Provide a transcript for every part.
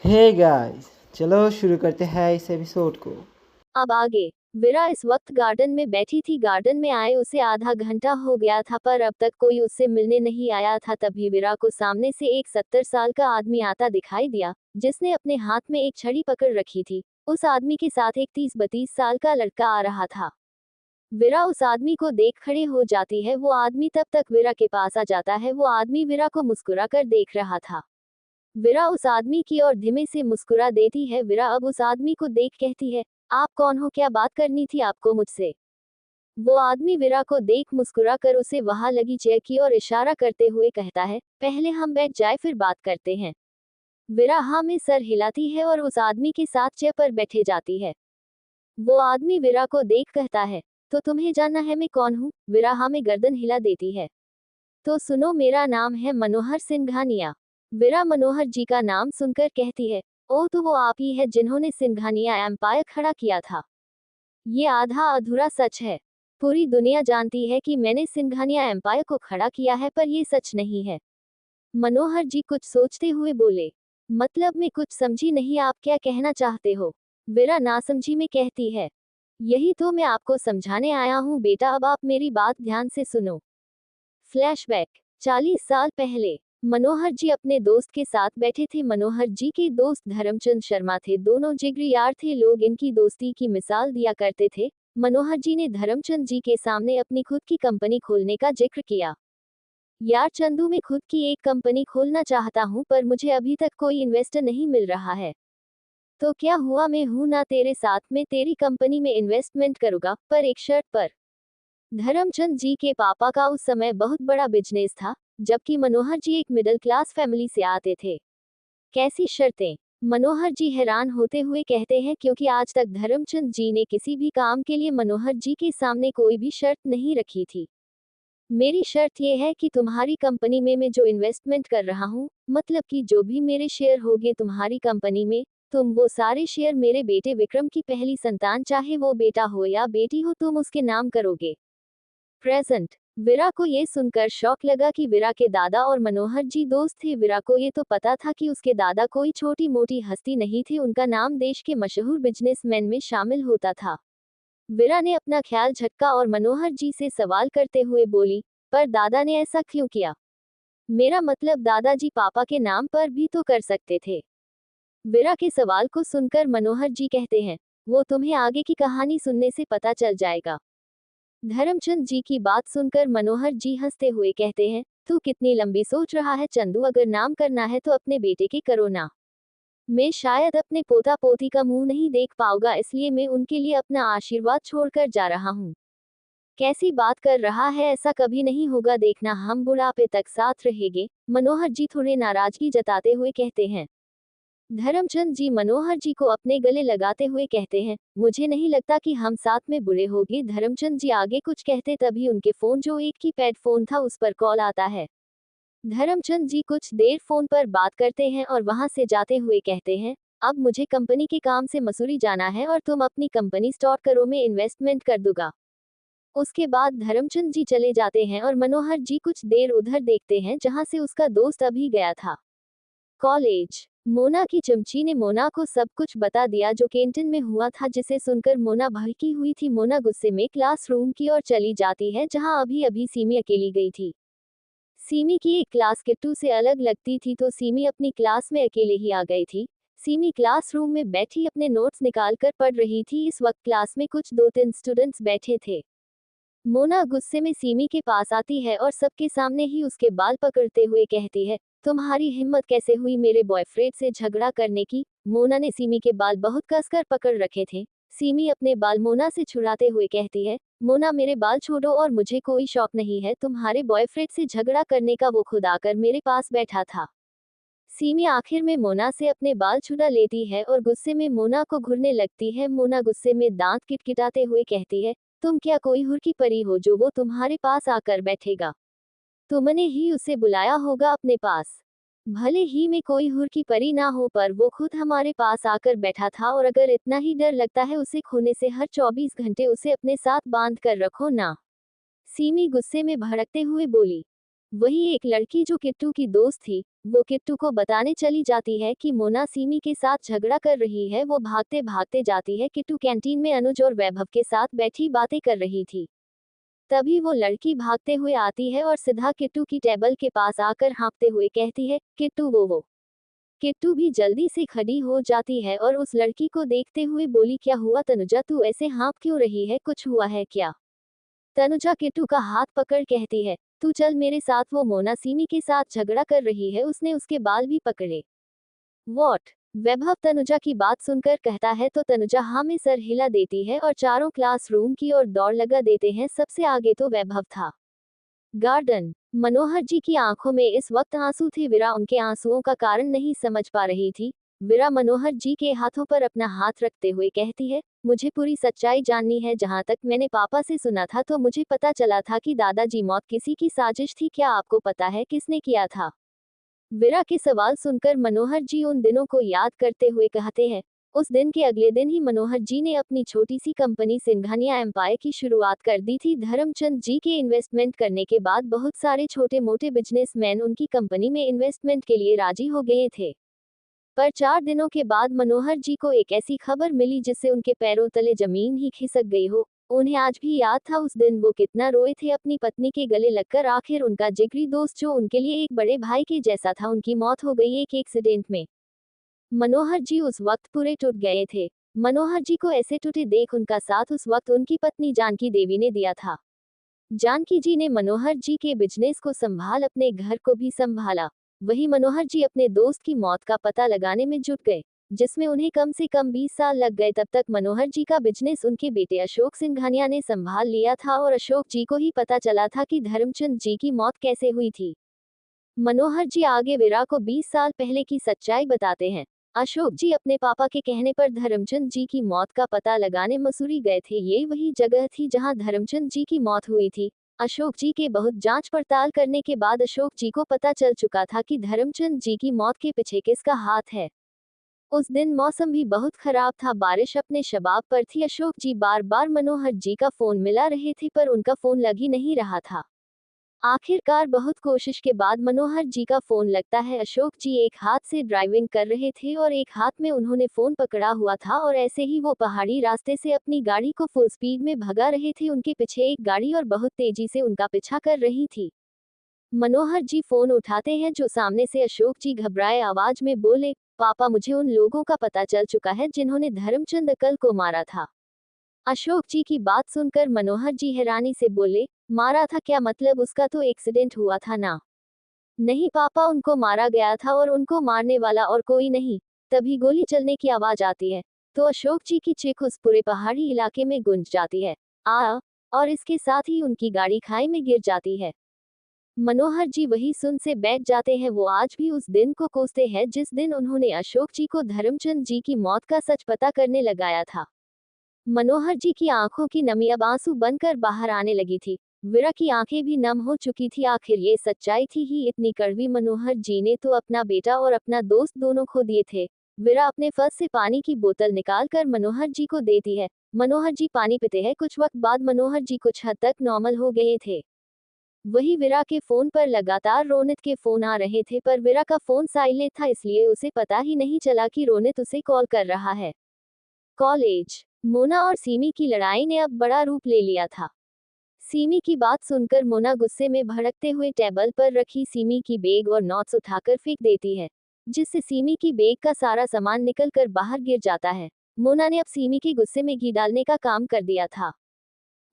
Hey guys, चलो शुरू करते हैं इस एपिसोड को। अब आगे। विरा इस वक्त गार्डन में बैठी थी। गार्डन में आए उसे आधा घंटा हो गया था, पर अब तक कोई उससे मिलने नहीं आया था। तभी विरा को सामने से एक 70 साल का आदमी आता दिखाई दिया, जिसने अपने हाथ में एक छड़ी पकड़ रखी थी। उस आदमी के साथ एक 30-32 साल का लड़का आ रहा था। विरा उस आदमी को देख खड़े हो जाती है। वो आदमी तब तक विरा के पास आ जाता है। वो आदमी विरा को मुस्कुरा कर देख रहा था। विरा उस आदमी की ओर धीमे से मुस्कुरा देती है। विरा अब उस आदमी को देख कहती है, आप कौन हो, क्या बात करनी थी आपको मुझसे? वो आदमी विरा को देख मुस्कुरा कर उसे वहां लगी चेयर की ओर इशारा करते हुए कहता है, पहले हम बैठ जाए फिर बात करते हैं। विरा हाँ में सर हिलाती है और उस आदमी के साथ चेयर पर बैठे जाती है। वो आदमी विरा को देख कहता है, तो तुम्हें जानना है मैं कौन हूँ? विरा हाँ में गर्दन हिला देती है। तो सुनो, मेरा नाम है मनोहर सिंघानिया। विरा मनोहर जी का नाम सुनकर कहती है, ओह, तो वो आप ही है जिन्होंने सिंघानिया एम्पायर खड़ा किया था। ये आधा अधूरा सच है। पूरी दुनिया जानती है कि मैंने सिंघानिया एम्पायर को खड़ा किया है, पर ये सच नहीं है। मनोहर जी कुछ सोचते हुए बोले, मतलब मैं कुछ समझी नहीं, आप क्या कहना चाहते हो? विरा नासमझी में कहती है, यही तो मैं आपको समझाने आया हूँ बेटा, अब आप मेरी बात ध्यान से सुनो। फ्लैशबैक। 40 साल पहले मनोहर जी अपने दोस्त के साथ बैठे थे। मनोहर जी के दोस्त धर्मचंद शर्मा थे। दोनों जिगरी यार थे। लोग इनकी दोस्ती की मिसाल दिया करते थे। मनोहर जी ने धर्मचंद जी के सामने अपनी खुद की कंपनी खोलने का जिक्र किया। यार चंदू, मैं खुद की एक कंपनी खोलना चाहता हूँ, पर मुझे अभी तक कोई इन्वेस्टर नहीं मिल रहा है। तो क्या हुआ, मैं हूं ना तेरे साथ, मैं तेरी कंपनी में इन्वेस्टमेंट करूंगा, पर एक शर्त पर। धर्मचंद जी के पापा का उस समय बहुत बड़ा बिजनेस था, जबकि मनोहर जी एक मिडिल क्लास फैमिली से आते थे। कैसी शर्तें? मनोहर जी हैरान होते हुए कहते हैं, क्योंकि आज तक धर्मचंद जी ने किसी भी काम के लिए मनोहर जी के सामने कोई भी शर्त नहीं रखी थी। मेरी शर्त यह है कि तुम्हारी कंपनी में मैं जो इन्वेस्टमेंट कर रहा हूँ, मतलब कि जो भी मेरे शेयर होंगे तुम्हारी कंपनी में, तुम वो सारे शेयर मेरे बेटे विक्रम की पहली संतान, चाहे वो बेटा हो या बेटी हो, तुम उसके नाम करोगे। प्रेजेंट। विरा को ये सुनकर शौक लगा कि विरा के दादा और मनोहर जी दोस्त थे। विरा को ये तो पता था कि उसके दादा कोई छोटी मोटी हस्ती नहीं थे, उनका नाम देश के मशहूर बिजनेसमैन में शामिल होता था। विरा ने अपना ख्याल झटका और मनोहर जी से सवाल करते हुए बोली, पर दादा ने ऐसा क्यों किया? मेरा मतलब दादाजी पापा के नाम पर भी तो कर सकते थे। विरा के सवाल को सुनकर मनोहर जी कहते हैं, वो तुम्हें आगे की कहानी सुनने से पता चल जाएगा। धर्मचंद जी की बात सुनकर मनोहर जी हंसते हुए कहते हैं, तू कितनी लंबी सोच रहा है चंदू, अगर नाम करना है तो अपने बेटे के करो ना। मैं शायद अपने पोता पोती का मुंह नहीं देख पाऊंगा, इसलिए मैं उनके लिए अपना आशीर्वाद छोड़कर जा रहा हूँ। कैसी बात कर रहा है, ऐसा कभी नहीं होगा, देखना हम बुढ़ापे तक साथ रहेंगे। मनोहर जी थोड़े नाराजगी जताते हुए कहते हैं। धर्मचंद जी मनोहर जी को अपने गले लगाते हुए कहते हैं, मुझे नहीं लगता कि हम साथ में बुरे होंगे। धर्मचंद जी आगे कुछ कहते तभी उनके फोन, जो एक कीपैड फोन था, उस पर कॉल आता है। धर्मचंद जी कुछ देर फोन पर बात करते हैं और वहां से जाते हुए कहते हैं, अब मुझे कंपनी के काम से मसूरी जाना है और तुम अपनी कंपनी स्टार्ट करो, मैं इन्वेस्टमेंट कर दूंगा। उसके बाद धर्मचंद जी चले जाते हैं और मनोहर जी कुछ देर उधर देखते हैं जहां से उसका दोस्त अभी गया था। कॉलेज। मोना की चमची ने मोना को सब कुछ बता दिया जो कैंटीन में हुआ था, जिसे सुनकर मोना भड़की हुई थी। मोना गुस्से में क्लासरूम की ओर चली जाती है, जहां अभी अभी सीमी अकेली गई थी। सीमी की एक क्लास किट्टू से अलग लगती थी, तो सीमी अपनी क्लास में अकेले ही आ गई थी। सीमी क्लासरूम में बैठी अपने नोट्स निकाल कर पढ़ रही थी। इस वक्त क्लास में कुछ 2-3 स्टूडेंट्स बैठे थे। मोना गुस्से में सीमी के पास आती है और सबके सामने ही उसके बाल पकड़ते हुए कहती है, तुम्हारी हिम्मत कैसे हुई मेरे बॉयफ्रेंड से झगड़ा करने की? मोना ने सीमी के बाल बहुत कसकर पकड़ रखे थे। सीमी अपने बाल मोना से छुड़ाते हुए कहती है, मोना मेरे बाल छोड़ो और मुझे कोई शौक नहीं है तुम्हारे बॉयफ्रेंड से झगड़ा करने का, वो खुद आकर मेरे पास बैठा था। सीमी आखिर में मोना से अपने बाल छुड़ा लेती है और गुस्से में मोना को घूरने लगती है। मोना गुस्से में दांत किटकिटाते हुए कहती है, तुम क्या कोई हुर की परी हो जो वो तुम्हारे पास आकर बैठेगा? तुमने ही उसे बुलाया होगा अपने पास। भले ही मैं कोई हुर की परी ना हो, पर वो खुद हमारे पास आकर बैठा था, और अगर इतना ही डर लगता है उसे खोने से, हर 24 घंटे उसे अपने साथ बांध कर रखो ना। सीमी गुस्से में भड़कते हुए बोली। वही एक लड़की जो किट्टू की दोस्त थी, वो किट्टू को बताने चली जाती है कि मोना सीमी के साथ झगड़ा कर रही है। वो भागते भागते जाती है। किट्टू कैंटीन में अनुज और वैभव के साथ बैठी बातें कर रही थी। तभी वो लड़की भागते हुए आती है और सीधा किट्टू की टेबल के पास आकर हाँफते हुए कहती है, किट्टू वो। किट्टू भी जल्दी से खड़ी हो जाती है और उस लड़की को देखते हुए बोली, क्या हुआ तनुजा, तू ऐसे हाँफ क्यों रही है, कुछ हुआ है क्या? तनुजा किट्टू का हाथ पकड़ कहती है, तू चल मेरे साथ, वो मोना सीमी के साथ झगड़ा कर रही है, उसने उसके बाल भी पकड़े। वॉट? वैभव तनुजा की बात सुनकर कहता है तो तनुजा हाँ में सर हिला देती है और चारों क्लासरूम की ओर दौड़ लगा देते हैं। सबसे आगे तो वैभव था। गार्डन। मनोहर जी की आंखों में इस वक्त आंसू थे। विरा उनके आंसुओं का कारण नहीं समझ पा रही थी। विरा मनोहर जी के हाथों पर अपना हाथ रखते हुए कहती है, मुझे पूरी सच्चाई जाननी है। जहां तक मैंने पापा से सुना था तो मुझे पता चला था कि दादाजी मौत किसी की साजिश थी। क्या आपको पता है किसने किया था? विरा के सवाल सुनकर मनोहर जी उन दिनों को याद करते हुए कहते हैं, उस दिन के अगले दिन ही मनोहर जी ने अपनी छोटी सी कंपनी सिंघानिया एम्पायर की शुरुआत कर दी थी। धर्मचंद जी के इन्वेस्टमेंट करने के बाद बहुत सारे छोटे मोटे बिजनेसमैन उनकी कंपनी में इन्वेस्टमेंट के लिए राजी हो गए थे। पर 4 दिनों के बाद मनोहर जी को एक ऐसी खबर मिली जिससे उनके पैरों तले जमीन ही खिसक गई हो। उन्हें आज भी याद था उस दिन वो कितना रोए थे अपनी पत्नी के गले लगकर। आखिर उनका जिगरी दोस्त जो उनके लिए एक बड़े भाई के जैसा था, उनकी मौत हो गई एक एक्सीडेंट में। मनोहर जी उस वक्त पूरे टूट गए थे। मनोहर जी को ऐसे टूटे देख उनका साथ उस वक्त उनकी पत्नी जानकी देवी ने दिया था। जानकी जी ने मनोहर जी के बिजनेस को संभाल, अपने घर को भी संभाला। वही मनोहर जी अपने दोस्त की मौत का पता लगाने में जुट गए, जिसमें उन्हें कम से कम 20 साल लग गए। तब तक मनोहर जी का बिजनेस उनके बेटे अशोक सिंघानिया ने संभाल लिया था और अशोक जी को ही पता चला था कि धर्मचंद जी की मौत कैसे हुई थी। मनोहर जी आगे विरा को 20 साल पहले की सच्चाई बताते हैं। अशोक जी अपने पापा के कहने पर धर्मचंद जी की मौत का पता लगाने मसूरी गए थे। ये वही जगह थी जहां धर्मचंद जी की मौत हुई थी। अशोक जी के बहुत जांच पड़ताल करने के बाद अशोक जी को पता चल चुका था कि धर्मचंद जी की मौत के पीछे किसका हाथ है। उस दिन मौसम भी बहुत खराब था, बारिश अपने शबाब पर थी। अशोक जी बार बार मनोहर जी का फोन मिला रहे थे पर उनका फोन लग ही नहीं रहा था। आखिरकार बहुत कोशिश के बाद मनोहर जी का फोन लगता है। अशोक जी एक हाथ से ड्राइविंग कर रहे थे और एक हाथ में उन्होंने फोन पकड़ा हुआ था और ऐसे ही वो पहाड़ी रास्ते से अपनी गाड़ी को फुल स्पीड में भगा रहे थे। उनके पीछे एक गाड़ी और बहुत तेजी से उनका पीछा कर रही थी। मनोहर जी फोन उठाते हैं जो सामने से अशोक जी घबराए आवाज में बोले, पापा मुझे उन लोगों का पता चल चुका है जिन्होंने धर्मचंद अकल को मारा था। अशोक जी की बात सुनकर मनोहर जी हैरानी से बोले, मारा था क्या, मतलब उसका तो एक्सीडेंट हुआ था ना? नहीं पापा, उनको मारा गया था और उनको मारने वाला और कोई नहीं। तभी गोली चलने की आवाज आती है तो अशोक जी की चीख उस पूरे पहाड़ी इलाके में गूंज जाती है। और इसके साथ ही उनकी गाड़ी खाई में गिर जाती है। मनोहर जी वही सुन से बैठ जाते हैं। वो आज भी उस दिन को कोसते हैं जिस दिन उन्होंने अशोक जी को धर्मचंद जी की मौत का सच पता करने लगाया था। मनोहर जी की आंखों की नमी अब आंसू बनकर बाहर आने लगी थी। विरा की आंखें भी नम हो चुकी थी। आखिर ये सच्चाई थी ही इतनी कड़वी। मनोहर जी ने तो अपना बेटा और अपना दोस्त दोनों खो दिए थे। विरा अपने पर्स से पानी की बोतल निकालकर मनोहर जी को देती है। मनोहर जी पानी पीते हैं। कुछ वक्त बाद मनोहर जी कुछ हद तक नॉर्मल हो गए थे। वही विरा के फोन पर लगातार रोनित के फोन आ रहे थे पर विरा का फोन साइलेंट था, इसलिए उसे पता ही नहीं चला कि रोनित उसे कॉल कर रहा है। कॉलेज। मोना और सीमी की लड़ाई ने अब बड़ा रूप ले लिया था। सीमी की बात सुनकर मोना गुस्से में भड़कते हुए टेबल पर रखी सीमी की बैग और नोट्स उठाकर फेंक देती है, जिससे सीमी की बैग का सारा सामान निकलकर बाहर गिर जाता है। मोना ने अब सीमी के गुस्से में घी डालने का काम कर दिया था।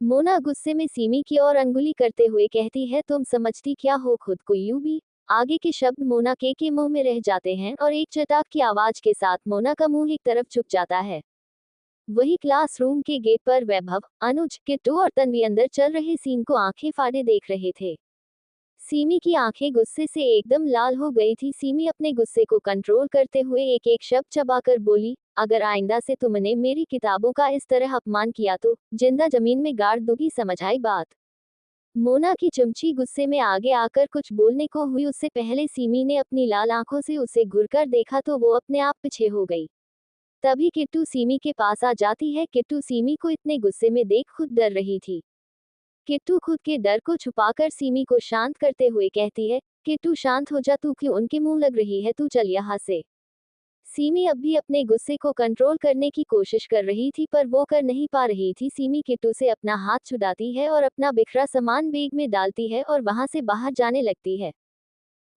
मोना गुस्से में सीमी की ओर अंगुली करते हुए कहती है, तुम समझती क्या हो खुद को, यूं भी। आगे के शब्द मोना के मुंह में रह जाते हैं और एक चटाक की आवाज के साथ मोना का मुंह एक तरफ झुक जाता है। वही क्लासरूम के गेट पर वैभव, अनुज, किट्टू और तन्वी अंदर चल रहे सीन को आंखें फाड़े देख रहे थे। सीमी की आंखें गुस्से से एकदम लाल हो गई थी। सीमी अपने गुस्से को कंट्रोल करते हुए एक एक शब्द चबाकर बोली, अगर आइंदा से तुमने मेरी किताबों का इस तरह अपमान किया तो जिंदा जमीन में गाड़ दूंगी, समझ आई बात? मोना की चमची गुस्से में आगे आकर कुछ बोलने को हुई, उससे पहले सीमी ने अपनी लाल आंखों से उसे घूरकर देखा तो वो अपने आप पीछे हो गई। तभी किट्टू सीमी के पास आ जाती है। किट्टू सीमी को इतने गुस्से में देख खुद डर रही थी। किट्टू खुद के डर को छुपाकर सीमी को शांत करते हुए कहती है, किट्टू शांत हो जा, तू क्यों उनके मुंह लग रही है, तू चल यहाँ से। सीमी अब भी अपने गुस्से को कंट्रोल करने की कोशिश कर रही थी पर वो कर नहीं पा रही थी। सीमी किट्टू से अपना हाथ छुड़ाती है और अपना बिखरा सामान बैग में डालती है और वहां से बाहर जाने लगती है।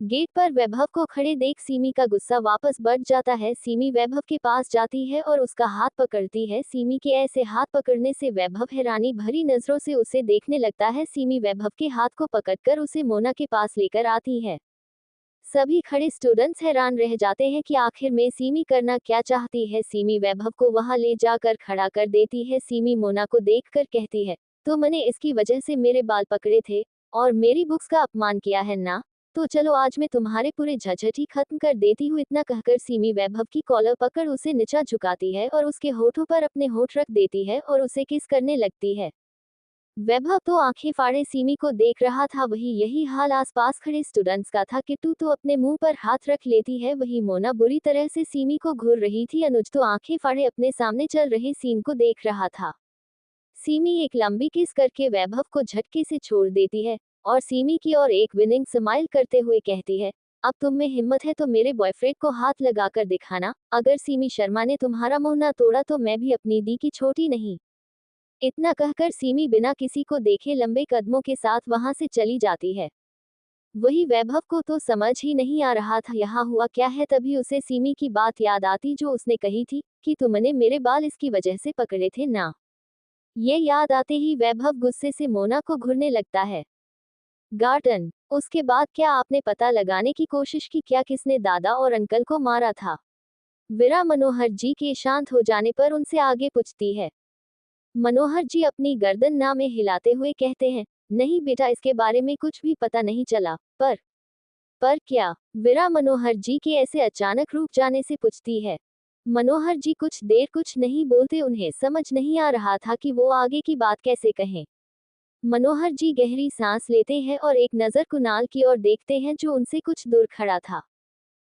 गेट पर वैभव को खड़े देख सीमी का गुस्सा वापस बढ़ जाता है। सीमी वैभव के पास जाती है और उसका हाथ पकड़ती है। सीमी के ऐसे हाथ पकड़ने से वैभव हैरानी भरी नजरों से उसे देखने लगता है। सीमी वैभव के हाथ को पकड़कर उसे मोना के पास लेकर आती है। सभी खड़े स्टूडेंट्स हैरान रह जाते हैं कि आखिर में सीमी करना क्या चाहती है। सीमी वैभव को वहां ले जाकर खड़ा कर देती है। सीमी मोना को देखकर कहती है, तो मैंने इसकी वजह से मेरे बाल पकड़े थे और मेरी बुक्स का अपमान किया है ना, तो चलो आज मैं तुम्हारे पूरे झंझट ही खत्म कर देती हूँ। इतना कहकर सीमी वैभव की कॉलर पकड़ उसे नीचा झुकाती है और उसके होठों पर अपने होठ रख देती है और उसे किस करने लगती है। वैभव तो आंखें फाड़े सीमी को देख रहा था। वही यही हाल आसपास खड़े स्टूडेंट्स का था। किट्टू तो अपने मुंह पर हाथ रख लेती है। वही मोना बुरी तरह से सीमी को घूर रही थी। अनुज तो आंखें फाड़े अपने सामने चल रहे सीन को देख रहा था। सीमी एक लंबी किस करके वैभव को झटके से छोड़ देती है और सीमी की ओर एक विनिंग स्माइल करते हुए कहती है, अब तुम में हिम्मत है तो मेरे बॉयफ्रेंड को हाथ लगाकर दिखाना। अगर सीमी शर्मा ने तुम्हारा मुंह ना तोड़ा तो मैं भी अपनी दी की छोटी नहीं। इतना कहकर सीमी बिना किसी को देखे लंबे कदमों के साथ वहां से चली जाती है। वही वैभव को तो समझ ही नहीं आ रहा था यहाँ हुआ क्या है। तभी उसे सीमी की बात याद आती जो उसने कही थी कि तुमने मेरे बाल इसकी वजह से पकड़े थे ना। ये याद आते ही वैभव गुस्से से मोना को घूरने लगता है। गार्डन। उसके बाद क्या आपने पता लगाने की कोशिश की क्या किसने दादा और अंकल को मारा था? वीरा मनोहर जी के शांत हो जाने पर उनसे आगे पूछती है। मनोहर जी अपनी गर्दन ना में हिलाते हुए कहते हैं, नहीं बेटा इसके बारे में कुछ भी पता नहीं चला। पर क्या? वीरा मनोहर जी के ऐसे अचानक रुक जाने से पूछती है। मनोहर जी कुछ देर कुछ नहीं बोलते। उन्हें समझ नहीं आ रहा था कि वो आगे की बात कैसे कहें। मनोहर जी गहरी सांस लेते हैं और एक नजर कुणाल की ओर देखते हैं जो उनसे कुछ दूर खड़ा था।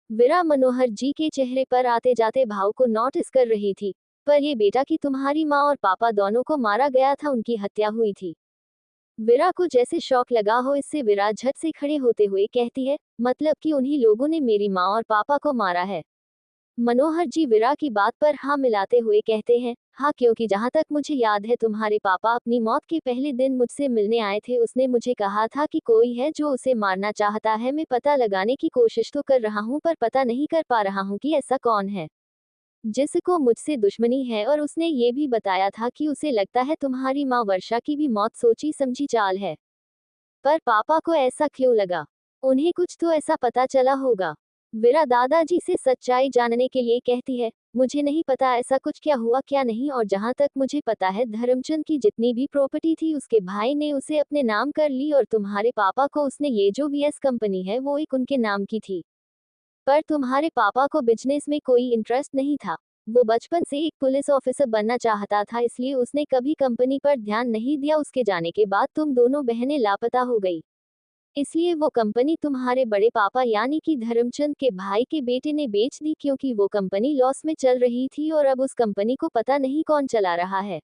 वीरा मनोहर जी के चेहरे पर आते जाते भाव को नोटिस कर रही थी। पर ये बेटा कि तुम्हारी माँ और पापा दोनों को मारा गया था, उनकी हत्या हुई थी। वीरा को जैसे शौक लगा हो इससे वीरा झट से खड़े होते हुए कहती है, मतलब कि उन्हीं लोगों ने मेरी माँ और पापा को मारा है। मनोहर जी वीरा की बात पर हाँ मिलाते हुए कहते हैं, हाँ क्योंकि जहाँ तक मुझे याद है तुम्हारे पापा अपनी मौत के पहले दिन मुझसे मिलने आए थे। उसने मुझे कहा था कि कोई है जो उसे मारना चाहता है। मैं पता लगाने की कोशिश तो कर रहा हूँ पर पता नहीं कर पा रहा हूँ कि ऐसा कौन है जिसको मुझसे दुश्मनी है। और उसने ये भी बताया था कि उसे लगता है तुम्हारी माँ वर्षा की भी मौत सोची समझी चाल है। पर पापा को ऐसा क्यों लगा? उन्हें कुछ तो ऐसा पता चला होगा। वीरा दादाजी से सच्चाई जानने के लिए कहती है, मुझे नहीं पता ऐसा कुछ क्या हुआ क्या नहीं, और जहाँ तक मुझे पता है धर्मचंद की जितनी भी प्रॉपर्टी थी उसके भाई ने उसे अपने नाम कर ली और तुम्हारे पापा को उसने ये जो वीएस कंपनी है वो एक उनके नाम की थी। पर तुम्हारे पापा को बिजनेस में कोई इंटरेस्ट नहीं था। वो बचपन से एक पुलिस ऑफिसर बनना चाहता था, इसलिए उसने कभी कंपनी पर ध्यान नहीं दिया। उसके जाने के बाद तुम दोनों बहनें लापता हो गई, इसलिए वो कंपनी तुम्हारे बड़े पापा यानी कि धर्मचंद के भाई के बेटे ने बेच दी, क्योंकि वो कंपनी लॉस में चल रही थी और अब उस कंपनी को पता नहीं कौन चला रहा है।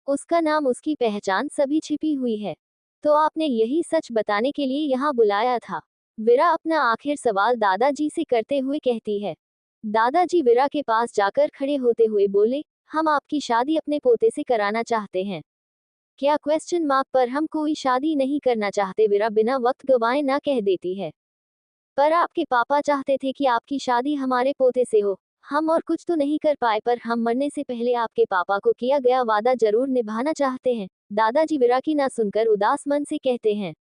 उसका नाम उसकी पहचान सभी छिपी हुई है। तो आपने यही सच बताने के लिए यहाँ बुलाया था? वीरा अपना आखिर सवाल दादाजी से करते हुए कहती है। दादाजी वीरा के पास जाकर खड़े होते हुए बोले, हम आपकी शादी अपने पोते से कराना चाहते हैं। क्या? क्वेश्चन मार्क पर हम कोई शादी नहीं करना चाहते, वीरा बिना वक्त गवाए ना कह देती है। पर आपके पापा चाहते थे कि आपकी शादी हमारे पोते से हो। हम और कुछ तो नहीं कर पाए पर हम मरने से पहले आपके पापा को किया गया वादा जरूर निभाना चाहते हैं। दादाजी वीरा की ना सुनकर उदास मन से कहते हैं।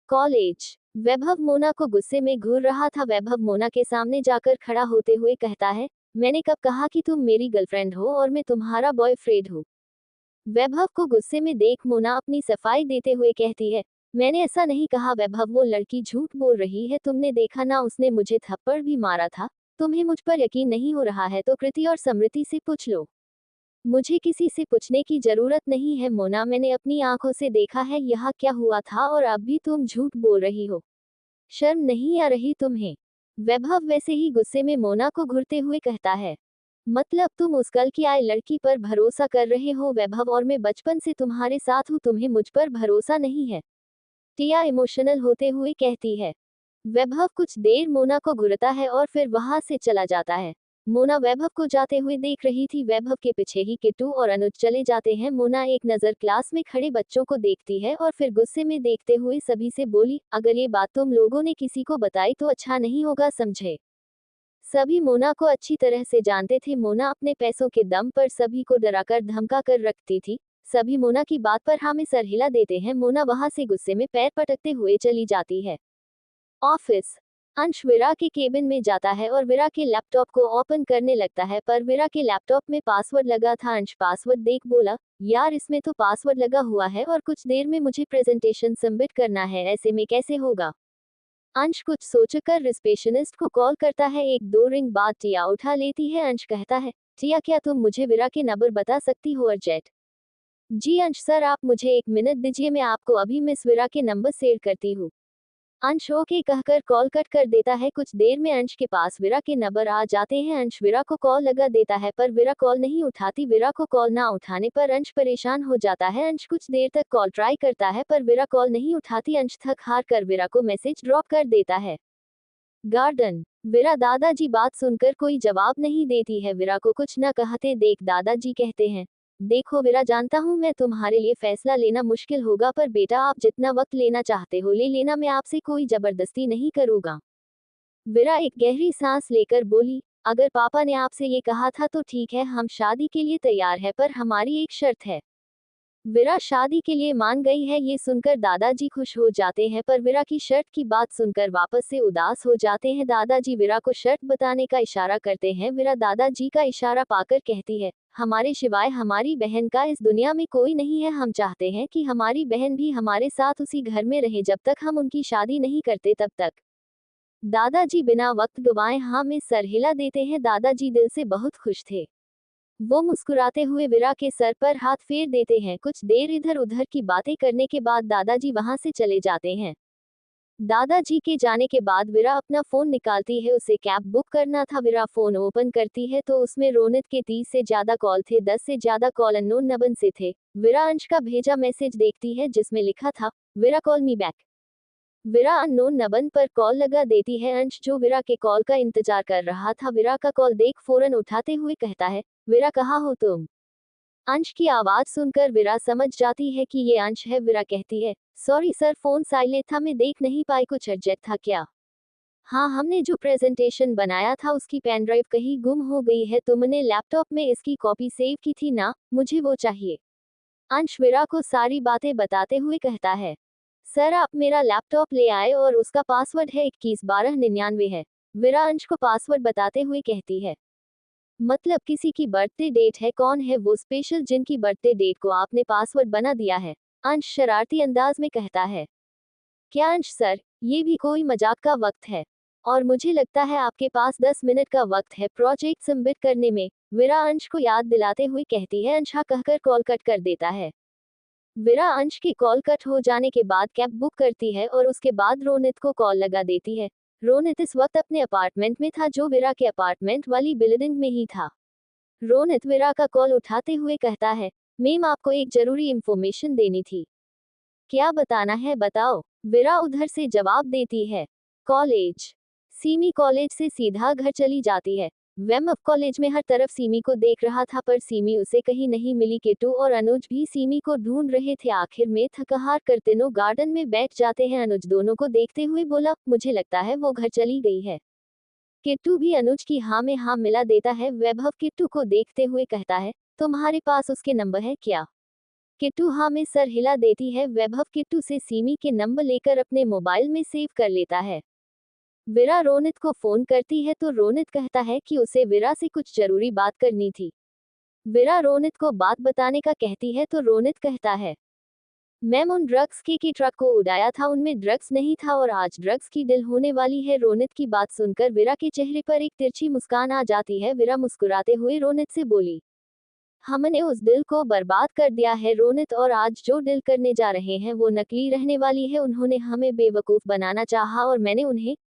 कॉलेज। वैभव मोना को गुस्से में घूर रहा था। वैभव मोना के सामने जाकर खड़ा होते हुए कहता है, मैंने कब कहा कि तुम मेरी गर्लफ्रेंड हो और मैं तुम्हारा बॉयफ्रेंड हूँ? वैभव को गुस्से में देख मोना अपनी सफाई देते हुए कहती है, मैंने ऐसा नहीं कहा वैभव, वो लड़की झूठ बोल रही है। तुमने देखा ना, उसने मुझे थप्पड़ भी मारा था। तुम्हें मुझ पर यकीन नहीं हो रहा है तो कृति और समृति से पूछ लो। मुझे किसी से पूछने की जरूरत नहीं है मोना, मैंने अपनी आंखों से देखा है यहाँ क्या हुआ था और अब भी तुम झूठ बोल रही हो। शर्म नहीं आ रही तुम्हें? वैभव वैसे ही गुस्से में मोना को घूरते हुए कहता है। मतलब तुम उस कल की आई लड़की पर भरोसा कर रहे हो वैभव, और मैं बचपन से तुम्हारे साथ हूँ, तुम्हें मुझ पर भरोसा नहीं है, टिया इमोशनल होते हुए कहती है। वैभव कुछ देर मोना को घूरता है और फिर वहां से चला जाता है। मोना वैभव को जाते हुए देख रही थी। वैभव के पीछे ही किट्टू और अनुज चले जाते हैं। मोना एक नजर क्लास में खड़े बच्चों को देखती है और फिर गुस्से में देखते हुए सभी से बोली, अगर ये बात तुम लोगों ने किसी को बताई तो अच्छा नहीं होगा, समझे। सभी मोना को अच्छी तरह से जानते थे। मोना अपने पैसों के दम पर सभी को डराकर धमका कर रखती थी। सभी मोना की बात पर हाँ में सर हिला देते हैं। मोना वहां से गुस्से में पैर पटकते हुए चली जाती है। ऑफिस। अंश विरा के केबिन में जाता है और विरा के लैपटॉप को ओपन करने लगता है, पर विरा के लैपटॉप में पासवर्ड लगा था। अंश पासवर्ड देख बोला, यार इसमें तो पासवर्ड लगा हुआ है और कुछ देर में मुझे प्रेजेंटेशन सबमिट करना है, ऐसे में कैसे होगा। अंश कुछ सोचकर रिसेप्शनिस्ट को कॉल करता है। एक दो रिंग बाद टिया उठा लेती है। अंश कहता है, टिया क्या तुम मुझे विरा के नंबर बता सकती हो अर्जेंट। जी अंश सर, आप मुझे 1 मिनट दीजिए, मैं आपको अभी मिस विरा के नंबर शेयर करती हूँ। अंश ओके कहकर कॉल कट कर देता है। कुछ देर में अंश के पास विरा के नंबर आ जाते हैं। अंश विरा को कॉल लगा देता है पर विरा कॉल नहीं उठाती। विरा को कॉल ना उठाने पर अंश परेशान हो जाता है। अंश कुछ देर तक कॉल ट्राई करता है पर विरा कॉल नहीं उठाती। अंश थक हार कर विरा को मैसेज ड्रॉप कर देता है। गार्डन। विरा दादाजी बात सुनकर कोई जवाब नहीं देती है। विरा को कुछ न कहते देख दादाजी कहते हैं, देखो विरा, जानता हूँ मैं तुम्हारे लिए फैसला लेना मुश्किल होगा, पर बेटा आप जितना वक्त लेना चाहते हो ले लेना, मैं आपसे कोई जबरदस्ती नहीं करूँगा। विरा एक गहरी सांस लेकर बोली, अगर पापा ने आपसे ये कहा था तो ठीक है, हम शादी के लिए तैयार है, पर हमारी एक शर्त है। विरा शादी के लिए मान गई है। ये सुनकर दादाजी खुश हो जाते हैं, पर विरा की शर्त की बात सुनकर वापस से उदास हो जाते हैं। दादाजी विरा को शर्त बताने का इशारा करते हैं। विरा दादाजी का इशारा पाकर कहती है, हमारे सिवाय हमारी बहन का इस दुनिया में कोई नहीं है। हम चाहते हैं कि हमारी बहन भी हमारे साथ उसी घर में रहे जब तक हम उनकी शादी नहीं करते तब तक। दादाजी बिना वक्त गवाए हाँ में सर हिला देते हैं। दादाजी दिल से बहुत खुश थे। वो मुस्कुराते हुए विरा के सर पर हाथ फेर देते हैं। कुछ देर इधर उधर की बातें करने के बाद दादाजी वहां से चले जाते हैं। दादाजी के जाने के बाद विरा अपना फोन निकालती है, उसे कैब बुक करना था। विरा फोन ओपन करती है तो उसमें रोनित के 30 से ज्यादा कॉल थे। 10 से ज्यादा कॉल अननोन नंबर से थे। विरा अंश का भेजा मैसेज देखती है जिसमें लिखा था, विरा कॉल मी बैक। विरा अननोन नंबर पर कॉल लगा देती है। अंश जो विरा के कॉल का इंतजार कर रहा था, विरा का कॉल देख फौरन उठाते हुए कहता है, विरा कहाँ हो तुम। अंश की आवाज सुनकर विरा समझ जाती है कि ये अंश है। विरा कहती है, सॉरी सर, फोन साइलेंट था, मैं देख नहीं पाई, कुछ अर्जेंट था क्या। हाँ, हमने जो प्रेजेंटेशन बनाया था उसकी पेन ड्राइव कहीं गुम हो गई है, तुमने लैपटॉप में इसकी कॉपी सेव की थी ना, मुझे वो चाहिए। अंश विरा को सारी बातें बताते हुए कहता है, सर आप मेरा लैपटॉप ले आए और उसका पासवर्ड है 211299 है। विरा अंश को पासवर्ड बताते हुए कहती है, मतलब किसी की बर्थडे डेट है, कौन है वो स्पेशल जिनकी बर्थडे डेट को आपने पासवर्ड बना दिया है। अंश शरारती अंदाज में कहता है, क्या अंश सर, ये भी कोई मजाक का वक्त है, और मुझे लगता है आपके पास 10 मिनट का वक्त है प्रोजेक्ट सबमिट करने में। विरा अंश को याद दिलाते हुए कहती है। अंश हाँ कहकर कॉल कट कर देता है। विरा अंश की कॉल कट हो जाने के बाद कैब बुक करती है और उसके बाद रोनित को कॉल लगा देती है। रोनित इस वक्त अपने अपार्टमेंट में था जो विरा के अपार्टमेंट वाली बिल्डिंग में ही था। रोनित विरा का कॉल उठाते हुए कहता है, मैम आपको एक जरूरी इंफॉर्मेशन देनी थी। क्या बताना है बताओ, विरा उधर से जवाब देती है। कॉलेज। सीमी कॉलेज से सीधा घर चली जाती है। वेमअप कॉलेज में हर तरफ सीमी को देख रहा था पर सीमी उसे कहीं नहीं मिली। किट्टू और अनुज भी सीमी को ढूंढ रहे थे। आखिर में थकहार कर तीनों गार्डन में बैठ जाते हैं। अनुज दोनों को देखते हुए बोला, मुझे लगता है वो घर चली गई है। किट्टू भी अनुज की हाँ में हाँ मिला देता है। वैभव किट्टू को देखते हुए कहता है, तुम्हारे पास उसके नंबर है क्या। किट्टू हाँ में सर हिला देती है। वैभव किट्टू से सीमी के नंबर लेकर अपने मोबाइल में सेव कर लेता है। विरा रोनित को फोन करती है तो रोनित कहता है कि उसे विरा से कुछ जरूरी बात करनी थी। विरा रोनित को बात बताने का कहती है तो रोनित कहता है, मैम उन ड्रग्स की ट्रक को उड़ाया था, उनमें ड्रग्स नहीं था और आज ड्रग्स की डील होने वाली है। रोनित की बात सुनकर विरा के चेहरे पर एक तिरछी मुस्कान आ जाती है। विरा मुस्कुराते हुए रोनित से बोली, हमने उस दिल को बर्बाद कर दिया है रोनित, और आज जो दिल करने जा रहे हैं वो नकली रहने वाली है। उन्होंने हमें बेवकूफ बनाना चाहा और मैंने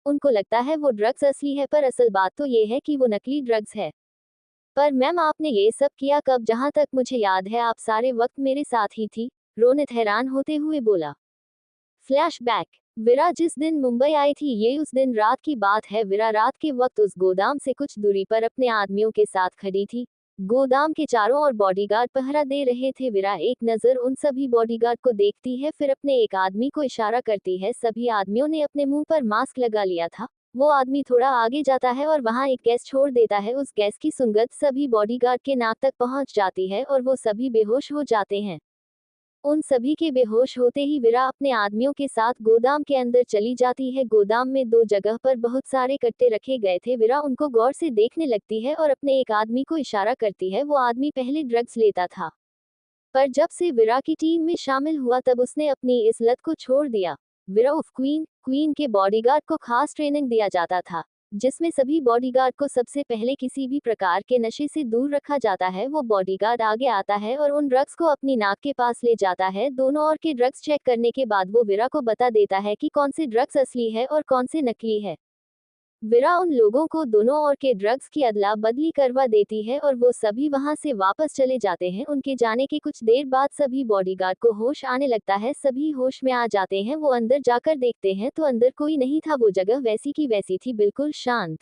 उनको लगता है वो ड्रग्स असली है, पर असल बात तो ये है कि वो नकली ड्रग्स है। पर मैम आपने ये सब किया कब? जहाँ तक मुझे याद है आप सारे वक्त मेरे साथ ही थी, रोनित हैरान होते हुए बोला। फ्लैशबैक। विरा जिस दिन मुंबई आई थी ये उस दिन रात की बात है। विरा रात के वक्त उस गोदाम से कुछ दूरी पर अपने आदमियों के साथ खड़ी थी। गोदाम के चारों ओर बॉडीगार्ड पहरा दे रहे थे। विरा एक नजर उन सभी बॉडीगार्ड को देखती है, फिर अपने एक आदमी को इशारा करती है। सभी आदमियों ने अपने मुंह पर मास्क लगा लिया था। वो आदमी थोड़ा आगे जाता है और वहां एक गैस छोड़ देता है। उस गैस की सुगंध सभी बॉडीगार्ड के नाक तक पहुंच जाती है और वो सभी बेहोश हो जाते हैं। उन सभी के बेहोश होते ही विरा अपने आदमियों के साथ गोदाम के अंदर चली जाती है। गोदाम में दो जगह पर बहुत सारे कट्टे रखे गए थे। विरा उनको गौर से देखने लगती है और अपने एक आदमी को इशारा करती है। वो आदमी पहले ड्रग्स लेता था, पर जब से विरा की टीम में शामिल हुआ तब उसने अपनी इस लत को छोड़ दिया। विरा ऑफ क्वीन के बॉडीगार्ड को खास ट्रेनिंग दिया जाता था, जिसमें सभी बॉडीगार्ड को सबसे पहले किसी भी प्रकार के नशे से दूर रखा जाता है। वो बॉडीगार्ड आगे आता है और उन ड्रग्स को अपनी नाक के पास ले जाता है। दोनों ओर के ड्रग्स चेक करने के बाद वो विरा को बता देता है कि कौन से ड्रग्स असली है और कौन से नकली है। विरा उन लोगों को दोनों ओर के ड्रग्स की अदला बदली करवा देती है और वो सभी वहां से वापस चले जाते हैं। उनके जाने के कुछ देर बाद सभी बॉडीगार्ड को होश आने लगता है। सभी होश में आ जाते हैं। वो अंदर जाकर देखते हैं तो अंदर कोई नहीं था। वो जगह वैसी की वैसी थी, बिल्कुल शांत।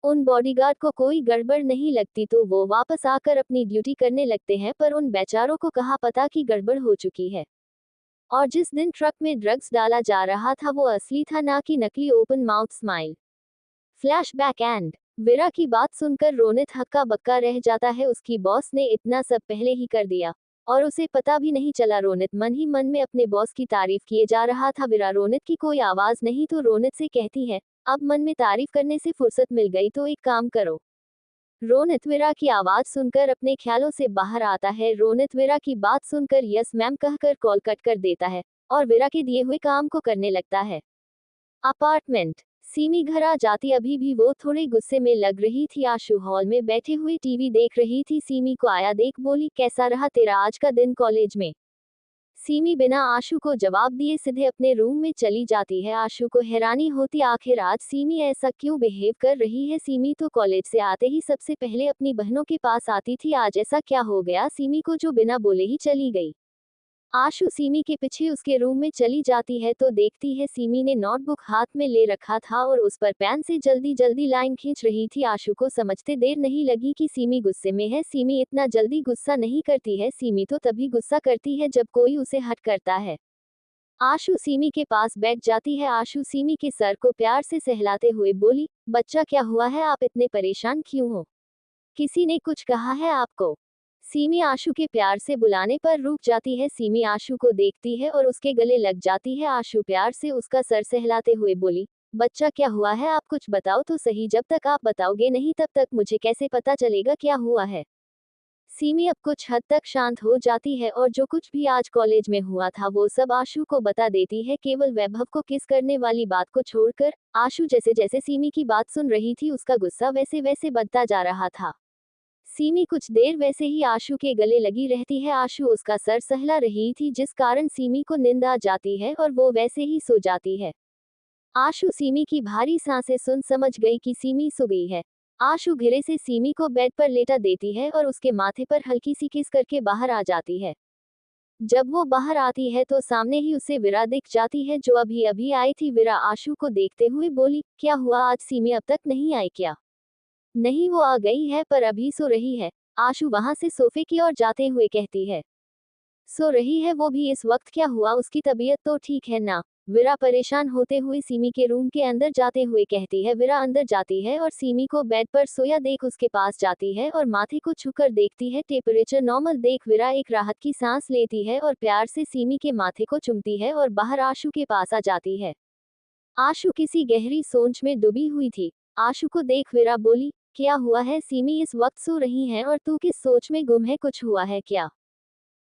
उन बॉडीगार्ड को कोई गड़बड़ नहीं लगती तो वो वापस आकर अपनी ड्यूटी करने लगते हैं, पर उन बेचारों को कहाँ पता कि गड़बड़ हो चुकी है। और जिस दिन ट्रक में ड्रग्स डाला जा रहा था वो असली था, ना कि नकली। Open mouth smile. Flashback and. विरा की बात सुनकर रोनित हक्का बक्का रह जाता है। उसकी बॉस ने इतना सब पहले ही कर दिया और उसे पता भी नहीं चला। रोनित मन ही मन में अपने बॉस की तारीफ किए जा रहा था। विरा रोनित की कोई आवाज नहीं तो रोनित से कहती है, अब मन में तारीफ करने से फुर्सत मिल गई तो एक काम करो। रोनित विरा की आवाज सुनकर अपने ख्यालों से बाहर आता है। रोनित विरा की बात सुनकर यस मैम कहकर कॉल कट कर देता है और विरा के दिए हुए काम को करने लगता है। अपार्टमेंट। सीमी घर आ जाती। अभी भी वो थोड़े गुस्से में लग रही थी। आशु हॉल में बैठे हुए टीवी देख रही थी। सीमी को आया देख बोली, कैसा रहा तेरा आज का दिन कॉलेज में? सीमी बिना आशु को जवाब दिए सीधे अपने रूम में चली जाती है। आशु को हैरानी होती, आखिर आज सीमी ऐसा क्यों बिहेव कर रही है। सीमी तो कॉलेज से आते ही सबसे पहले अपनी बहनों के पास आती थी, आज ऐसा क्या हो गया सीमी को जो बिना बोले ही चली गई। आशु सीमी के पीछे उसके रूम में चली जाती है तो देखती है सीमी ने नोटबुक हाथ में ले रखा था और उस पर पेन से जल्दी जल्दी लाइन खींच रही थी। आशु को समझते देर नहीं लगी कि सीमी गुस्से में है। सीमी इतना जल्दी गुस्सा नहीं करती है। सीमी तो तभी गुस्सा करती है जब कोई उसे हट करता है। आशु सीमी के पास बैठ जाती है। आशु सीमी के सर को प्यार से सहलाते हुए बोली, बच्चा क्या हुआ है, आप इतने परेशान क्यों हो? किसी ने कुछ कहा है आपको? सीमी आशु के प्यार से बुलाने पर रुक जाती है। सीमी आशु को देखती है और उसके गले लग जाती है। आशु प्यार से उसका सर सहलाते हुए बोली, बच्चा क्या हुआ है, आप कुछ बताओ तो सही, जब तक आप बताओगे नहीं तब तक मुझे कैसे पता चलेगा क्या हुआ है। सीमी अब कुछ हद तक शांत हो जाती है और जो कुछ भी आज कॉलेज में हुआ था वो सब आशु को बता देती है। केवल वैभव को किस करने वाली बात को छोड़कर। आशु जैसे जैसे सीमी की बात सुन रही थी उसका गुस्सा वैसे वैसे बढ़ता जा रहा था। सीमी कुछ देर वैसे ही आशु के गले लगी रहती है। आशु उसका सर सहला रही थी जिस कारण सीमी को नींद आ जाती है और वो वैसे ही सो जाती है। आशु सीमी की भारी सांसें सुन समझ गई कि सीमी सो गई है। आशु घिरे से सीमी को बेड पर लेटा देती है और उसके माथे पर हल्की सी किस करके बाहर आ जाती है। जब वो बाहर आती है तो सामने ही उसे विरा दिख जाती है जो अभी अभी आई थी। विरा आशु को देखते हुए बोली, क्या हुआ, आज सीमी अब तक नहीं आई क्या? नहीं, वो आ गई है पर अभी सो रही है। आशु वहां से सोफे की ओर जाते हुए कहती है। सो रही है वो भी इस वक्त, क्या हुआ, उसकी तबीयत तो ठीक है ना? विरा परेशान होते हुए सीमी के रूम के अंदर जाते हुए कहती है। विरा अंदर जाती है और सीमी को बेड पर सोया देख उसके पास जाती है और माथे को छूकर देखती है। टेम्परेचर नॉर्मल देख विरा एक राहत की सांस लेती है और प्यार से सीमी के माथे को चूमती है और बाहर आशु के पास आ जाती है। आशु किसी गहरी सोच में डूबी हुई थी। आशु को देख विरा बोली, क्या हुआ है सीमी, इस वक्त सो रही है और तू किस सोच में गुम है, कुछ हुआ है क्या?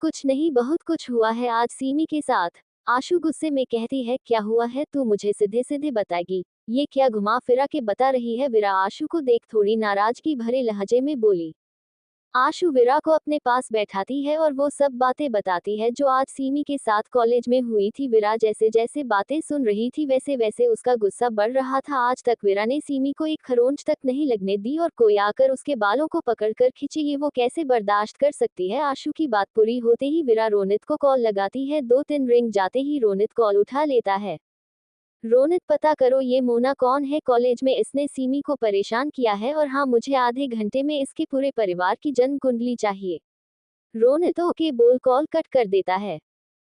कुछ नहीं, बहुत कुछ हुआ है आज सीमी के साथ। आशु गुस्से में कहती है, क्या हुआ है तू मुझे सीधे सीधे बताएगी, ये क्या घुमा फिरा के बता रही है? विरा आशु को देख थोड़ी नाराजगी भरे लहजे में बोली। आशु वीरा को अपने पास बैठाती है और वो सब बातें बताती है जो आज सीमी के साथ कॉलेज में हुई थी। वीरा जैसे जैसे बातें सुन रही थी वैसे वैसे उसका गुस्सा बढ़ रहा था। आज तक वीरा ने सीमी को एक खरोंच तक नहीं लगने दी और कोई आकर उसके बालों को पकड़कर खींचे, ये वो कैसे बर्दाश्त कर सकती है। आशु की बात पूरी होते ही वीरा रोनित को कॉल लगाती है। 2-3 रिंग जाते ही रोनित कॉल उठा लेता है। रोनित, पता करो ये मोना कौन है, कॉलेज में इसने सीमी को परेशान किया है और हाँ, मुझे आधे घंटे में इसके पूरे परिवार की जन्म कुंडली चाहिए। रोनित ओके बोल कॉल कट कर देता है।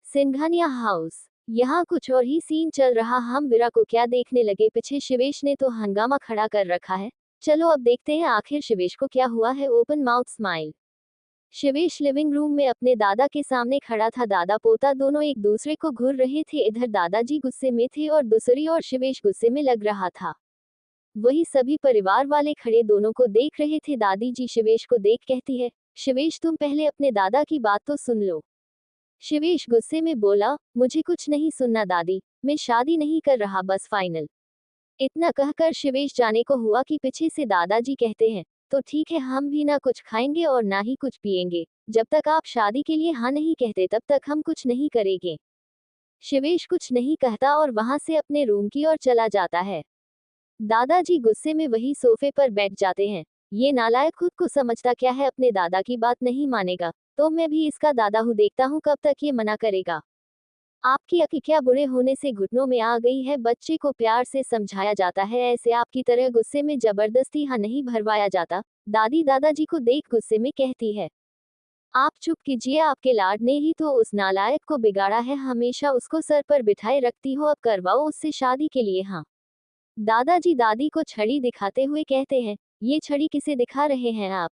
सिंघानिया हाउस, यहाँ कुछ और ही सीन चल रहा। हम वीरा को क्या देखने लगे, पीछे शिवेश ने तो हंगामा खड़ा कर रखा है। चलो अब देखते हैं आखिर शिवेश को क्या हुआ है। Open mouth smile. Shivesh living room में अपने दादा के सामने खड़ा था। दादा पोता दोनों एक दूसरे को घूर रहे थे। इधर दादाजी गुस्से में थे और दूसरी ओर शिवेश गुस्से में लग रहा था। वही सभी परिवार वाले खड़े दोनों को देख रहे थे। दादी जी शिवेश को देख कहती है, शिवेश तुम पहले अपने दादा की बात तो सुन लो। शिवेश गुस्से में बोला, मुझे कुछ नहीं सुनना दादी, मैं शादी नहीं कर रहा, बस फाइनल। इतना कहकर शिवेश जाने को हुआ कि पीछे से दादाजी कहते हैं, तो ठीक है, हम भी ना कुछ खाएंगे और ना ही कुछ पिएंगे। जब तक आप शादी के लिए हाँ नहीं कहते तब तक हम कुछ नहीं करेंगे। शिवेश कुछ नहीं कहता और वहां से अपने रूम की ओर चला जाता है। दादाजी गुस्से में वही सोफे पर बैठ जाते हैं। ये नालायक खुद को समझता क्या है, अपने दादा की बात नहीं मानेगा तो मैं भी इसका दादा हूँ, देखता हूँ कब तक ये मना करेगा। आपकी अकी क्या बुढ़े होने से घुटनों में आ गई है। बच्चे को प्यार से समझाया जाता है, ऐसे आपकी तरह गुस्से में जबरदस्ती हाँ नहीं भरवाया जाता। दादी दादाजी को देख गुस्से में कहती है, आप चुप कीजिए, आपके लाड ने ही तो उस नालायक को बिगाड़ा है, हमेशा उसको सर पर बिठाए रखती हो, अब करवाओ उससे शादी के लिए हाँ। दादाजी दादी को छड़ी दिखाते हुए कहते हैं, ये छड़ी किसे दिखा रहे हैं आप?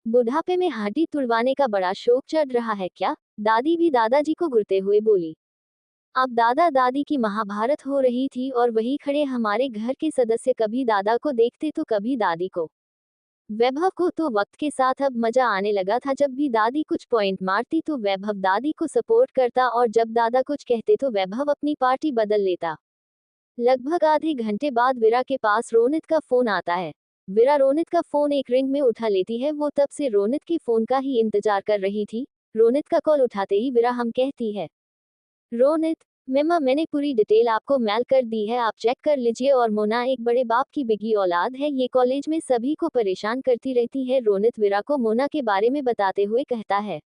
बुढ़ापे में हड्डी तुड़वाने का बड़ा शौक चढ़ रहा है क्या? दादी भी दादाजी को घूरते हुए बोली। अब दादा दादी की महाभारत हो रही थी और वही खड़े हमारे घर के सदस्य कभी दादा को देखते तो कभी दादी को। वैभव को तो वक्त के साथ अब मजा आने लगा था। जब भी दादी कुछ पॉइंट मारती तो वैभव दादी को सपोर्ट करता और जब दादा कुछ कहते तो वैभव अपनी पार्टी बदल लेता। लगभग आधे घंटे बाद वीरा के पास रोनित का फोन आता है। वीरा रोनित का फोन एक रिंग में उठा लेती है। वो तब से रोनित के फोन का ही इंतजार कर रही थी। रोनित का कॉल उठाते ही वीरा हम कहती है, रोनित, मेमा मैंने पूरी डिटेल आपको मेल कर दी है, आप चेक कर लीजिए। और मोना एक बड़े बाप की बिगी औलाद है, ये कॉलेज में सभी को परेशान करती रहती है। रोनित वीरा को मोना के बारे में बताते हुए कहता है,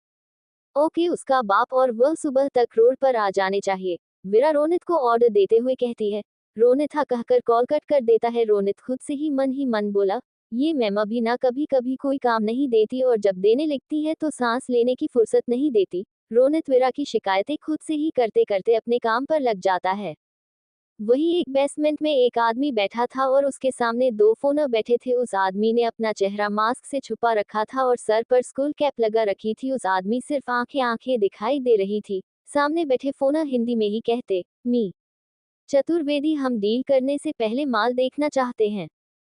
ओके, उसका बाप और वह सुबह तक रोड पर आ जाने चाहिए। वीरा रोनित को ऑर्डर देते हुए कहती है। रोनित हाँ कहकर कॉल कट कर देता है। रोनित खुद से ही मन बोला, ये मेमा भी ना कभी कभी कोई काम नहीं देती और जब देने लगती है तो सांस लेने की फुर्सत नहीं देती। रोनित वीरा की शिकायतें खुद से ही करते करते अपने काम पर लग जाता है। वही एक बेसमेंट में एक आदमी बैठा था और उसके सामने 2 फोनर बैठे थे। उस आदमी ने अपना चेहरा मास्क से छुपा रखा था और सर पर स्कूल कैप लगा रखी थी। उस आदमी सिर्फ आंखें आंखें दिखाई दे रही थी। सामने बैठे फोनर हिंदी में ही कहते, मी चतुर्वेदी, हम डील करने से पहले माल देखना चाहते हैं।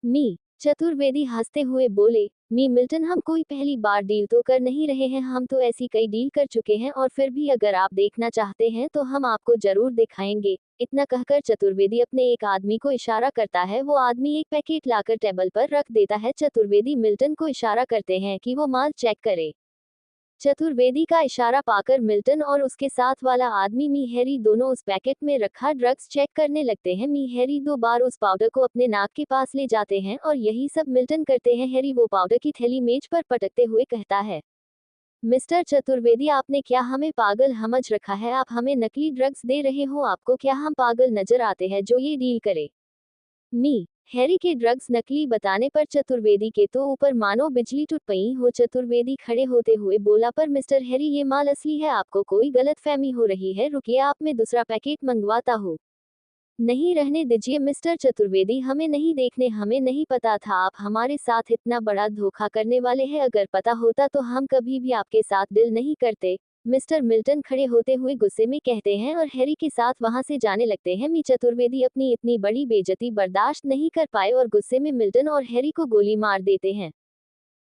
मी चतुर्वेदी हंसते हुए बोले, मी मिल्टन, हम कोई पहली बार डील तो कर नहीं रहे हैं, हम तो ऐसी कई डील कर चुके हैं और फिर भी अगर आप देखना चाहते हैं तो हम आपको जरूर दिखाएंगे। इतना कहकर चतुर्वेदी अपने एक आदमी को इशारा करता है। वो आदमी एक पैकेट लाकर टेबल पर रख देता है। चतुर्वेदी मिल्टन को इशारा करते हैं कि वो माल चेक करे। चतुर्वेदी का इशारा पाकर मिल्टन और उसके साथ वाला आदमी मिहेरी दोनों उस पैकेट में रखा ड्रग्स चेक करने लगते हैं। मिहेरी 2 बार उस पाउडर को अपने नाक के पास ले जाते हैं और यही सब मिल्टन करते हैं। हैरी वो पाउडर की थैली मेज पर पटकते हुए कहता है, मिस्टर चतुर्वेदी, आपने क्या हमें पागल समझ रखा है? आप हमें नकली ड्रग्स दे रहे हो, आपको क्या हम पागल नजर आते हैं जो ये डील करे? मी हैरी के ड्रग्स नकली बताने पर चतुर्वेदी के तो ऊपर मानो बिजली टूट पई हो। चतुर्वेदी खड़े होते हुए बोला, पर मिस्टर हैरी, ये माल असली है, आपको कोई गलतफहमी हो रही है, रुकिए, आप मैं दूसरा पैकेट मंगवाता हूँ। नहीं, रहने दीजिए मिस्टर चतुर्वेदी, हमें नहीं देखने, हमें नहीं पता था आप हमारे साथ इतना बड़ा धोखा करने वाले हैं, अगर पता होता तो हम कभी भी आपके साथ डील नहीं करते। मिस्टर मिल्टन खड़े होते हुए गुस्से में कहते हैं और हैरी के साथ वहां से जाने लगते हैं। मी चतुर्वेदी अपनी इतनी बड़ी बेइज्जती बर्दाश्त नहीं कर पाए और गुस्से में मिल्टन और हैरी को गोली मार देते हैं।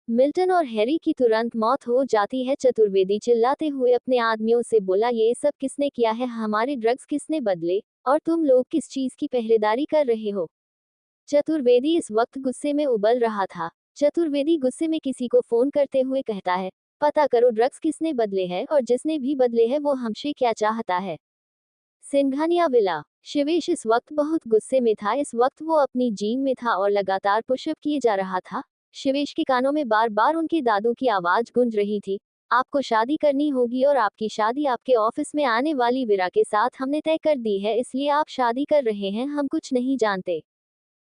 मिल्टन और हैरी की तुरंत मौत हो जाती है। चतुर्वेदी चिल्लाते हुए अपने आदमियों से बोला, ये सब किसने किया है? हमारे ड्रग्स किसने बदले? और तुम लोग किस चीज की पहरेदारी कर रहे हो? चतुर्वेदी इस वक्त गुस्से में उबल रहा था। चतुर्वेदी गुस्से में किसी को फोन करते हुए कहता है, पता करो ड्रग्स किसने बदले हैं और जिसने भी बदले हैं वो हमसे क्या चाहता है। सिंघानिया विला। शिवेश इस वक्त बहुत गुस्से में था। इस वक्त वो अपनी जिम में था और लगातार पुशअप किए जा रहा था। शिवेश के कानों में बार बार उनके दादू की आवाज गूंज रही थी, आपको शादी करनी होगी और आपकी शादी आपके ऑफिस में आने वाली विरा के साथ हमने तय कर दी है, इसलिए आप शादी कर रहे हैं, हम कुछ नहीं जानते।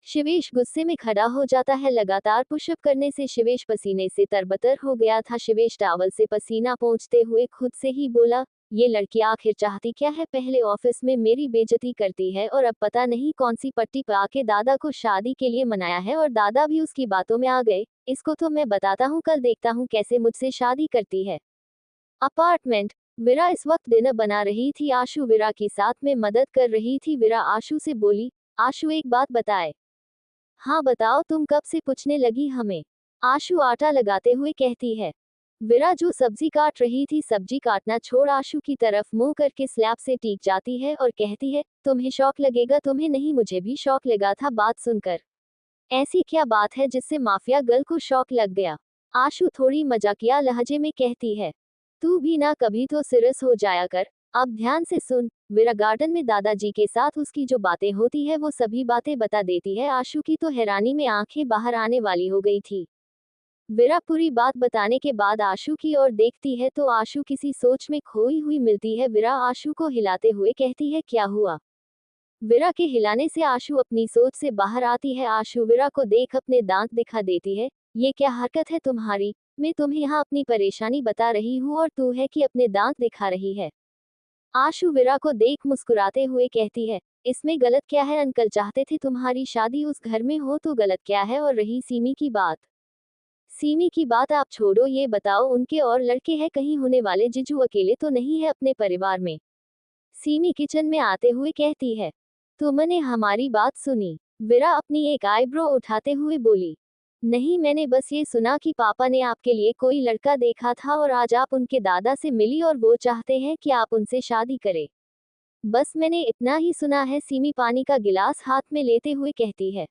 शिवेश गुस्से में खड़ा हो जाता है। लगातार पुशअप करने से शिवेश पसीने से तरबतर हो गया था। शिवेश टॉवल से पसीना पोंछते हुए खुद से ही बोला, ये लड़की आखिर चाहती क्या है? पहले ऑफिस में मेरी बेइज्जती करती है और अब पता नहीं कौन सी पट्टी पा के दादा को शादी के लिए मनाया है और दादा भी उसकी बातों में आ गए। इसको तो मैं बताता हूँ, कल देखता हूँ कैसे मुझसे शादी करती है। अपार्टमेंट। विरा इस वक्त डिनर बना रही थी। आशु विरा की साथ में मदद कर रही थी। विरा आशु से बोली, आशु एक बात बताए। हाँ बताओ, तुम कब से पूछने लगी हमें? आशु आटा लगाते हुए कहती है। विरा जो सब्जी काट रही थी सब्जी काटना छोड़ आशु की तरफ मुंह करके स्लैब से टीक जाती है और कहती है, तुम्हें शौक लगेगा? तुम्हें नहीं, मुझे भी शौक लगा था बात सुनकर। ऐसी क्या बात है जिससे माफिया गर्ल को शौक लग गया? आशु थोड़ी मजाकिया लहजे में कहती है, तू भी ना कभी तो सीरियस हो जाया कर। अब ध्यान से सुन। विरा गार्डन में दादाजी के साथ उसकी जो बातें होती है वो सभी बातें बता देती है। आशु की तो हैरानी में आंखें बाहर आने वाली हो गई थी। विरा पूरी बात बताने के बाद आशु की ओर देखती है तो आशु किसी सोच में खोई हुई मिलती है। विरा आशु को हिलाते हुए कहती है, क्या हुआ? विरा के हिलाने से आशु अपनी सोच से बाहर आती है। आशु विरा को देख अपने दांत दिखा देती है, ये क्या हरकत है तुम्हारी? मैं तुम्हें यहाँ अपनी परेशानी बता रही हूँ और तू है कि अपने दांत दिखा रही है। आशु विरा को देख मुस्कुराते हुए कहती है, इसमें गलत क्या है? अंकल चाहते थे तुम्हारी शादी उस घर में हो तो गलत क्या है? और रही सीमी की बात, सीमी की बात आप छोड़ो, ये बताओ उनके और लड़के हैं कहीं होने वाले? जीजू अकेले तो नहीं है अपने परिवार में? सीमी किचन में आते हुए कहती है। तुमने हमारी बात सुनी? विरा अपनी एक आईब्रो उठाते हुए बोली। नहीं, मैंने बस ये सुना कि पापा ने आपके लिए कोई लड़का देखा था और आज आप उनके दादा से मिली और वो चाहते हैं कि आप उनसे शादी करें। बस मैंने इतना ही सुना है। सीमी पानी का गिलास हाथ में लेते हुए कहती है।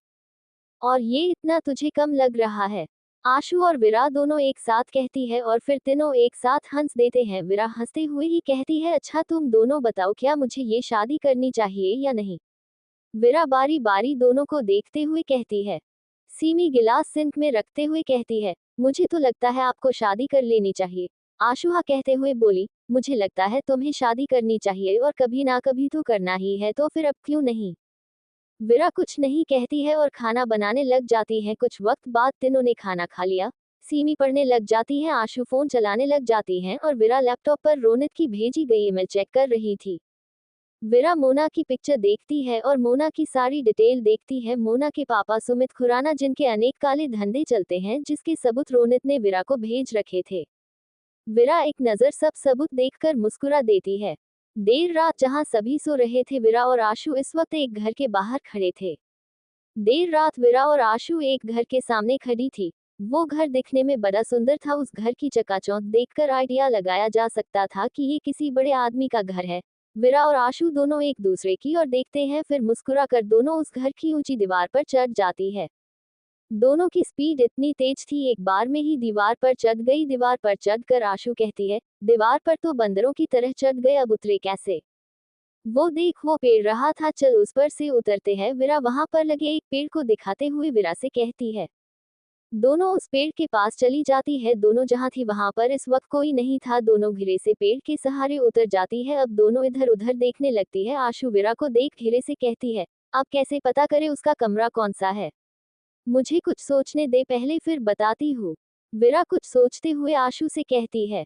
और ये इतना तुझे कम लग रहा है? आशु और विरा दोनों एक साथ कहती है और फिर तीनों एक साथ हंस देते हैं। विरा हंसते हुए ही कहती है, अच्छा तुम दोनों बताओ, क्या मुझे ये शादी करनी चाहिए या नहीं? विरा बारी बारी दोनों को देखते हुए कहती है। सीमी गिलास सिंक में रखते हुए कहती है, मुझे तो लगता है आपको शादी कर लेनी चाहिए। आशु हाँ कहते हुए बोली, मुझे लगता है तुम्हें शादी करनी चाहिए और कभी ना कभी तो करना ही है, तो फिर अब क्यों नहीं? विरा कुछ नहीं कहती है और खाना बनाने लग जाती है। कुछ वक्त बाद तीनों ने खाना खा लिया। सीमी पढ़ने लग जाती है, आशु फोन चलाने लग जाती हैं और विरा लैपटॉप पर रोनित की भेजी गई ईमेल चेक कर रही थी। विरा मोना की पिक्चर देखती है और मोना की सारी डिटेल देखती है। मोना के पापा सुमित खुराना, जिनके अनेक काले धंधे चलते हैं, जिसके सबूत रोनित ने विरा को भेज रखे थे। विरा एक नज़र सब सबूत देखकर मुस्कुरा देती है। देर रात जहां सभी सो रहे थे, विरा और आशु इस वक्त एक घर के बाहर खड़े थे। देर रात विरा और आशु एक घर के सामने खड़ी थी। वो घर दिखने में बड़ा सुंदर था। उस घर की चकाचौंध देखकर आइडिया लगाया जा सकता था कि ये किसी बड़े आदमी का घर है। विरा और आशु दोनों एक दूसरे की ओर देखते हैं, फिर मुस्कुराकर दोनों उस घर की ऊंची दीवार पर चढ़ जाती है। दोनों की स्पीड इतनी तेज थी, एक बार में ही दीवार पर चढ़ गई। दीवार पर चढ़कर आशु कहती है, दीवार पर तो बंदरों की तरह चढ़ गए, अब उतरे कैसे? वो देख, वो पेड़ रहा था, चल उस पर से उतरते हैं। विरा वहां पर लगे एक पेड़ को दिखाते हुए विरा से कहती है। दोनों उस पेड़ के पास चली जाती है। दोनों जहां थी वहां पर इस वक्त कोई नहीं था। दोनों घिरे से पेड़ के सहारे उतर जाती है। अब दोनों इधर उधर देखने लगती है। आशु विरा को देख घिरे से कहती है, अब कैसे पता करे उसका कमरा कौन सा है? मुझे कुछ सोचने दे पहले, फिर बताती हूँ। विरा कुछ सोचते हुए आशु से कहती है।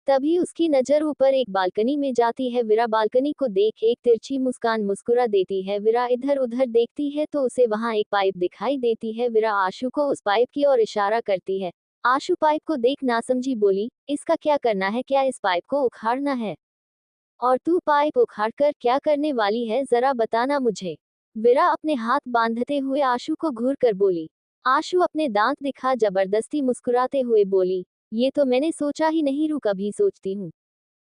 तभी उसकी नजर ऊपर एक बालकनी में जाती है। विरा बालकनी को देख एक तिरछी मुस्कान मुस्कुरा देती है। विरा इधर उधर देखती है तो उसे वहां एक पाइप दिखाई देती है। विरा आशु को उस पाइप की ओर इशारा करती है। आशु पाइप को देख नासमझी बोली, इसका क्या करना है? क्या इस पाइप को उखाड़ना है? और तू पाइप उखाड़कर क्या करने वाली है, जरा बताना मुझे। विरा अपने हाथ बांधते हुए आशु को घूर कर बोली। आशु अपने दांत दिखा जबरदस्ती मुस्कुराते हुए बोली, ये तो मैंने सोचा ही नहीं, रुक अभी सोचती हूँ।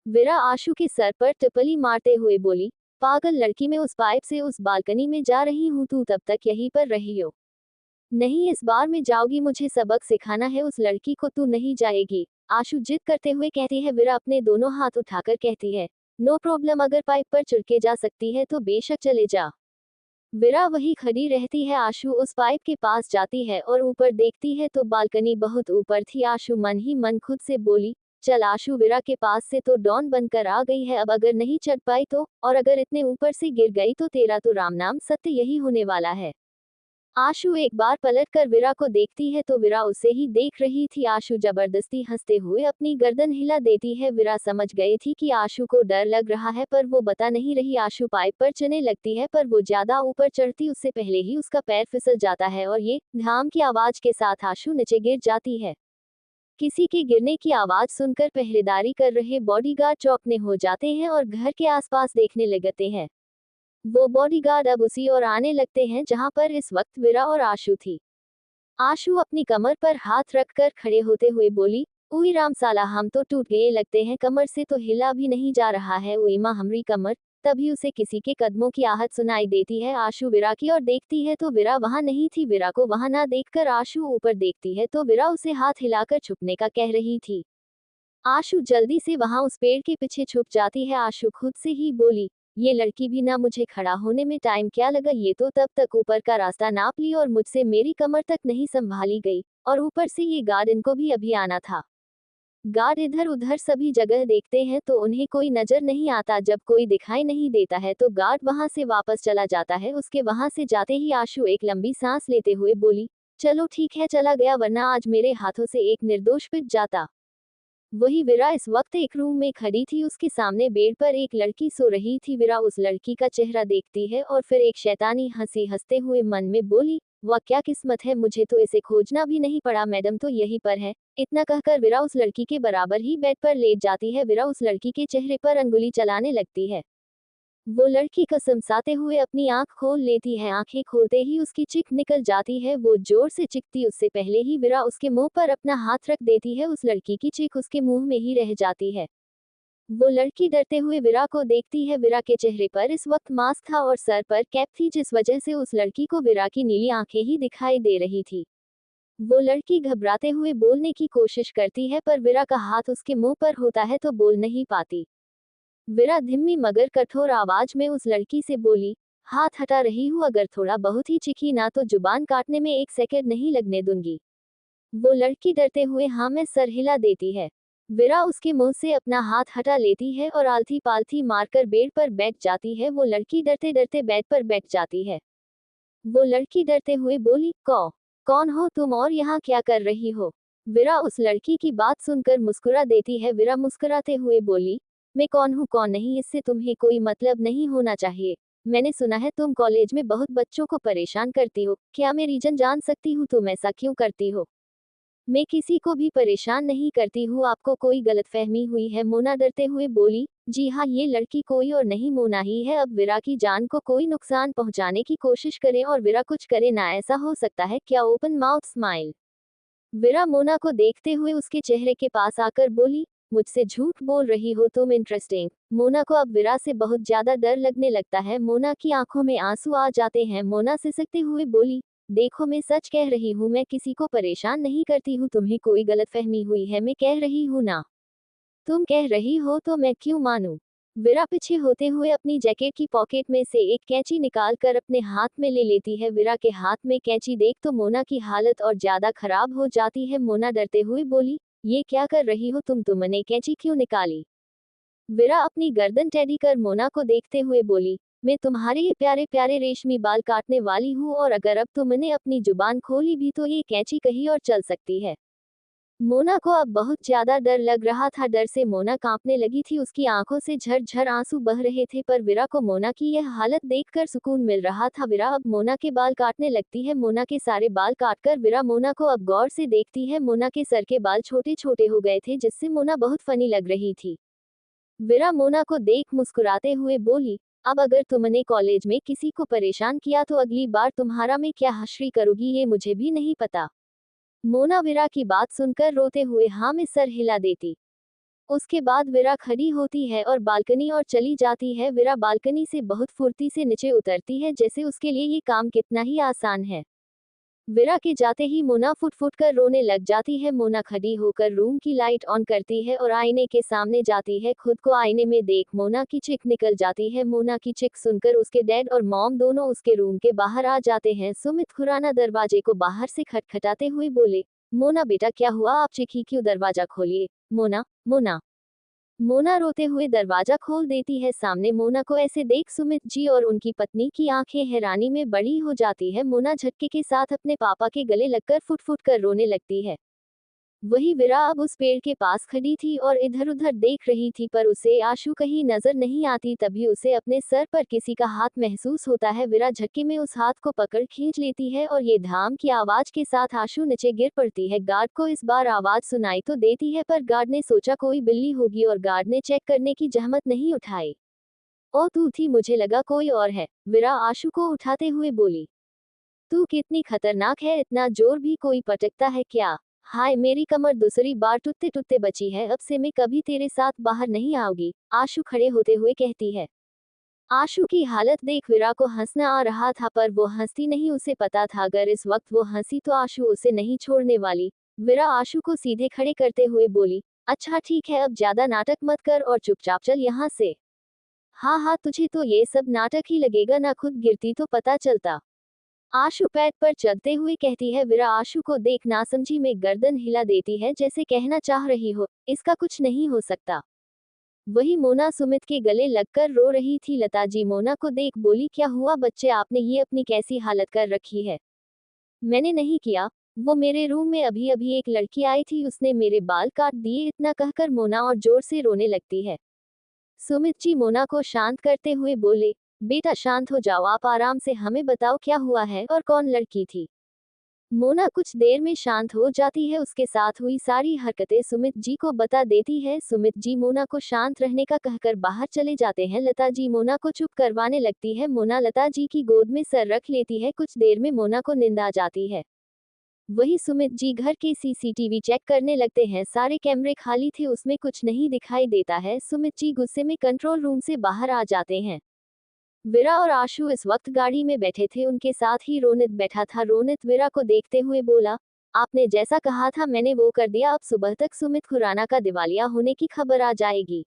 विरा आशु के सर पर टिपली मारते हुए बोली, पागल लड़की, मैं उस पाइप से उस बालकनी में जा रही हूँ, तू तब तक यहीं पर रही हो। नहीं, इस बार मैं जाऊंगी, मुझे सबक सिखाना है उस लड़की को, तू नहीं जाएगी। आशु जिद करते हुए कहती है। विरा अपने दोनों हाथ उठाकर कहती है, नो प्रॉब्लम, अगर पाइप पर चढ़ के जा सकती है तो बेशक चले जा। विरा वही खड़ी रहती है। आशु उस पाइप के पास जाती है और ऊपर देखती है तो बालकनी बहुत ऊपर थी। आशु मन ही मन खुद से बोली, चल आशु, विरा के पास से तो डॉन बनकर आ गई है, अब अगर नहीं चढ़ पाई तो, और अगर इतने ऊपर से गिर गई तो तेरा तो राम नाम सत्य यही होने वाला है। आशु एक बार पलट कर विरा को देखती है तो विरा उसे ही देख रही थी। आशु जबरदस्ती हंसते हुए अपनी गर्दन हिला देती है। विरा समझ गई थी कि आशु को डर लग रहा है पर वो बता नहीं रही। आशु पाइप पर चढ़ने लगती है पर वो ज्यादा ऊपर चढ़ती उससे पहले ही उसका पैर फिसल जाता है और ये धाम की आवाज के साथ आशु नीचे गिर जाती है। किसी के गिरने की आवाज सुनकर पहरेदारी कर रहे बॉडीगार्ड चौंकने हो जाते हैं और घर के आसपास देखने लगते हैं। वो बॉडीगार्ड अब उसी ओर आने लगते हैं जहां पर इस वक्त विरा और आशु थी। आशु अपनी कमर पर हाथ रखकर खड़े होते हुए बोली, उई राम साला, हम तो टूट गए लगते हैं, कमर से तो हिला भी नहीं जा रहा है, उई माँ हमरी कमर। तभी उसे किसी के कदमों की आहट सुनाई देती है। आशु विरा की ओर देखती है तो विरा वहां नहीं थी। विरा को वहां ना देखकर आशु ऊपर देखती है तो विरा उसे हाथ हिलाकर छुपने का कह रही थी। आशु जल्दी से वहां उस पेड़ के पीछे छुप जाती है। आशु खुद से ही बोली, ये लड़की भी ना, मुझे खड़ा होने में टाइम क्या लगा, ये तो तब तक ऊपर का रास्ता नाप ली और मुझसे मेरी कमर तक नहीं संभाली गई, और ऊपर से ये गार्ड, इनको भी अभी आना था। गार्ड इधर उधर सभी जगह देखते हैं तो उन्हें कोई नजर नहीं आता। जब कोई दिखाई नहीं देता है तो गार्ड वहां से वापस चला जाता है। उसके वहां से जाते ही आशु एक लंबी सांस लेते हुए बोली, चलो ठीक है, चला गया, वरना आज मेरे हाथों से एक निर्दोष पिट जाता। वही विरा इस वक्त एक रूम में खड़ी थी। उसके सामने बेड पर एक लड़की सो रही थी। विरा उस लड़की का चेहरा देखती है और फिर एक शैतानी हंसी हंसते हुए मन में बोली, वाह क्या किस्मत है, मुझे तो इसे खोजना भी नहीं पड़ा, मैडम तो यहीं पर है। इतना कहकर विरा उस लड़की के बराबर ही बेड पर लेट जाती है। विरा उस लड़की के चेहरे पर अंगुली चलाने लगती है। वो लड़की कसम साते हुए अपनी आंख खोल लेती है। आंखें खोलते ही उसकी चीख निकल जाती है। वो जोर से चिखती उससे पहले ही विरा उसके मुंह पर अपना हाथ रख देती है। उस लड़की की चीख उसके मुंह में ही रह जाती है। वो लड़की डरते हुए विरा को देखती है। विरा के चेहरे पर इस वक्त मास्क था और सर पर कैप थी, जिस वजह से उस लड़की को विरा की नीली आंखें ही दिखाई दे रही थी। वो लड़की घबराते हुए बोलने की कोशिश करती है पर विरा का हाथ उसके मुंह पर होता है तो बोल नहीं पाती। विरा धीमी मगर कठोर आवाज में उस लड़की से बोली, हाथ हटा रही हूँ, अगर थोड़ा बहुत ही चिखी ना तो जुबान काटने में एक सेकंड नहीं लगने दूंगी। वो लड़की डरते हुए हाँ में सर हिला देती है। विरा उसके मुंह से अपना हाथ हटा लेती है और आलथी पालथी मारकर बेड पर बैठ जाती है। वो लड़की डरते डरते बेड पर बैठ जाती है। वो लड़की डरते हुए बोली, कौन हो तुम और यहाँ क्या कर रही हो? विरा उस लड़की की बात सुनकर मुस्कुरा देती है। विरा मुस्कुराते हुए बोली, मैं कौन हूँ कौन नहीं, इससे तुम्हें कोई मतलब नहीं होना चाहिए। मैंने सुना है तुम कॉलेज में बहुत बच्चों को परेशान करती हो, क्या मैं रीजन जान सकती हूँ तुम ऐसा क्यों करती हो? मैं किसी को भी परेशान नहीं करती हूँ, आपको कोई गलतफहमी हुई है। मोना डरते हुए बोली, जी हाँ, ये लड़की कोई और नहीं मोना ही है। अब विरा की जान को कोई नुकसान पहुंचाने की कोशिश करे और विरा कुछ करे ना, ऐसा हो सकता है क्या? Open mouth smile. विरा मोना को देखते हुए उसके चेहरे के पास आकर बोली, मुझसे झूठ बोल रही हो तुम, इंटरेस्टिंग। मोना को अब विरा से बहुत ज्यादा डर लगने लगता है। मोना की आंखों में आंसू आ जाते हैं। मोना सिसकते हुए बोली, देखो मैं सच कह रही हूँ, मैं किसी को परेशान नहीं करती हूँ, तुम्हें कोई गलतफहमी हुई है, मैं कह रही हूँ ना। तुम कह रही हो तो मैं क्यों मानूं? विरा पीछे होते हुए अपनी जैकेट की पॉकेट में से एक कैंची निकाल कर अपने हाथ में ले लेती है। विरा के हाथ में कैंची देख तो मोना की हालत और ज्यादा खराब हो जाती है। मोना डरते हुए बोली, ये क्या कर रही हो तुमने कैंची क्यों निकाली? विरा अपनी गर्दन टेढ़ी कर मोना को देखते हुए बोली, मैं तुम्हारे ये प्यारे प्यारे रेशमी बाल काटने वाली हूँ, और अगर अब तुमने अपनी जुबान खोली भी तो ये कैंची कहीं और चल सकती है। मोना को अब बहुत ज्यादा डर लग रहा था। डर से मोना कांपने लगी थी। उसकी आंखों से झरझर आंसू बह रहे थे। पर विरा को मोना की यह हालत देखकर सुकून मिल रहा था। विरा अब मोना के बाल काटने लगती है। मोना के सारे बाल काटकर विरा मोना को अब गौर से देखती है। मोना के सर के बाल छोटे छोटे हो गए थे, जिससे मोना बहुत फनी लग रही थी। विरा मोना को देख मुस्कुराते हुए बोली, अब अगर तुमने कॉलेज में किसी को परेशान किया तो अगली बार तुम्हारा मैं क्या हश्री करूंगी ये मुझे भी नहीं पता। मोना विरा की बात सुनकर रोते हुए हाँ में सर हिला देती। उसके बाद विरा खड़ी होती है और बालकनी और चली जाती है। विरा बालकनी से बहुत फुर्ती से नीचे उतरती है, जैसे उसके लिए ये काम कितना ही आसान है। विरा के जाते ही मोना फुट फुट कर रोने लग जाती है। मोना खड़ी होकर रूम की लाइट ऑन करती है और आईने के सामने जाती है। खुद को आईने में देख मोना की चीख निकल जाती है। मोना की चीख सुनकर उसके डैड और मॉम दोनों उसके रूम के बाहर आ जाते हैं। सुमित खुराना दरवाजे को बाहर से खटखटाते हुए बोले, मोना बेटा क्या हुआ, आप चीखी क्यों, दरवाजा खोलिए। मोना मोना मोना रोते हुए दरवाजा खोल देती है। सामने मोना को ऐसे देख सुमित जी और उनकी पत्नी की आंखें हैरानी में बड़ी हो जाती है। मोना झटके के साथ अपने पापा के गले लगकर फुट फुट कर रोने लगती है। वही विरा अब उस पेड़ के पास खड़ी थी और इधर उधर देख रही थी, पर उसे आशु कहीं नजर नहीं आती। तभी उसे अपने सर पर किसी का हाथ महसूस होता है। विरा झटके में उस हाथ को पकड़ खींच लेती है और ये धाम की आवाज के साथ आशु नीचे गिर पड़ती है। गार्ड को इस बार आवाज सुनाई तो देती है, पर गार्ड ने सोचा कोई बिल्ली होगी और गार्ड ने चेक करने की जहमत नहीं उठाई। ओ तू थी, मुझे लगा कोई और है, विरा आशु को उठाते हुए बोली। तू कितनी खतरनाक है, इतना जोर भी कोई पटकता है क्या। हाय मेरी कमर दूसरी बार टूटते टूटते बची है, अब से मैं कभी तेरे साथ बाहर नहीं आऊंगी, आशु खड़े होते हुए कहती है। आशु की हालत देख विरा को हंसना आ रहा था, पर वो हंसती नहीं। उसे पता था अगर इस वक्त वो हंसी तो आशु उसे नहीं छोड़ने वाली। विरा आशु को सीधे खड़े करते हुए बोली, अच्छा ठीक है, अब ज्यादा नाटक मत कर और चुपचाप चल यहाँ से। हाँ हाँ, तुझे तो ये सब नाटक ही लगेगा ना, खुद गिरती तो पता चलता। आशु पैड पर चलते हुए कहती है। विरा आशु को देख नासमझी में गर्दन हिला देती है, जैसे कहना चाह रही हो, इसका कुछ नहीं हो सकता। वही मोना सुमित के गले लगकर रो रही थी। लता जी मोना को देख बोली, क्या हुआ बच्चे, आपने ये अपनी कैसी हालत कर रखी है। मैंने नहीं किया, वो मेरे रूम में अभी अभी एक लड़की आई थी, उसने मेरे बाल काट दिए, इतना कहकर मोना और जोर से रोने लगती है। सुमित जी मोना को शांत करते हुए बोले, बेटा शांत हो जाओ, आप आराम से हमें बताओ क्या हुआ है और कौन लड़की थी। मोना कुछ देर में शांत हो जाती है, उसके साथ हुई सारी हरकतें सुमित जी को बता देती है। सुमित जी मोना को शांत रहने का कहकर बाहर चले जाते हैं। लता जी मोना को चुप करवाने लगती है। मोना लता जी की गोद में सर रख लेती है। कुछ देर में मोना को नींद आ जाती है। वही सुमित जी घर के सीसीटीवी चेक करने लगते हैं। सारे कैमरे खाली थे, उसमें कुछ नहीं दिखाई देता है। सुमित जी गुस्से में कंट्रोल रूम से बाहर आ जाते हैं। विरा और आशु इस वक्त गाड़ी में बैठे थे, उनके साथ ही रोनित बैठा था। रोनित विरा को देखते हुए बोला, आपने जैसा कहा था मैंने वो कर दिया, अब सुबह तक सुमित खुराना का दिवालिया होने की खबर आ जाएगी।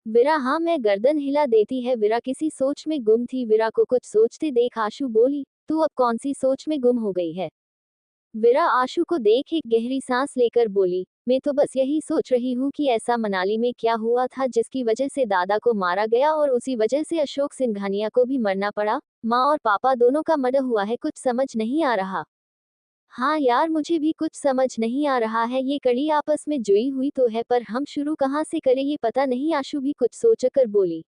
विरा हाँ मैं गर्दन हिला देती है। विरा किसी सोच में गुम थी। विरा को कुछ सोचते देख आशु बोली, तू अब कौन सी सोच में गुम हो गई है। विरा आशु को देख एक गहरी सांस लेकर बोली, मैं तो बस यही सोच रही हूँ कि ऐसा मनाली में क्या हुआ था जिसकी वजह से दादा को मारा गया और उसी वजह से अशोक सिंघानिया को भी मरना पड़ा। माँ और पापा दोनों का मर्डर हुआ है, कुछ समझ नहीं आ रहा। हाँ यार मुझे भी कुछ समझ नहीं आ रहा है, ये कड़ी आपस में जुड़ी हुई तो है, पर हम शुरू कहाँ से करें ये पता नहीं। आशु भी कुछ सोचकर बोली।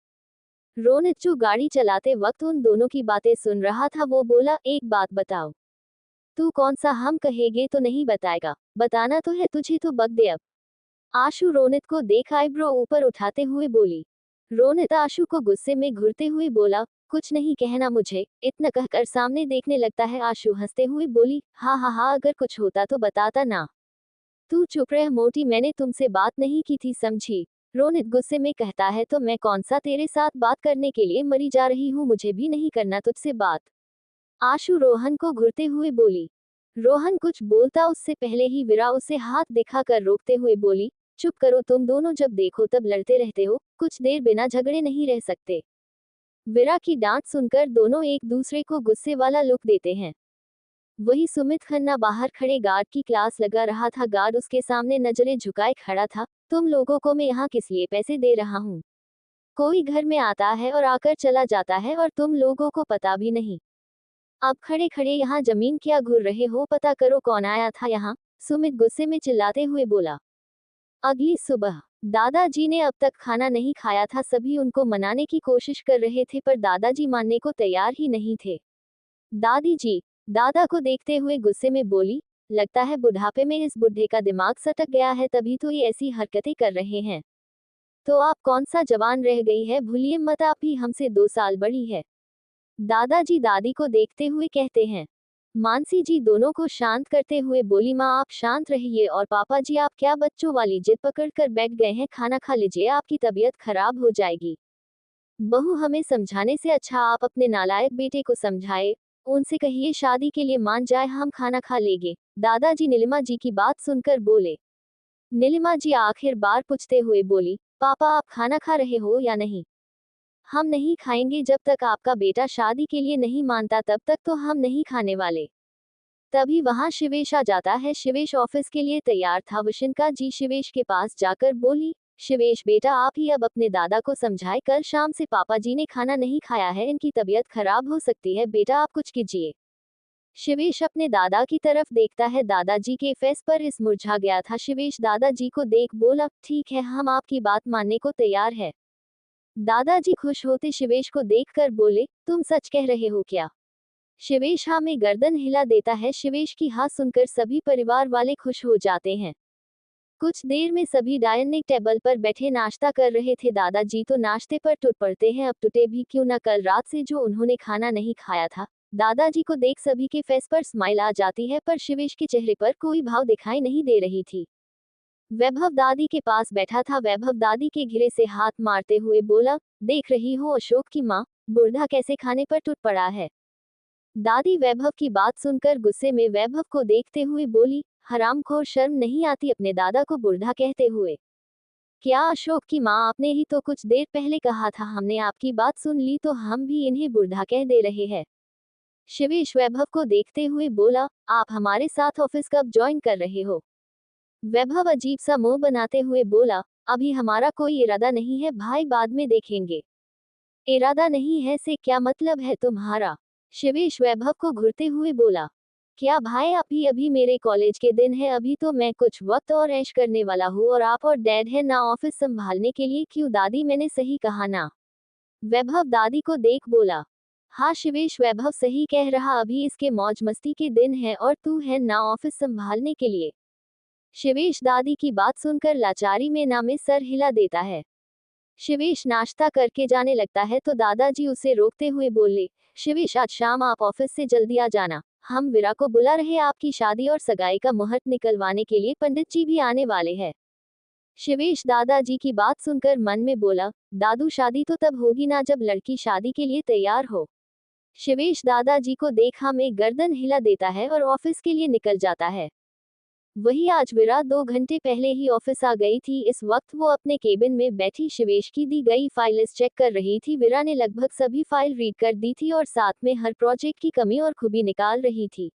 रोनित जो गाड़ी चलाते वक्त उन दोनों की बातें सुन रहा था, वो बोला, एक बात बताओ, तू कौन सा हम कहेंगे तो नहीं बताएगा, बताना तो है तुझे तो बक दे अब। आशु रोनित को देख आईब्रो ऊपर उठाते हुए बोली। रोनित आशु को गुस्से में घूरते हुए बोला, कुछ नहीं कहना मुझे, इतना कहकर सामने देखने लगता है। आशु हंसते हुए बोली, हाँ हाँ हाँ, अगर कुछ होता तो बताता ना। तू चुप रह मोटी, मैंने तुमसे बात नहीं की थी समझी। रोनित गुस्से में कहता है, तो मैं कौन सा तेरे साथ बात करने के लिए मरी जा रही हूँ, मुझे भी नहीं करना तुझसे बात। आशु रोहन को घूरते हुए बोली। रोहन कुछ बोलता उससे पहले ही विरा उसे हाथ दिखाकर रोकते हुए बोली, चुप करो, तुम दोनों जब देखो तब लड़ते रहते हो, कुछ देर बिना झगड़े नहीं रह सकते। विरा की डांट सुनकर दोनों एक दूसरे को गुस्से वाला लुक देते हैं। वही सुमित खन्ना बाहर खड़े गार्ड की क्लास लगा रहा था। गार्ड उसके सामने नजरें झुकाए खड़ा था। तुम लोगों को मैं यहाँ किस लिए पैसे दे रहा हूँ। कोई घर में आता है और आकर चला जाता है और तुम लोगों को पता भी नहीं। अब खड़े खड़े यहाँ जमीन क्या घूर रहे हो, पता करो कौन आया था यहाँ। सुमित गुस्से में चिल्लाते हुए बोला। अगली सुबह दादाजी ने अब तक खाना नहीं खाया था। सभी उनको मनाने की कोशिश कर रहे थे, पर दादाजी मानने को तैयार ही नहीं थे। दादी जी दादा को देखते हुए गुस्से में बोली, लगता है बुढ़ापे में इस बुढ़े का दिमाग सटक गया है, तभी तो ये ऐसी हरकतें कर रहे हैं। तो आप कौन सा जवान रह गई है, भूलिए मत, आप ही हमसे 2 साल बड़ी है। दादाजी दादी को देखते हुए कहते हैं। मानसी जी दोनों को शांत करते हुए बोली, माँ आप शांत रहिए, और पापा जी आप क्या बच्चों वाली जिद पकड़ कर बैठ गए हैं, खाना खा लीजिए, आपकी तबीयत खराब हो जाएगी। बहू हमें समझाने से अच्छा आप अपने नालायक बेटे को समझाए। उनसे कहिए शादी के लिए मान जाए, हम खाना खा लेंगे। दादाजी नीलिमा जी की बात सुनकर बोले। नीलिमा जी आखिर बार पूछते हुए बोली, पापा आप खाना खा रहे हो या नहीं? हम नहीं खाएंगे, जब तक आपका बेटा शादी के लिए नहीं मानता तब तक तो हम नहीं खाने वाले। तभी वहां शिवेश आ जाता है। शिवेश ऑफिस के लिए तैयार था। विशिका जी शिवेश के पास जाकर बोली, शिवेश बेटा आप ही अब अपने दादा को समझाए, कल शाम से पापा जी ने खाना नहीं खाया है, इनकी तबीयत खराब हो सकती है, बेटा आप कुछ कीजिए। शिवेश अपने दादा की तरफ देखता है। दादाजी के फेस पर इस मुरझा गया था। शिवेश दादाजी को देख बोला, ठीक है हम आपकी बात मानने को तैयार है। दादाजी खुश होते शिवेश को देखकर बोले, तुम सच कह रहे हो क्या? शिवेश हाँ में गर्दन हिला देता है। शिवेश की हाँ सुनकर सभी परिवार वाले खुश हो जाते हैं। कुछ देर में सभी डाइनिंग टेबल पर बैठे नाश्ता कर रहे थे। दादाजी तो नाश्ते पर टूट पड़ते हैं। अब टूटे भी क्यों ना, कल रात से जो उन्होंने खाना नहीं खाया था। दादाजी को देख सभी के फेस पर स्माइल आ जाती है, पर शिवेश के चेहरे पर कोई भाव दिखाई नहीं दे रही थी। वैभव दादी के पास बैठा था। वैभव दादी के घिरे से हाथ मारते हुए बोला, देख रही हो अशोक की माँ, बूढ़ा कैसे खाने पर टूट पड़ा है। दादी वैभव की बात सुनकर गुस्से में वैभव को देखते हुए बोली, हरामखोर, शर्म नहीं आती अपने दादा को बूढ़ा कहते हुए? क्या अशोक की माँ, आपने ही तो कुछ देर पहले कहा था, हमने आपकी बात सुन ली तो हम भी इन्हें बूढ़ा कह दे रहे हैं। शिवेश वैभव को देखते हुए बोला, आप हमारे साथ ऑफिस कब ज्वाइन कर रहे हो? वैभव अजीब सा मुंह बनाते हुए बोला, अभी हमारा कोई इरादा नहीं है भाई, बाद में देखेंगे। इरादा नहीं है से क्या मतलब है तुम्हारा? शिवेश वैभव को घूरते हुए बोला, क्या भाई अभी अभी मेरे कॉलेज के दिन है, अभी तो मैं कुछ वक्त और ऐश करने वाला हूँ और आप और डैड है ना ऑफिस संभालने के लिए। क्यों दादी, मैंने सही कहा ना? वैभव दादी को देख बोला, हाँ शिवेश वैभव सही कह रहा, अभी इसके मौज मस्ती के दिन है और तू है ना ऑफिस संभालने के लिए। शिवेश दादी की बात सुनकर लाचारी में ना में सर हिला देता है। शिवेश नाश्ता करके जाने लगता है तो दादाजी उसे रोकते हुए बोले, शिवेश आज शाम आप ऑफिस से जल्दी आ जाना, हम वीरा को बुला रहे, आपकी शादी और सगाई का मुहूर्त निकलवाने के लिए पंडित जी भी आने वाले हैं। शिवेश दादाजी की बात सुनकर मन में बोला, दादू शादी तो तब होगी ना जब लड़की शादी के लिए तैयार हो। शिवेश दादाजी को देखा में गर्दन हिला देता है और ऑफिस के लिए निकल जाता है। वही आज विरा 2 घंटे पहले ही ऑफिस आ गई थी। इस वक्त वो अपने केबिन में बैठी शिवेश की दी गई फाइल्स चेक कर रही थी। विरा ने लगभग सभी फाइल रीड कर दी थी और साथ में हर प्रोजेक्ट की कमी और खूबी निकाल रही थी।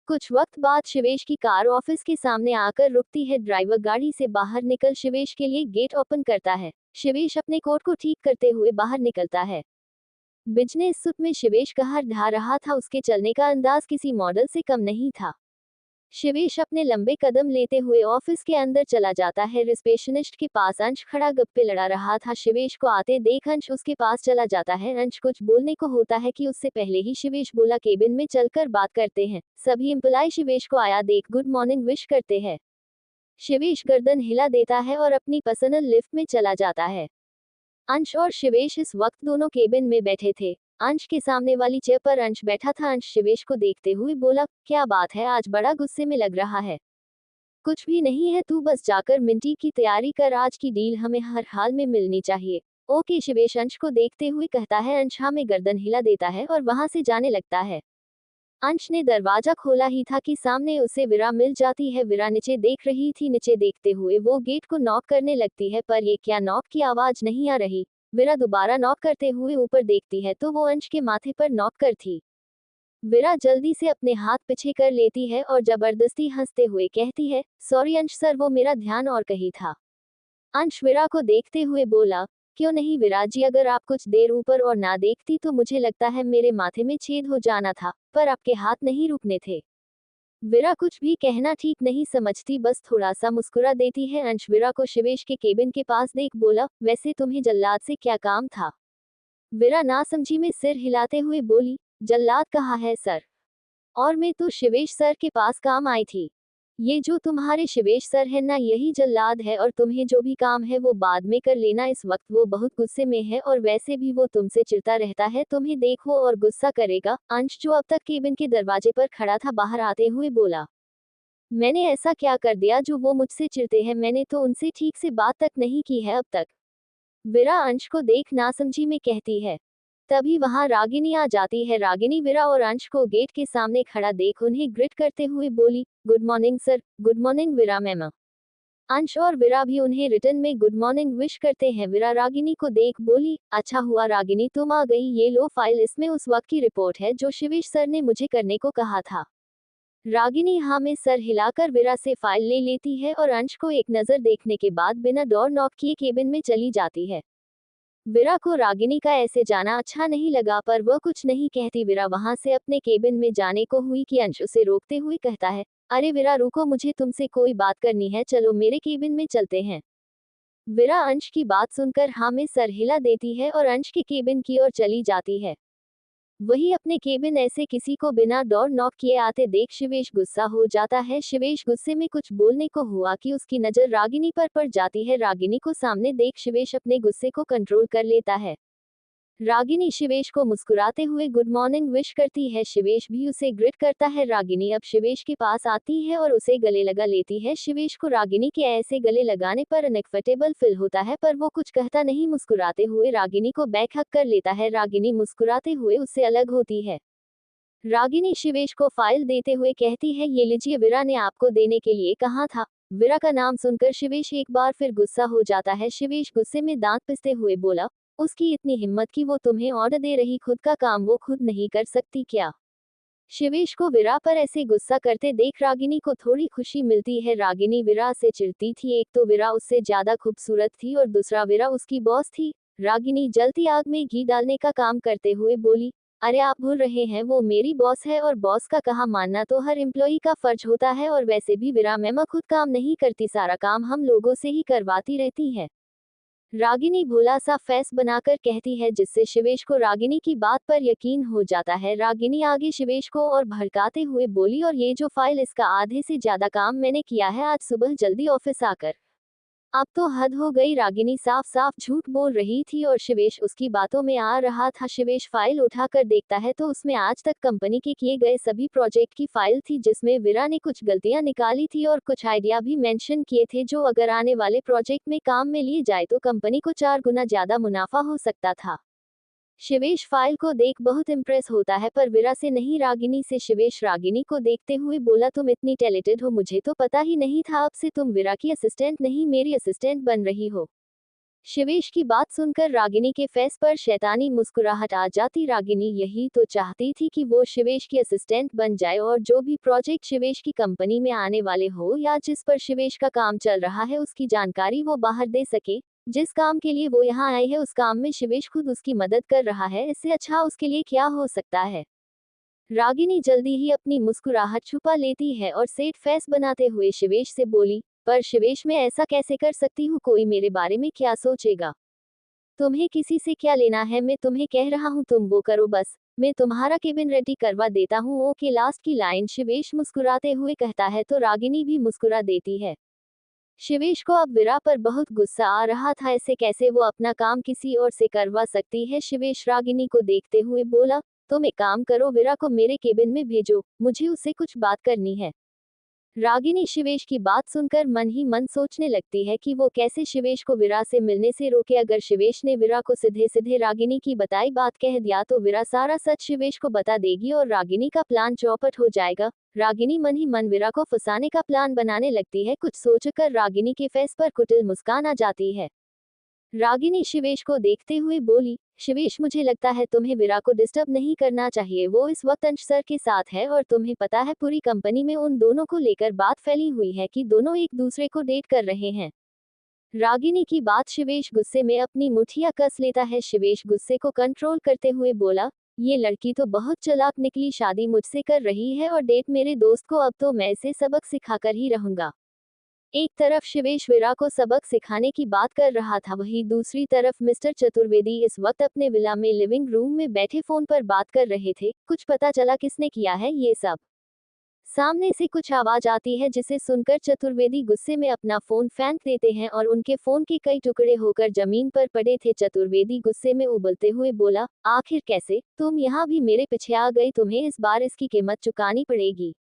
कुछ वक्त बाद शिवेश की कार ऑफिस के सामने आकर रुकती है। ड्राइवर गाड़ी से बाहर निकल शिवेश के लिए गेट ओपन करता है। शिवेश अपने कोट को ठीक करते हुए बाहर निकलता है। बिजनेस सूट में शिवेश कहर ढा रहा था। उसके चलने का अंदाज किसी मॉडल से कम नहीं था। शिवेश अपने लंबे कदम लेते हुए ऑफिस के अंदर चला जाता है। रिसेप्शनिस्ट के पास अंश खड़ा गप्पे लड़ा रहा था। शिवेश को आते देख अंश उसके पास चला जाता है। अंश कुछ बोलने को होता है कि उससे पहले ही शिवेश बोला, केबिन में चलकर बात करते हैं। सभी एम्प्लॉय शिवेश को आया देख गुड मॉर्निंग विश करते हैं। शिवेश गर्दन हिला देता है और अपनी पर्सनल लिफ्ट में चला जाता है। अंश और शिवेश इस वक्त दोनों केबिन में बैठे थे। अंश के सामने वाली चेयर पर अंश बैठा था। अंश शिवेश को देखते हुए बोला, क्या बात है, आज बड़ा गुस्से में लग रहा है। कुछ भी नहीं है, तू बस जाकर मिंटी की तैयारी कर, आज की डील हमें हर हाल में मिलनी चाहिए। ओके शिवेश अंश को देखते हुए कहता है। अंश हाँ में गर्दन हिला देता है और वहां से जाने लगता है। अंश ने दरवाजा खोला ही था कि सामने उसे विरा मिल जाती है। विरा नीचे देख रही थी। नीचे देखते हुए वो गेट को नॉक करने लगती है, पर ये क्या, नॉक की आवाज नहीं आ रही। विरा दोबारा नॉक करते हुए ऊपर देखती है तो वो अंश के माथे पर नॉक कर थी। विरा जल्दी से अपने हाथ पीछे कर लेती है और जबरदस्ती हंसते हुए कहती है, सॉरी अंश सर, वो मेरा ध्यान और कहीं था। अंश विरा को देखते हुए बोला, क्यों नहीं विरा जी, अगर आप कुछ देर ऊपर और ना देखती तो मुझे लगता है मेरे माथे में छेद हो जाना था, पर आपके हाथ नहीं रुकने थे। विरा कुछ भी कहना ठीक नहीं समझती, बस थोड़ा सा मुस्कुरा देती है। अंश विरा को शिवेश के केबिन के पास देख बोला, वैसे तुम्हें जल्लाद से क्या काम था? विरा नासमझी में सिर हिलाते हुए बोली, जल्लाद कहाँ है सर? और मैं तो शिवेश सर के पास काम आई थी। ये जो तुम्हारे शिवेश सर है ना, यही जल्लाद है, और तुम्हें जो भी काम है वो बाद में कर लेना। इस वक्त वो बहुत गुस्से में है और वैसे भी वो तुमसे चिढ़ता रहता है, तुम्हें देखो और गुस्सा करेगा। अंश जो अब तक केबिन के दरवाजे पर खड़ा था बाहर आते हुए बोला, मैंने ऐसा क्या कर दिया जो वो मुझसे चिढ़ते हैं? मैंने तो उनसे ठीक से बात तक नहीं की है अब तक। विरा अंश को देख नासमझी में कहती है, तभी वहां रागिनी आ जाती है। रागिनी विरा और अंश को गेट के सामने खड़ा देख उन्हें ग्रिट करते हुए बोली, good morning sir. Good morning विरा मैम। अंश और विरा भी उन्हें रिटर्न में गुड मॉर्निंग विश करते हैं। विरा रागिनी को देख बोली, अच्छा हुआ रागिनी तुम आ गई, ये लो फाइल, इसमें उस वक्त की रिपोर्ट है जो शिवेश सर ने मुझे करने को कहा था। रागिनी हाँ में सर हिलाकर विरा से फाइल ले लेती है और अंश को एक नजर देखने के बाद बिना डोर नॉक किए केबिन में चली जाती है। विरा को रागिनी का ऐसे जाना अच्छा नहीं लगा पर वह कुछ नहीं कहती। विरा वहां से अपने केबिन में जाने को हुई कि अंश उसे रोकते हुए कहता है, अरे विरा रुको, मुझे तुमसे कोई बात करनी है, चलो मेरे केबिन में चलते हैं। विरा अंश की बात सुनकर हाँ में सर हिला देती है और अंश के केबिन की ओर चली जाती है। वही अपने केबिन ऐसे किसी को बिना डोर नॉक किए आते देख शिवेश गुस्सा हो जाता है। शिवेश गुस्से में कुछ बोलने को हुआ कि उसकी नजर रागिनी पर पड़ जाती है। रागिनी को सामने देख शिवेश अपने गुस्से को कंट्रोल कर लेता है। रागिनी शिवेश को मुस्कुराते हुए गुड मॉर्निंग विश करती है। शिवेश भी उसे ग्रिट करता है। रागिनी अब शिवेश के पास आती है और उसे गले लगा लेती है। शिवेश को रागिनी के ऐसे गले लगाने पर अनकंफर्टेबल फील होता है पर वो कुछ कहता नहीं, मुस्कुराते हुए रागिनी को बैक हक कर लेता है। रागिनी मुस्कुराते हुए उससे अलग होती है। रागिनी शिवेश को फाइल देते हुए कहती है, ये लीजिए, विरा ने आपको देने के लिए कहा था। विरा का नाम सुनकर शिवेश एक बार फिर गुस्सा हो जाता है। शिवेश गुस्से में दांत पिसते हुए बोला, उसकी इतनी हिम्मत कि वो तुम्हें ऑर्डर दे रही, खुद का काम वो खुद नहीं कर सकती क्या? शिवेश को विरा पर ऐसे गुस्सा करते देख रागिनी को थोड़ी खुशी मिलती है। रागिनी विरा से चिढ़ती थी, एक तो विरा उससे ज्यादा खूबसूरत थी और दूसरा विरा उसकी बॉस थी। रागिनी जलती आग में घी डालने का काम करते हुए बोली, अरे आप भूल रहे हैं वो मेरी बॉस है और बॉस का कहा मानना तो हर एम्प्लॉई का फर्ज होता है, और वैसे भी विरा मैम खुद काम नहीं करती, सारा काम हम लोगों से ही करवाती रहती है। रागिनी भोला सा फेस बनाकर कहती है जिससे शिवेश को रागिनी की बात पर यकीन हो जाता है। रागिनी आगे शिवेश को और भड़काते हुए बोली, और ये जो फाइल, इसका आधे से ज्यादा काम मैंने किया है आज सुबह जल्दी ऑफिस आकर। अब तो हद हो गई। रागिनी साफ साफ झूठ बोल रही थी और शिवेश उसकी बातों में आ रहा था। शिवेश फाइल उठाकर देखता है तो उसमें आज तक कंपनी के किए गए सभी प्रोजेक्ट की फाइल थी, जिसमें विरा ने कुछ गलतियां निकाली थी और कुछ आइडिया भी मेंशन किए थे जो अगर आने वाले प्रोजेक्ट में काम में लिए जाए तो कंपनी को 4 गुना ज्यादा मुनाफा हो सकता था। शिवेश फाइल को देख बहुत इम्प्रेस होता है पर विरा से नहीं, रागिनी से। शिवेश रागिनी को देखते हुए बोला, तुम इतनी टैलेंटेड हो, मुझे तो पता ही नहीं था, अब से तुम विरा की असिस्टेंट नहीं मेरी असिस्टेंट बन रही हो। शिवेश की बात सुनकर रागिनी के फेस पर शैतानी मुस्कुराहट आ जाती। रागिनी यही तो चाहती थी कि वो शिवेश की असिस्टेंट बन जाए और जो भी प्रोजेक्ट शिवेश की कंपनी में आने वाले हो या जिस पर शिवेश का काम चल रहा है उसकी जानकारी वो बाहर दे सके। जिस काम के लिए वो यहाँ आई है उस काम में शिवेश खुद उसकी मदद कर रहा है, इससे अच्छा उसके लिए क्या हो सकता है। रागिनी जल्दी ही अपनी मुस्कुराहट छुपा लेती है और सेट फेस बनाते हुए शिवेश से बोली, पर शिवेश मैं ऐसा कैसे कर सकती हूँ, कोई मेरे बारे में क्या सोचेगा? तुम्हें किसी से क्या लेना है, मैं तुम्हें कह रहा हूँ तुम वो करो बस, मैं तुम्हारा केबिन रेडी करवा देता हूँ। ओके, लास्ट की लाइन शिवेश मुस्कुराते हुए कहता है तो रागिनी भी मुस्कुरा देती है। शिवेश को अब विरा पर बहुत गुस्सा आ रहा था, ऐसे कैसे वो अपना काम किसी और से करवा सकती है। शिवेश रागिनी को देखते हुए बोला, तुम एक काम करो, विरा को मेरे केबिन में भेजो, मुझे उससे कुछ बात करनी है। रागिनी शिवेश की बात सुनकर मन ही मन सोचने लगती है कि वो कैसे शिवेश को विरा से मिलने से रोके। अगर शिवेश ने विरा को सीधे सीधे रागिनी की बताई बात कह दिया तो विरा सारा सच शिवेश को बता देगी और रागिनी का प्लान चौपट हो जाएगा। रागिनी मन ही मन विरा को फंसाने का प्लान बनाने लगती है। कुछ सोचकर रागिनी के फेस पर कुटिल मुस्कान आ जाती है। रागिनी शिवेश को देखते हुए बोली, शिवेश मुझे लगता है तुम्हें विरा को डिस्टर्ब नहीं करना चाहिए, वो इस वक्त अंश सर के साथ है और तुम्हें पता है पूरी कंपनी में उन दोनों को लेकर बात फैली हुई है कि दोनों एक दूसरे को डेट कर रहे हैं। रागिनी की बात शिवेश गुस्से में अपनी मुठिया कस लेता है। शिवेश गुस्से को कंट्रोल करते हुए बोला, ये लड़की तो बहुत चालाक निकली, शादी मुझसे कर रही है और डेट मेरे दोस्त को, अब तो मैं इसे सबक सिखाकर ही रहूंगा। एक तरफ शिवेश विरा को सबक सिखाने की बात कर रहा था, वहीं दूसरी तरफ मिस्टर चतुर्वेदी इस वक्त अपने विला में लिविंग रूम में बैठे फोन पर बात कर रहे थे। कुछ पता चला किसने किया है ये सब? सामने से कुछ आवाज आती है जिसे सुनकर चतुर्वेदी गुस्से में अपना फोन फेंक देते हैं और उनके फोन के कई टुकड़े होकर जमीन पर पड़े थे। चतुर्वेदी गुस्से में उबलते हुए बोला, आखिर कैसे तुम यहाँ भी मेरे पीछे आ गई, तुम्हें इस बार इसकी कीमत चुकानी पड़ेगी।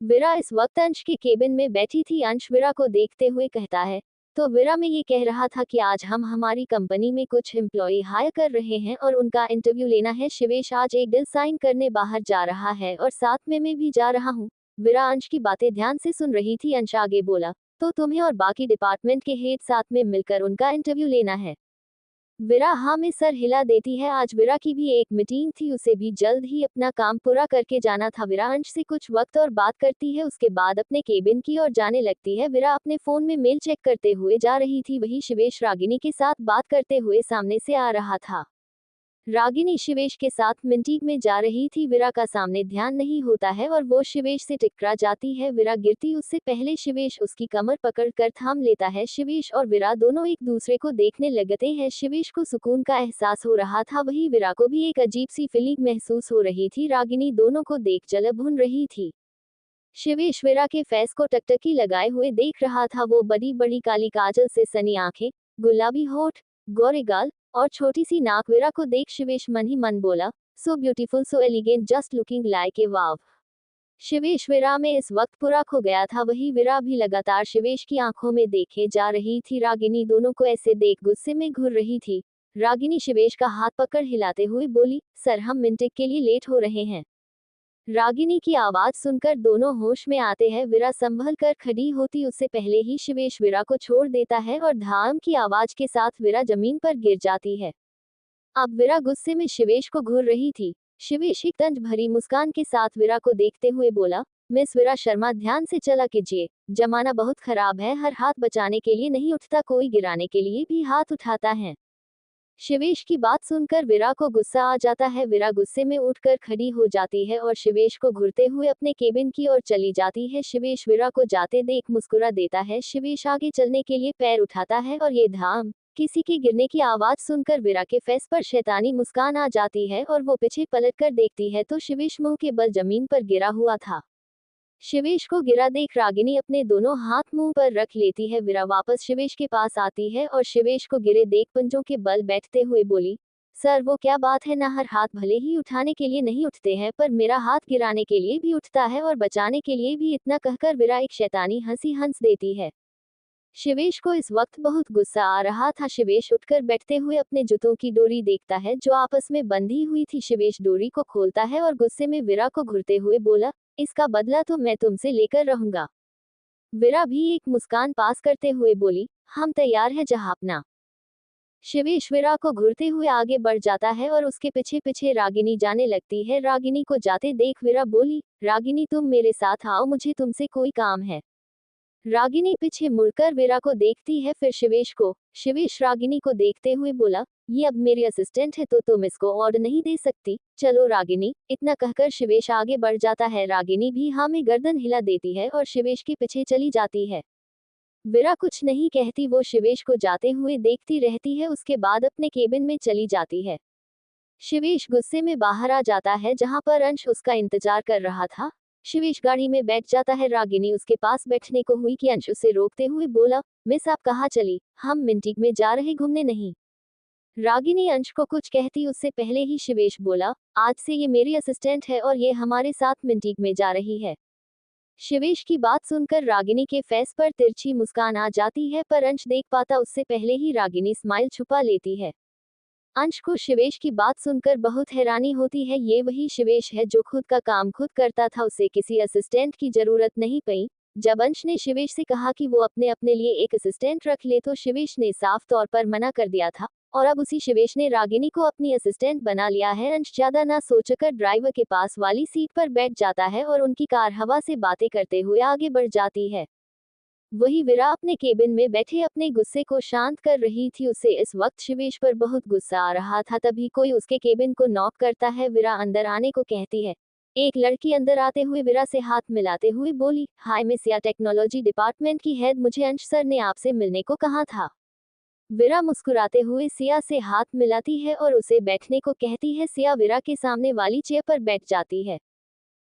विरा इस वक्त अंश के केबिन में बैठी थी। अंश विरा को देखते हुए कहता है, तो विरा में ये कह रहा था कि आज हम हमारी कंपनी में कुछ एम्प्लॉय हायर कर रहे हैं और उनका इंटरव्यू लेना है। शिवेश आज एक डील साइन करने बाहर जा रहा है और साथ में मैं भी जा रहा हूँ। विरा अंश की बातें ध्यान से सुन रही थी। अंश आगे बोला, तो तुम्हें और बाकी डिपार्टमेंट के हेड साथ में मिलकर उनका इंटरव्यू लेना है। विरा हाँ में सर हिला देती है। आज विरा की भी एक मीटिंग थी, उसे भी जल्द ही अपना काम पूरा करके जाना था। विरा अंश से कुछ वक्त और बात करती है, उसके बाद अपने केबिन की ओर जाने लगती है। विरा अपने फोन में मेल चेक करते हुए जा रही थी, वही शिवेश रागिनी के साथ बात करते हुए सामने से आ रहा था। रागिनी शिवेश के साथ मीटिंग में जा रही थी। विरा का सामने ध्यान नहीं होता है और वो शिवेश से टकरा जाती है। विरा गिरती उससे पहले शिवेश उसकी कमर पकड़कर थाम लेता है। शिवेश और विरा दोनों एक दूसरे को देखने लगते हैं। शिवेश को सुकून का एहसास हो रहा था, वही विरा को भी एक अजीब सी फीलिंग महसूस हो रही थी। रागिनी दोनों को देख जल भून रही थी। शिवेश विरा के फेस को टकटकी लगाए हुए देख रहा था। वो बड़ी बड़ी काली काजल से सनी आंखें, गुलाबी होठ, गोरे गाल और छोटी सी नाक। विरा को देख शिवेश मन ही मन बोला, so beautiful, so elegant, just looking like a wow. Shivesh विरा में इस वक्त पूरा खो गया था, वही विरा भी लगातार शिवेश की आंखों में देखे जा रही थी। रागिनी दोनों को ऐसे देख गुस्से में घुर रही थी। रागिनी शिवेश का हाथ पकड़ हिलाते हुए बोली, सर हम मीटिंग के लिए लेट हो रहे हैं। रागिनी की आवाज सुनकर दोनों होश में आते हैं। विरा संभल कर खड़ी होती उससे पहले ही शिवेश विरा को छोड़ देता है और धाम की आवाज के साथ विरा जमीन पर गिर जाती है। अब विरा गुस्से में शिवेश को घूर रही थी। शिवेश एक तंज भरी मुस्कान के साथ विरा को देखते हुए बोला, मिस विरा शर्मा, ध्यान से चला कीजिए, जमाना बहुत खराब है, हर हाथ बचाने के लिए नहीं उठता, कोई गिराने के लिए भी हाथ उठाता है। शिवेश की बात सुनकर विरा को गुस्सा आ जाता है। विरा गुस्से में उठकर खड़ी हो जाती है और शिवेश को घूरते हुए अपने केबिन की ओर चली जाती है। शिवेश विरा को जाते देख मुस्कुरा देता है। शिवेश आगे चलने के लिए पैर उठाता है और ये धाम किसी के गिरने की आवाज सुनकर विरा के फेस पर शैतानी मुस्कान आ जाती है और वो पीछे पलटकर देखती है तो शिवेश मुंह के बल जमीन पर गिरा हुआ था। शिवेश को गिरा देख रागिनी अपने दोनों हाथ मुंह पर रख लेती है। विरा वापस शिवेश के पास आती है और शिवेश को गिरे देख पंजों के बल बैठते हुए बोली, सर वो क्या बात है ना, हर हाथ भले ही उठाने के लिए नहीं उठते हैं, पर मेरा हाथ गिराने के लिए भी उठता है और बचाने के लिए भी। इतना कहकर विरा एक शैतानी हंसी हंस देती है। शिवेश को इस वक्त बहुत गुस्सा आ रहा था। शिवेश उठकर बैठते हुए अपने जूतों की डोरी देखता है जो आपस में बंधी हुई थी। शिवेश डोरी को खोलता है और गुस्से में विरा को घूरते हुए बोला, इसका बदला तो मैं तुमसे लेकर रहूंगा। विरा भी एक मुस्कान पास करते हुए बोली, हम तैयार है जहापना। शिवेश विरा को घूरते हुए आगे बढ़ जाता है और उसके पीछे पीछे रागिनी जाने लगती है। रागिनी को जाते देख विरा बोली, रागिनी तुम मेरे साथ आओ, मुझे तुमसे कोई काम है। रागिनी पीछे मुड़कर विरा को देखती है, फिर शिवेश को। शिवेश रागिनी को देखते हुए बोला, ये अब मेरी असिस्टेंट है तो तुम इसको ऑर्डर नहीं दे सकती, चलो रागिनी। इतना कहकर शिवेश आगे बढ़ जाता है। रागिनी भी हाँ में गर्दन हिला देती है और शिवेश के पीछे चली जाती है। विरा कुछ नहीं कहती, वो शिवेश को जाते हुए देखती रहती है, उसके बाद अपने केबिन में चली जाती है। शिवेश गुस्से में बाहर आ जाता है जहां पर अंश उसका इंतजार कर रहा था। शिवेश गाड़ी में बैठ जाता है। रागिनी उसके पास बैठने को हुई कि अंश उसे रोकते हुए बोला, मिस आप कहाँ चली, हम मीटिंग में जा रहे, घूमने नहीं। रागिनी अंश को कुछ कहती उससे पहले ही शिवेश बोला, आज से ये मेरी असिस्टेंट है और ये हमारे साथ मीटिंग में जा रही है। शिवेश की बात सुनकर रागिनी के फेस पर तिरछी मुस्कान आ जाती है, पर अंश देख पाता उससे पहले ही रागिनी स्माइल छुपा लेती है। अंश को शिवेश की बात सुनकर बहुत हैरानी होती है। ये वही शिवेश है जो खुद का काम खुद करता था, उसे किसी असिस्टेंट की जरूरत नहीं पड़ी। जब अंश ने शिवेश से कहा कि वो अपने लिए एक असिस्टेंट रख ले तो शिवेश ने साफ तौर पर मना कर दिया था और अब उसी शिवेश ने रागिनी को अपनी असिस्टेंट बना लिया है। अंश ज्यादा ना सोचकर ड्राइवर के पास वाली सीट पर बैठ जाता है और उनकी कार हवा से बातें करते हुए आगे बढ़ जाती है। वही विरा अपने केबिन में बैठे अपने गुस्से को शांत कर रही थी। उसे इस वक्त शिवेश पर बहुत गुस्सा आ रहा था। तभी कोई उसके केबिन को नॉक करता है। विरा अंदर आने को कहती है। एक लड़की अंदर आते हुए विरा से हाथ मिलाते हुए बोली, हाय मैं सिया, टेक्नोलॉजी डिपार्टमेंट की हेड, मुझे अंश सर ने आपसे मिलने को कहा था। विरा मुस्कुराते हुए सिया से हाथ मिलाती है और उसे बैठने को कहती है। सिया विरा के सामने वाली चेयर पर बैठ जाती है।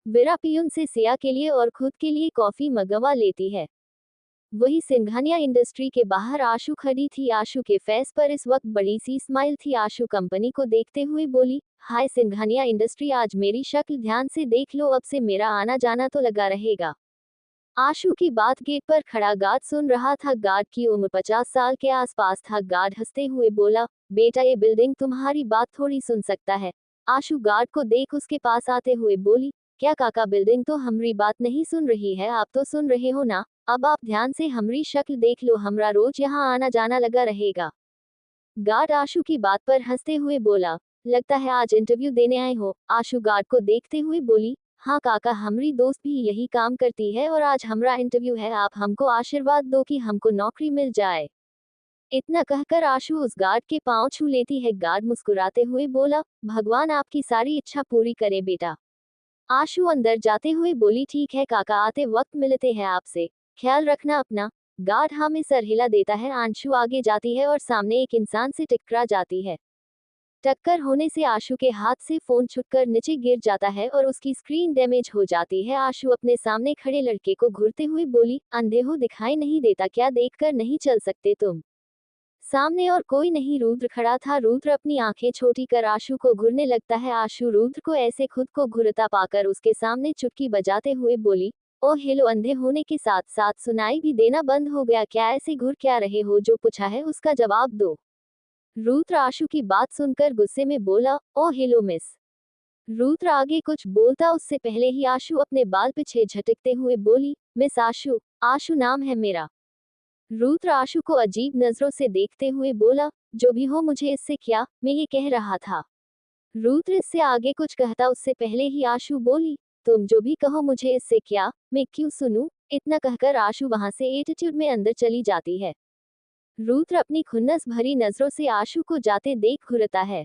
विरा पियून से सिया के लिए और खुद के लिए कॉफी मंगवा लेती है। वही सिंघानिया इंडस्ट्री के बाहर आशु खड़ी थी। आशु के फेस पर इस वक्त बड़ी सी स्माइल थी। आशु कंपनी को देखते हुए बोली, हाय सिंघानिया इंडस्ट्री, आज मेरी शक्ल ध्यान से देख लो, अब से मेरा आना जाना तो लगा रहेगा। आशु की बात गेट पर खड़ा गार्ड सुन रहा था। गार्ड की उम्र 50 साल के आसपास था। गार्ड हंसते हुए बोला, बेटा ये बिल्डिंग तुम्हारी बात थोड़ी सुन सकता है। आशु गार्ड को देख उसके पास आते हुए बोली, क्या काका, बिल्डिंग तो हमारी बात नहीं सुन रही है, आप तो सुन रहे हो ना। अब आप ध्यान से हमारी शक्ल देख लो, हमरा रोज यहाँ आना जाना लगा रहेगा। गार्ड आशु की बात पर हंसते हुए बोला, लगता है आज इंटरव्यू देने आए हो। आशु गार्ड को देखते हुए बोली, हाँ काका, हमारी दोस्त भी यही काम करती है और आज हमारा इंटरव्यू है, आप हमको आशीर्वाद दो कि हमको नौकरी मिल जाए। इतना कहकर आशु उस गार्ड के पांव छू लेती है। गार्ड मुस्कुराते हुए बोला, भगवान आपकी सारी इच्छा पूरी करे बेटा। आशु अंदर जाते हुए बोली, ठीक है काका, आते वक्त मिलते हैं आपसे, ख्याल रखना अपना। गार्ड हाँ में सर हिला देता है। आशु आगे जाती है और सामने एक इंसान से टकरा जाती है। टक्कर होने से आशु के हाथ से फोन छुटकर नीचे गिर जाता है और उसकी स्क्रीन डैमेज हो जाती है। आशु अपने सामने खड़े लड़के को घूरते हुए बोली, अंधे हो, दिखाई नहीं देता क्या, देखकर नहीं चल सकते तुम। सामने और कोई नहीं, रुद्र खड़ा था। रुद्र अपनी आंखें छोटी कर आशु को घूरने लगता है। आशु रुद्र को ऐसे खुद को घूरता पाकर उसके सामने चुटकी बजाते हुए बोली, ओ हेलो, अंधे होने के साथ साथ सुनाई भी देना बंद हो गया क्या, ऐसे घूर क्या रहे हो, जो पूछा है उसका जवाब दो। रुद्र आशु की बात सुनकर गुस्से में बोला, ओ हेलो मिस। रुद्र आगे कुछ बोलता उससे पहले ही आशु अपने बाल पीछे झटकते हुए बोली, मिस आशु, आशु नाम है मेरा। रुद्र आशु को अजीब नजरों से देखते हुए बोला, जो भी हो, मुझे इससे क्या, मैं ये कह रहा था। रुद्र इससे आगे कुछ कहता उससे पहले ही आशु बोली, तुम जो भी कहो, मुझे इससे क्या, मैं क्यों सुनूं। इतना कहकर आशु वहां से एटीट्यूड में अंदर चली जाती है। रुद्र अपनी खुन्नस भरी नजरों से आशु को जाते देख घूरता है।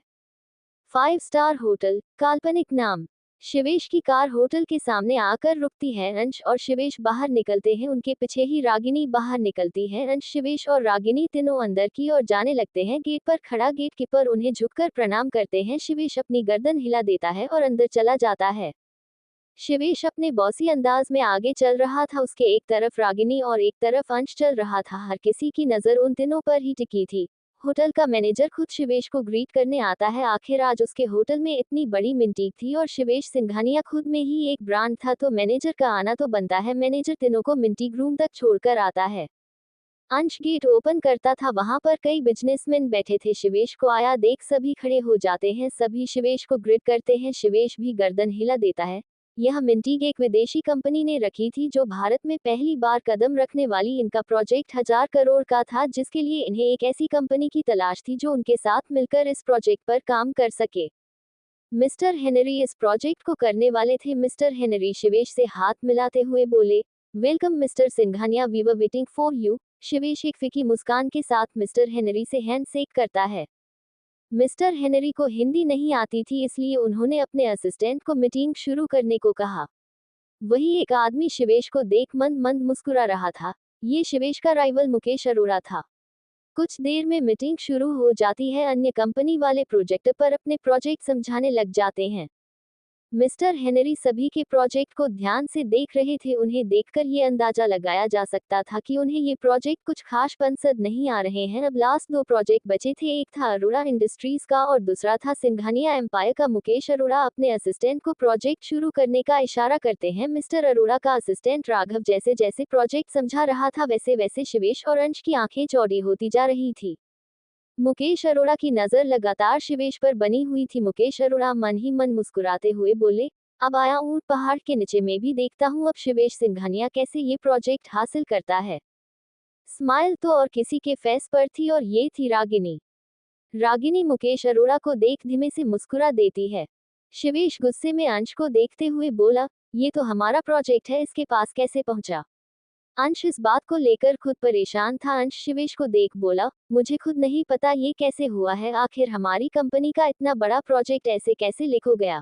5 स्टार होटल, काल्पनिक नाम। शिवेश की कार होटल के सामने आकर रुकती है। अंश और शिवेश बाहर निकलते हैं, उनके पीछे ही रागिनी बाहर निकलती है। अंश, शिवेश और रागिनी तीनों अंदर की ओर जाने लगते हैं। गेट पर खड़ा गेट कीपर उन्हें झुककर प्रणाम करते हैं। शिवेश अपनी गर्दन हिला देता है और अंदर चला जाता है। शिवेश अपने बॉसी अंदाज में आगे चल रहा था। उसके एक तरफ रागिनी और एक तरफ अंश चल रहा था। हर किसी की नजर उन तीनों पर ही टिकी थी। होटल का मैनेजर खुद शिवेश को ग्रीट करने आता है। आखिर आज उसके होटल में इतनी बड़ी मिंटीक थी और शिवेश सिंघानिया खुद में ही एक ब्रांड था, तो मैनेजर का आना तो बनता है। मैनेजर तीनों को मिंटीक रूम तक छोड़कर आता है। अंश गेट ओपन करता था, वहां पर कई बिजनेसमैन बैठे थे। शिवेश को आया देख सभी खड़े हो जाते हैं। सभी शिवेश को ग्रिट करते हैं। शिवेश भी गर्दन हिला देता है। यह मिंटीक एक विदेशी कंपनी ने रखी थी जो भारत में पहली बार कदम रखने वाली। इनका प्रोजेक्ट 1000 करोड़ का था, जिसके लिए इन्हें एक ऐसी कंपनी की तलाश थी जो उनके साथ मिलकर इस प्रोजेक्ट पर काम कर सके। मिस्टर हेनरी इस प्रोजेक्ट को करने वाले थे। मिस्टर हेनरी शिवेश से हाथ मिलाते हुए बोले, welcome mister Singhania, we were waiting for you. Shivesh एक फीकी मुस्कान के साथ मिस्टर हेनरी से हैंडशेक करता है। मिस्टर हेनरी को हिंदी नहीं आती थी, इसलिए उन्होंने अपने असिस्टेंट को मीटिंग शुरू करने को कहा। वही एक आदमी शिवेश को देख मंद मंद मुस्कुरा रहा था। ये शिवेश का राइवल मुकेश अरोड़ा था। कुछ देर में मीटिंग शुरू हो जाती है। अन्य कंपनी वाले प्रोजेक्ट पर अपने प्रोजेक्ट समझाने लग जाते हैं। मिस्टर हेनरी सभी के प्रोजेक्ट को ध्यान से देख रहे थे। उन्हें देखकर ये अंदाजा लगाया जा सकता था कि उन्हें ये प्रोजेक्ट कुछ खास पसंद नहीं आ रहे हैं। अब लास्ट 2 प्रोजेक्ट बचे थे, एक था अरोड़ा इंडस्ट्रीज का और दूसरा था सिंघानिया एम्पायर का। मुकेश अरोड़ा अपने असिस्टेंट को प्रोजेक्ट शुरू करने का इशारा करते हैं। मिस्टर अरोड़ा का असिस्टेंट राघव जैसे जैसे प्रोजेक्ट समझा रहा था, वैसे वैसे शिवेश और अंश की आंखें चौड़ी होती जा रही थी। मुकेश अरोड़ा की नजर लगातार शिवेश पर बनी हुई थी। मुकेश अरोड़ा मन ही मन मुस्कुराते हुए बोले, अब आया ऊंट पहाड़ के नीचे, मैं भी देखता हूँ अब शिवेश सिंघानिया कैसे ये प्रोजेक्ट हासिल करता है। स्माइल तो और किसी के फेस पर थी और ये थी रागिनी। रागिनी मुकेश अरोड़ा को देख धीमे से मुस्कुरा देती है। शिवेश गुस्से में अंश को देखते हुए बोला, ये तो हमारा प्रोजेक्ट है, इसके पास कैसे पहुंचा। अंश इस बात को लेकर खुद परेशान था। अंश शिवेश को देख बोला, मुझे खुद नहीं पता ये कैसे हुआ है, आखिर हमारी कंपनी का इतना बड़ा प्रोजेक्ट ऐसे कैसे लीक हो गया।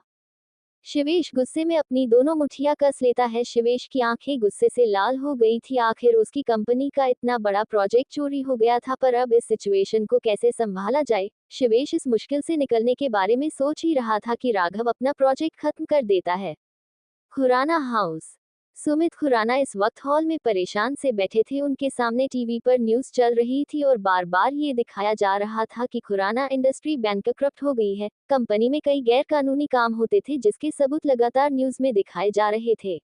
शिवेश गुस्से में अपनी दोनों मुठ्ठियां कस लेता है। शिवेश की आंखें गुस्से से लाल हो गई थी। आखिर उसकी कंपनी का इतना बड़ा प्रोजेक्ट चोरी हो गया था, पर अब इस सिचुएशन को कैसे संभाला जाए। शिवेश इस मुश्किल से निकलने के बारे में सोच ही रहा था कि राघव अपना प्रोजेक्ट खत्म कर देता है। खुराना हाउस। सुमित खुराना इस वक्त हॉल में परेशान से बैठे थे। उनके सामने टीवी पर न्यूज चल रही थी और बार बार ये दिखाया जा रहा था कि खुराना इंडस्ट्री बैंकक्रप्ट हो गई है। कंपनी में कई गैर कानूनी काम होते थे, जिसके सबूत लगातार न्यूज में दिखाए जा रहे थे।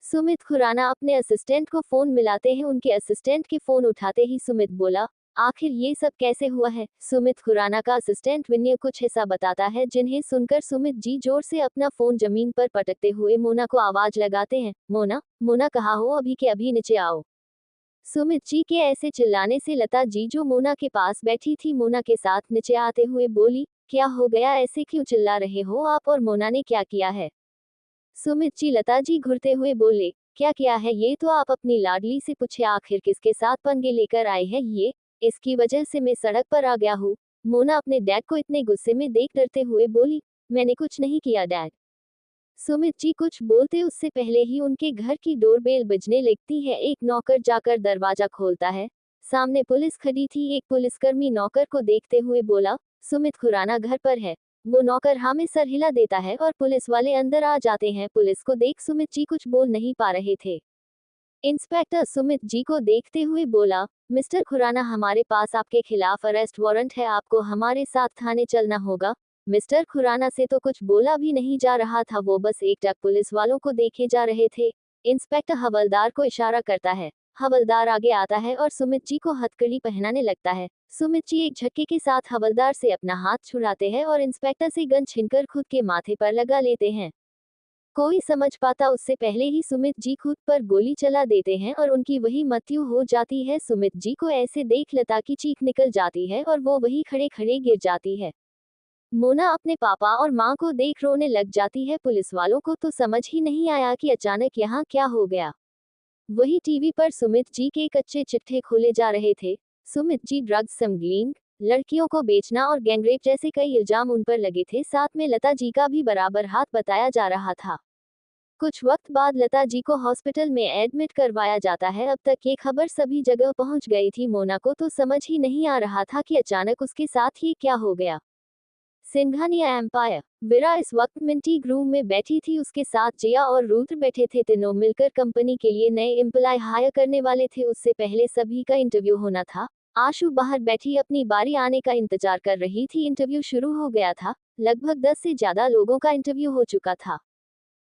सुमित खुराना अपने असिस्टेंट को फोन मिलाते हैं। उनके असिस्टेंट के फोन उठाते ही सुमित बोला, आखिर ये सब कैसे हुआ है। सुमित खुराना का असिस्टेंट विनय कुछ ऐसा बताता है जिन्हें सुनकर सुमित जी जोर से अपना फोन जमीन पर पटकते हुए मोना को आवाज लगाते हैं, मोना, मोना कहाँ हो, अभी के अभी नीचे आओ। सुमित जी के ऐसे चिल्लाने से लता जी जो मोना के पास बैठी थी मोना के साथ नीचे आते हुए बोली, क्या हो गया, ऐसे क्यों चिल्ला रहे हो आप, और मोना ने क्या किया है। सुमित जी लता जी घुरते हुए बोले, क्या किया है ये तो आप अपनी लाडली से पूछे, आखिर किसके साथ पंगे लेकर आए हैं ये, इसकी वजह से मैं सड़क पर आ गया हूँ। मोना अपने डैड को इतने गुस्से में देख डरते हुए बोली, मैंने कुछ नहीं किया डैड। सुमित जी कुछ बोलते उससे पहले ही उनके घर की डोरबेल बजने लगती है। एक नौकर जाकर दरवाजा खोलता है। सामने पुलिस खड़ी थी। एक पुलिसकर्मी नौकर को देखते हुए बोला, सुमित खुराना घर पर है। वो नौकर हाँ में सर हिला देता है और पुलिस वाले अंदर आ जाते हैं। पुलिस को देख सुमित जी कुछ बोल नहीं पा रहे थे। इंस्पेक्टर सुमित जी को देखते हुए बोला, मिस्टर खुराना, हमारे पास आपके खिलाफ अरेस्ट वारंट है, आपको हमारे साथ थाने चलना होगा। मिस्टर खुराना से तो कुछ बोला भी नहीं जा रहा था, वो बस एकटक पुलिस वालों को देखे जा रहे थे। इंस्पेक्टर हवलदार को इशारा करता है। हवलदार आगे आता है और सुमित जी को हथकड़ी पहनाने लगता है। सुमित जी एक झटके के साथ हवलदार से अपना हाथ छुड़ाते हैं और इंस्पेक्टर से गन छीनकर खुद के माथे पर लगा लेते हैं। कोई समझ पाता उससे पहले ही सुमित जी खुद पर गोली चला देते हैं और उनकी वही मृत्यु हो जाती है। सुमित जी को ऐसे देख लता की चीख निकल जाती है और वो वही खड़े खड़े गिर जाती है। मोना अपने पापा और माँ को देख रोने लग जाती है। पुलिस वालों को तो समझ ही नहीं आया कि अचानक यहाँ क्या हो गया। वही टीवी पर सुमित जी के कच्चे चिट्ठे खोले जा रहे थे। सुमित जी ड्रग्स स्मगलिंग, लड़कियों को बेचना और गैंगरेप जैसे कई इल्जाम उन पर लगे थे। साथ में लता जी का भी बराबर हाथ बताया जा रहा था। कुछ वक्त बाद लता जी को हॉस्पिटल में एडमिट करवाया जाता है। अब तक ये खबर सभी जगह पहुंच गई थी। मोना को तो समझ ही नहीं आ रहा था कि अचानक उसके साथ ही क्या हो गया। सिंघानिया एम्पायर। विरा इस वक्त मिंटी ग्रूम में बैठी थी। उसके साथ जिया और रुद्र बैठे थे। तीनों मिलकर कंपनी के लिए नए एम्प्लॉय हायर करने वाले थे। उससे पहले सभी का इंटरव्यू होना था। आशु बाहर बैठी अपनी बारी आने का इंतजार कर रही थी। इंटरव्यू शुरू हो गया था। लगभग 10 से ज्यादा लोगों का इंटरव्यू हो चुका था।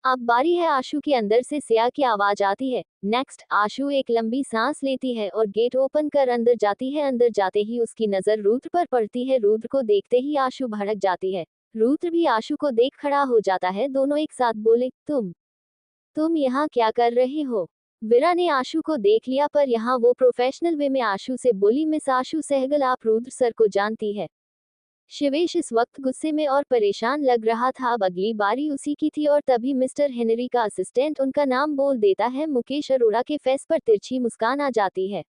अब बारी है आशु की। अंदर से सिया की आवाज आती है, नेक्स्ट। आशु एक लंबी सांस लेती है और गेट ओपन कर अंदर जाती है। अंदर जाते ही उसकी नजर रुद्र पर पड़ती है। रुद्र को देखते ही आशु भड़क जाती है। रुद्र भी आशु को देख खड़ा हो जाता है। दोनों एक साथ बोले, तुम यहाँ क्या कर रहे हो। विरा ने आशु को देख लिया, पर यहाँ वो प्रोफेशनल वे में आशु से बोली, मिस आशु सहगल, आप रुद्र सर को जानती है। शिवेश इस वक्त गुस्से में और परेशान लग रहा था। अब अगली बारी उसी की थी और तभी मिस्टर हेनरी का असिस्टेंट उनका नाम बोल देता है। मुकेश अरोड़ा के फेस पर तिरछी मुस्कान आ जाती है।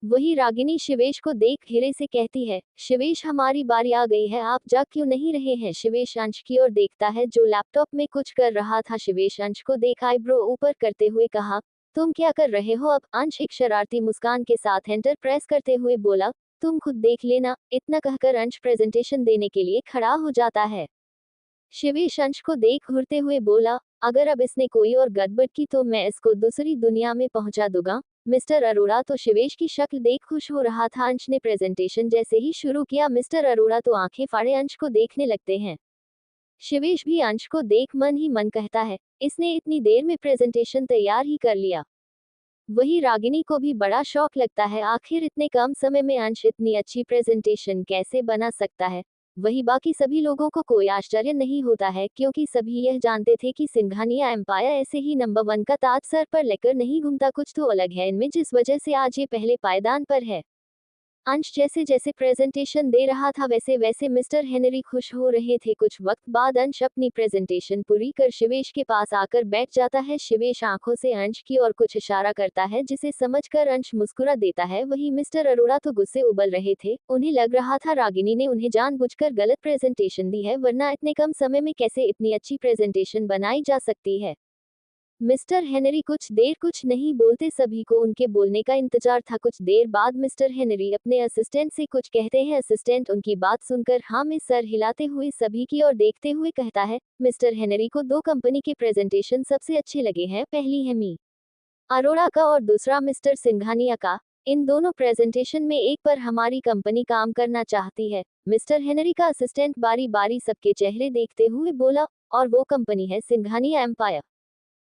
वही रागिनी शिवेश को देख धीरे से कहती है, शिवेश हमारी बारी आ गई है, आप जा क्यों नहीं रहे हैं। शिवेश अंश की ओर देखता है जो लैपटॉप में कुछ कर रहा था। शिवेश अंश को देख आईब्रो ऊपर करते हुए कहा, तुम क्या कर रहे हो। अब अंश एक शरारती मुस्कान के साथ एंटर प्रेस करते हुए बोला, तुम खुद देख लेना। इतना कहकर अंश प्रेजेंटेशन देने के लिए खड़ा हो जाता है। शिवेश अंश को देख घूरते हुए बोला, अगर अब इसने कोई और गड़बड़ की तो मैं इसको दूसरी दुनिया में पहुंचा दूंगा। मिस्टर अरोड़ा तो शिवेश की शक्ल देख खुश हो रहा था। अंश ने प्रेजेंटेशन जैसे ही शुरू किया, मिस्टर अरोड़ा तो आंखें फाड़े अंश को देखने लगते हैं। शिवेश भी अंश को देख मन ही मन कहता है, इसने इतनी देर में प्रेजेंटेशन तैयार ही कर लिया। वही रागिनी को भी बड़ा शौक लगता है, आखिर इतने कम समय में अंश इतनी अच्छी प्रेजेंटेशन कैसे बना सकता है। वही बाकी सभी लोगों को कोई आश्चर्य नहीं होता है, क्योंकि सभी यह जानते थे कि सिंघानिया एम्पायर ऐसे ही नंबर 1 का ताज सर पर लेकर नहीं घूमता। कुछ तो अलग है इनमें, जिस वजह से आज ये पहले पायदान पर है। अंश जैसे जैसे प्रेजेंटेशन दे रहा था वैसे वैसे मिस्टर हेनरी खुश हो रहे थे। कुछ वक्त बाद अंश अपनी प्रेजेंटेशन पूरी कर शिवेश के पास आकर बैठ जाता है। शिवेश आंखों से अंश की ओर कुछ इशारा करता है, जिसे समझकर अंश मुस्कुरा देता है। वही मिस्टर अरोड़ा तो गुस्से उबल रहे थे। उन्हें लग रहा था रागिनी ने उन्हें जानबूझकर गलत प्रेजेंटेशन दी है, वरना इतने कम समय में कैसे इतनी अच्छी प्रेजेंटेशन बनाई जा सकती है। मिस्टर हेनरी कुछ देर कुछ नहीं बोलते, सभी को उनके बोलने का इंतजार था। कुछ देर बाद मिस्टर हेनरी अपने असिस्टेंट से कुछ कहते हैं। असिस्टेंट उनकी बात सुनकर हाँ में सर हिलाते हुए सभी की ओर देखते हुए कहता है, मिस्टर हेनरी को 2 कंपनी के प्रेजेंटेशन सबसे अच्छे लगे हैं। पहली है मी अरोड़ा का और दूसरा मिस्टर सिंघानिया का। इन दोनों प्रेजेंटेशन में एक पर हमारी कंपनी काम करना चाहती है। मिस्टर हेनरी का असिस्टेंट बारी बारी सबके चेहरे देखते हुए बोला, और वो कंपनी है सिंघानिया एम्पायर।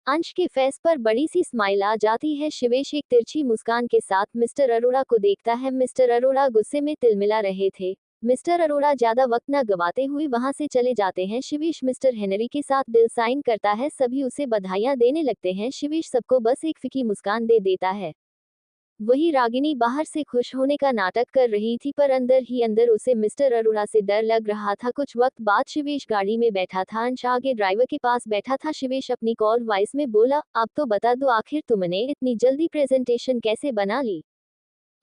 अंश के फेस पर बड़ी सी स्माइल आ जाती है। शिवेश एक तिरछी मुस्कान के साथ मिस्टर अरोड़ा को देखता है। मिस्टर अरोड़ा गुस्से में तिलमिला रहे थे। मिस्टर अरोड़ा ज्यादा वक्त न गवाते हुए वहां से चले जाते हैं। शिवेश मिस्टर हेनरी के साथ दिल साइन करता है। सभी उसे बधाइयां देने लगते हैं। शिवेश सबको बस एक फीकी मुस्कान दे देता है। वही रागिनी बाहर से खुश होने का नाटक कर रही थी, पर अंदर ही अंदर उसे मिस्टर अरोड़ा से डर लग रहा था। कुछ वक्त बाद शिवेश गाड़ी में बैठा था। अंश आगे ड्राइवर के पास बैठा था। शिवेश अपनी कॉल वॉइस में बोला, अब तो बता दो आखिर तुमने इतनी जल्दी प्रेजेंटेशन कैसे बना ली।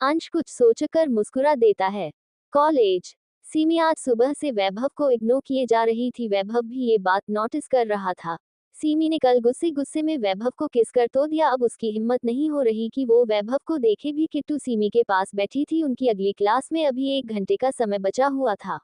अंश कुछ सोचकर मुस्कुरा देता है। कॉलेज। सीमी आज सुबह से वैभव को इग्नोर किए जा रही थी। वैभव भी ये बात नोटिस कर रहा था। सीमी ने कल गुस्से गुस्से में वैभव को किस कर तो दिया। अब उसकी हिम्मत नहीं हो रही कि वो वैभव को देखे भी। किट्टू सीमी के पास बैठी थी। उनकी अगली क्लास में अभी 1 घंटे का समय बचा हुआ था।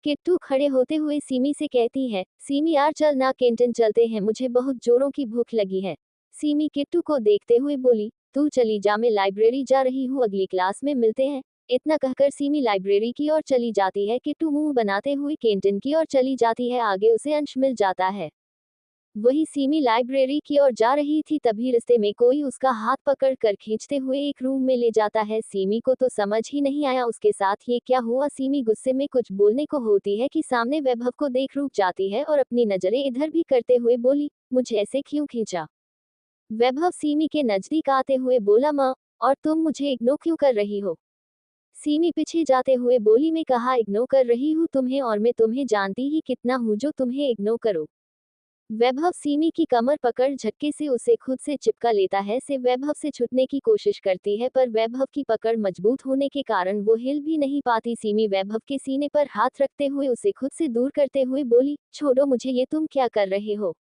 किट्टू खड़े होते हुए सीमी से कहती है, सीमी यार चल ना कैंटीन चलते हैं, मुझे बहुत जोरों की भूख लगी है। सीमी किट्टू को देखते हुए बोली, तू चली जा, मैं लाइब्रेरी जा रही हूँ, अगली क्लास में मिलते हैं। इतना कहकर सीमी लाइब्रेरी की ओर चली जाती है। किट्टू मुंह बनाते हुए कैंटीन की ओर चली जाती है। आगे उसे अंश मिल जाता है। वही सीमी लाइब्रेरी की ओर जा रही थी, तभी रास्ते में कोई उसका हाथ पकड़ कर खींचते हुए एक रूम में ले जाता है। सीमी को तो समझ ही नहीं आया उसके साथ ये क्या हुआ। सीमी गुस्से में कुछ बोलने को होती है कि सामने वैभव को देख रुक जाती है और अपनी नजरें इधर भी करते हुए बोली, मुझे ऐसे क्यों खींचा। वैभव सीमी के नजदीक आते हुए बोला, माँ, और तुम मुझे इग्नोर क्यों कर रही हो। सीमी पीछे जाते हुए बोली, मैं कहाँ इग्नोर कर रही हूँ तुम्हें, और मैं तुम्हें जानती ही कितना हूँ जो तुम्हें इग्नोर करो। वैभव सीमी की कमर पकड़ झटके से उसे खुद से चिपका लेता है। से वैभव से छूटने की कोशिश करती है, पर वैभव की पकड़ मजबूत होने के कारण वो हिल भी नहीं पाती। सीमी वैभव के सीने पर हाथ रखते हुए उसे खुद से दूर करते हुए बोली, छोड़ो मुझे, ये तुम क्या कर रहे हो।